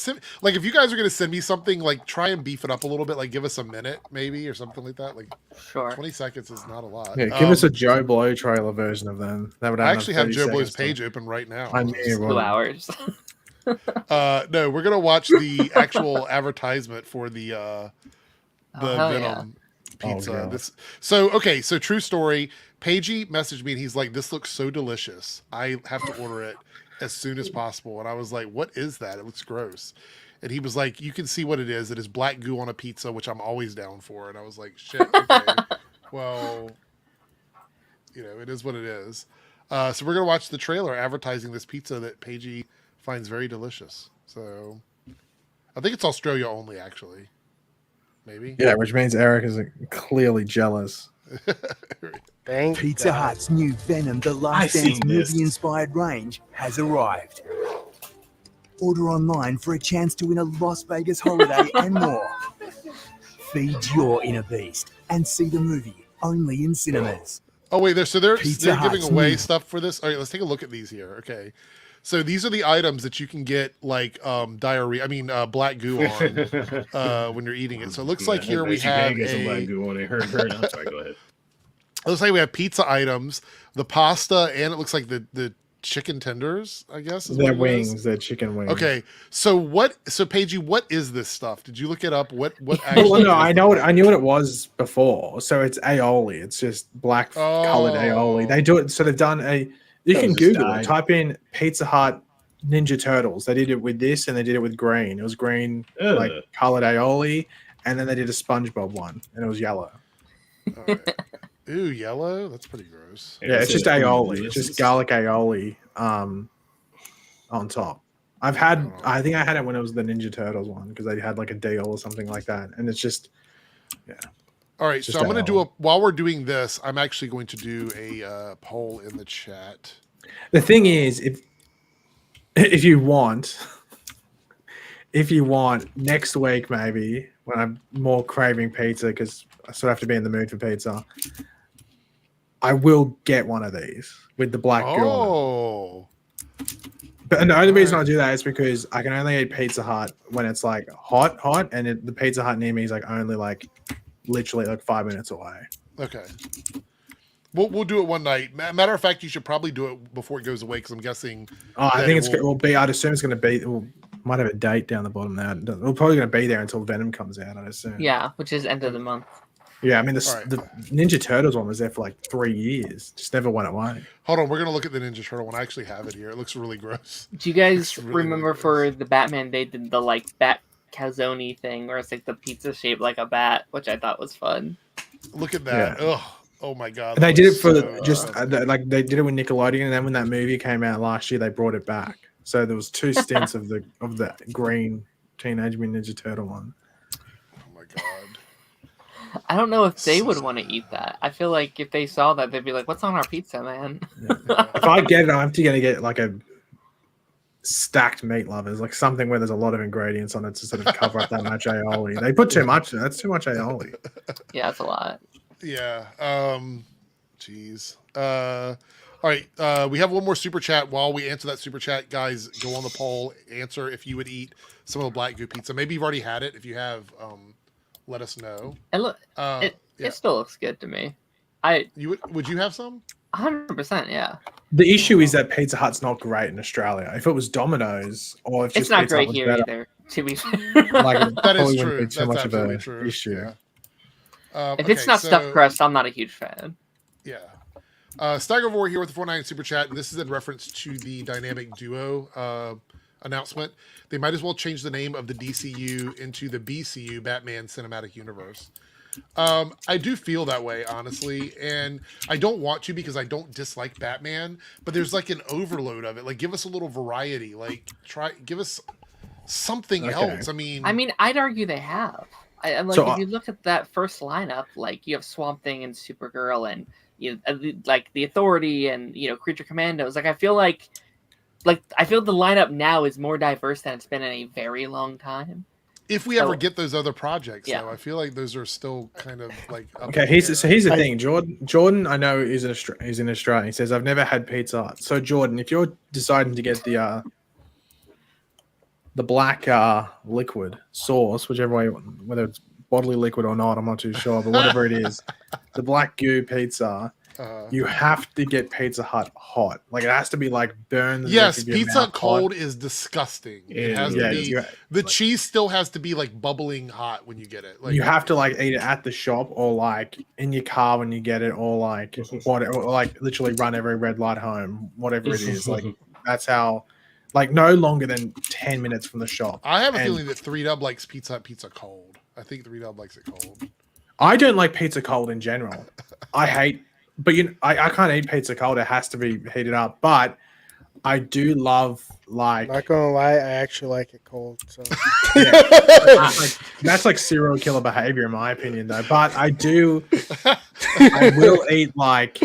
Like, if you guys are going to send me something, like, try and beef it up a little bit. Like, give us a minute, maybe, or something like that. Like, sure. 20 seconds is not a lot. Yeah, give us a Joe Blow trailer version of them. That would. I actually have Joe Blow's page open right now. I knew 2 hours. No, we're gonna watch the actual advertisement for the Venom pizza. So true story. Pagey messaged me and he's like, "This looks so delicious. I have to order it as soon as possible." And I was like, "What is that? It looks gross." And he was like, "You can see what it is. It is black goo on a pizza, which I'm always down for." And I was like, "Shit, okay. Well, it is what it is." So we're gonna watch the trailer advertising this pizza that Pagey finds very delicious. So I think it's Australia only, actually. Maybe. Yeah, which means Eric is clearly jealous. Pizza Hut's new Venom The Last Dance movie-inspired range has arrived. Order online for a chance to win a Las Vegas holiday and more. Feed your inner beast and see the movie only in cinemas. Oh wait, they're giving away stuff for this. All right, let's take a look at these here. Okay, so these are the items that you can get like diarrhea. I mean, black goo on when you're eating it. So it looks like here we have black goo on it. I'm sorry, go ahead. It looks like we have pizza items, the pasta, and it looks like the chicken tenders, I guess. They're wings, they're chicken wings. Okay. So Pagey, what is this stuff? Did you look it up? What actually I knew what it was before. So it's aioli. It's just black colored aioli. They do it, so they've done you can Google it, type in Pizza Hut Ninja Turtles. They did it with this and they did it with green. It was green, like colored aioli, and then they did a SpongeBob one and it was yellow. All right. Ooh, yellow? That's pretty gross. Yeah, it's just aioli. It's just garlic aioli on top. I think I had it when it was the Ninja Turtles one because they had like a deal or something like that. And it's just, All right, so I'm going to while we're doing this, I'm actually going to do a poll in the chat. The thing is, if you want next week, maybe when I'm more craving pizza because I sort of have to be in the mood for pizza, I will get one of these with the black goo on it. But the only reason I do that is because I can only eat Pizza Hut when it's like hot, and the Pizza Hut near me is like only like literally like 5 minutes away. Okay. We'll do it one night. Matter of fact, you should probably do it before it goes away because I'm guessing. I think it will be. I'd assume it's going to be. Might have a date down the bottom there. We're probably going to be there until Venom comes out, I'd assume. Yeah, which is end of the month. Yeah, I mean, the Ninja Turtles one was there for like 3 years. Just never went away. Hold on, we're going to look at the Ninja Turtle one. I actually have it here. It looks really gross. Do you guys remember for the Batman, they did the like bat calzone thing where it's like the pizza shaped like a bat, which I thought was fun. Look at that. Yeah. Ugh. Oh my God. They did it for like they did it with Nickelodeon, and then when that movie came out last year, they brought it back. So there was 2 stints of the green Teenage Mutant Ninja Turtle one. Oh my God. I don't know if they would want to eat that. I feel like if they saw that, they'd be like, "What's on our pizza, man?" If I get it, I'm actually going to get like a stacked meat lovers, like something where there's a lot of ingredients on it to sort of cover up that much aioli. They put too much. That's too much aioli. Yeah, that's a lot. Yeah. Jeez. All right. We have one more super chat. While we answer that super chat, guys, go on the poll. Answer if you would eat some of the black goo pizza. Maybe you've already had it. If you have, let us know. And it still looks good to me. Would you have some? 100%, yeah. The issue is that Pizza Hut's not great in Australia. If it was Domino's, or if it's not great here either. To be fair, that is true. That's absolutely true. Issue. Yeah. If it's not stuffed crust, I'm not a huge fan. Yeah. Steigervor here with the 4.9 super chat, and this is in reference to the dynamic duo announcement. They might as well change the name of the DCU into the BCU, Batman Cinematic Universe. I do feel that way, honestly, and I don't want to because I don't dislike Batman, but there's like an overload of it. Like, give us a little variety. Like, give us something else. I mean, I'd argue they have. If you look at that first lineup, like you have Swamp Thing and Supergirl, and like the Authority and Creature Commandos. Like I feel the lineup now is more diverse than it's been in a very long time. If we ever get those other projects, though, I feel like those are still kind of like okay. Here's the thing, Jordan. I know he's in Australia. He says I've never had Pizza Hut. So Jordan, if you're deciding to get the black liquid sauce, whichever way, whether it's bodily liquid or not, I'm not too sure, but whatever it is, the black goo pizza, you have to get Pizza Hut hot. Like it has to be like burned. Yes, Pizza Hut cold is disgusting. It has to be. The cheese still has to be like bubbling hot when you get it. Like, you have to like eat it at the shop or like in your car when you get it, or like whatever, or like literally run every red light home, whatever it is. Like that's how. Like no longer than 10 minutes from the shop. I have a feeling that 3Dub likes Pizza Hut pizza cold. I think 3Dub likes it cold. I don't like pizza cold in general. I hate, but I can't eat pizza cold. It has to be heated up. But I do love like. Not gonna lie, I actually like it cold. So that's like serial killer behavior in my opinion, though. But I do. I will eat like.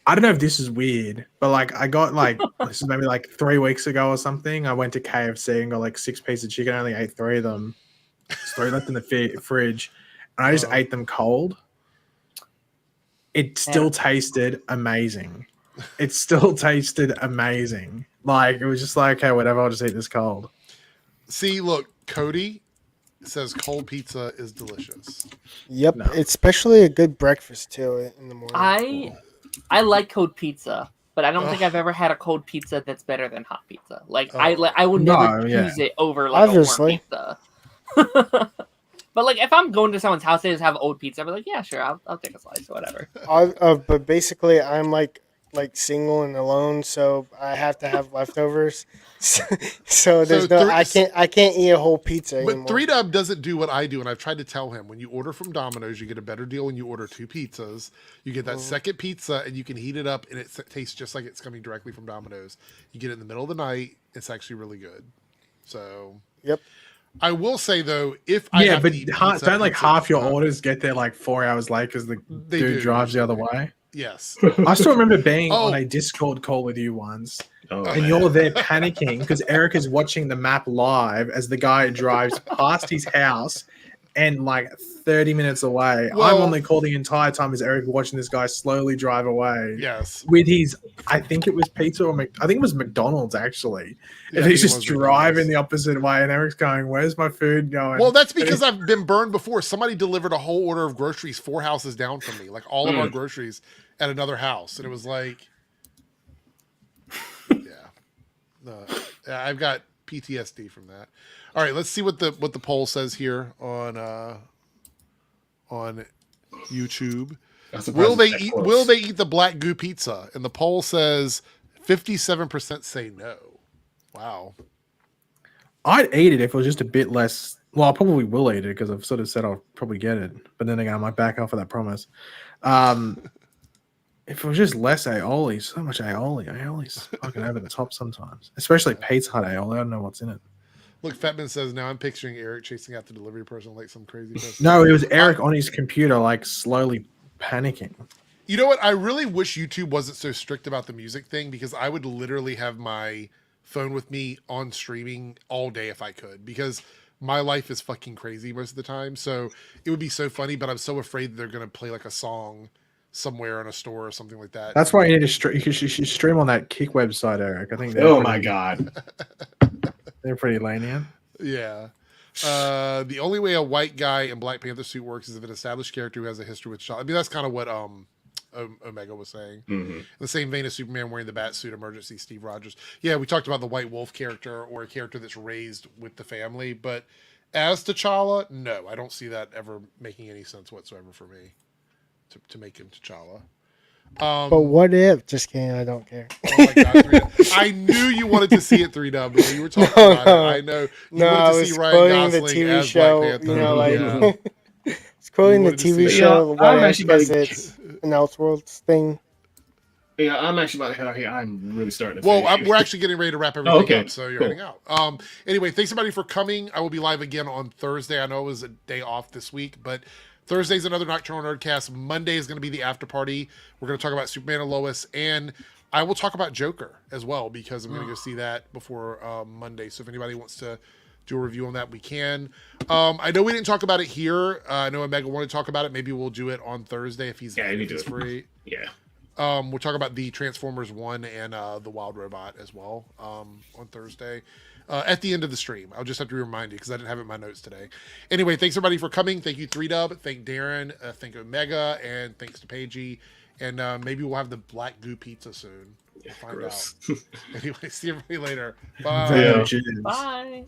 I don't know if this is weird, but like I got like this is maybe like 3 weeks ago or something. I went to KFC and got like 6 pieces of chicken. I only ate 3 of them. There's 3 left in the fridge, and I just ate them cold. It still tasted amazing. It still tasted amazing. Like it was just like, okay, whatever. I'll just eat this cold. See, look, Cody says cold pizza is delicious. Yep, especially a good breakfast too in the morning. I like cold pizza, but I don't think I've ever had a cold pizza that's better than hot pizza. Like I would never choose it over like a warm pizza. But like if I'm going to someone's house, they just have old pizza, I'd be like, yeah, sure, I'll take a slice or whatever. But basically, I'm like single and alone, so I have to have leftovers. So there's I can't eat a whole pizza anymore. But 3Dub doesn't do what I do, and I've tried to tell him, when you order from Domino's, you get a better deal when you order 2 pizzas. You get that second pizza, and you can heat it up, and it tastes just like it's coming directly from Domino's. You get it in the middle of the night. It's actually really good. So yep. I will say though, if I have to eat pizza, don't like half your orders get there like 4 hours late because the dude drives the other way. Yes. I still remember being on a Discord call with you once, and you're there panicking because Eric is watching the map live as the guy drives past his house and like 30 minutes away. I'm on the call the entire time as Eric watching this guy slowly drive away. Yes. With his, I think it was pizza or I think it was McDonald's actually. Yeah, and he's just driving the opposite way, and Eric's going, "Where's my food going?" Well, that's because I've been burned before. Somebody delivered a whole order of groceries 4 houses down from me, like all of our groceries at another house, and it was like, I've got PTSD from that. All right, let's see what the poll says here on YouTube. Will they eat the black goo pizza? And the poll says 57% say no. Wow. I'd eat it if it was just a bit less. Well, I probably will eat it because I've sort of said I'll probably get it. But then again, I might back off of that promise. If it was just less aioli, so much aioli. Aioli's fucking over the top sometimes. Especially Pizza Hut aioli. I don't know what's in it. Look, Fatman says, now I'm picturing Eric chasing after the delivery person like some crazy person. No, it was Eric on his computer, like slowly panicking. You know what? I really wish YouTube wasn't so strict about the music thing, because I would literally have my phone with me on streaming all day if I could, because my life is fucking crazy most of the time. So it would be so funny, but I'm so afraid that they're going to play like a song somewhere in a store or something like that. That's why you need to stream. You should stream on that Kick website, Eric. I think. My god, they're pretty lenient. Yeah. The only way a white guy in Black Panther suit works is if an established character who has a history with child. I mean, that's kind of what Omega was saying. In the same vein as Superman wearing the bat suit, emergency Steve Rogers. Yeah, we talked about the White Wolf character, or a character that's raised with the family, but as T'Challa, no, I don't see that ever making any sense whatsoever for me to make him T'Challa. But what if? Just kidding. I don't care. Oh my God, 3Dub. I knew you wanted to see it 3Dub. When you were talking about it. I know you wanted to see Ryan Gosling as show, Black Panther. You know, like yeah. it's quoting the TV show. Yeah, I'm actually because it's an Elseworlds thing. Yeah, I'm actually about to head out here. I'm really starting to. We're actually getting ready to wrap everything up, so you're cool. heading out. Anyway, thanks everybody for coming. I will be live again on Thursday. I know it was a day off this week, but Thursday's another Nocturnal Nerdcast. Monday is going to be the after party. We're going to talk about Superman and Lois, and I will talk about Joker as well because I'm going to go see that before Monday. So if anybody wants to do a review on that, we can. I know we didn't talk about it here. I know Omega wanted to talk about it. Maybe we'll do it on Thursday if he's free. Yeah. We'll talk about the Transformers 1 and the Wild Robot as well on Thursday at the end of the stream. I'll just have to remind you because I didn't have it in my notes today. Anyway, thanks everybody for coming. Thank you 3Dub. Thank Darren. Thank Omega. And thanks to Paigey. And maybe we'll have the black goo pizza soon. We'll find out. Anyway, see everybody later. Bye. Yeah. Bye.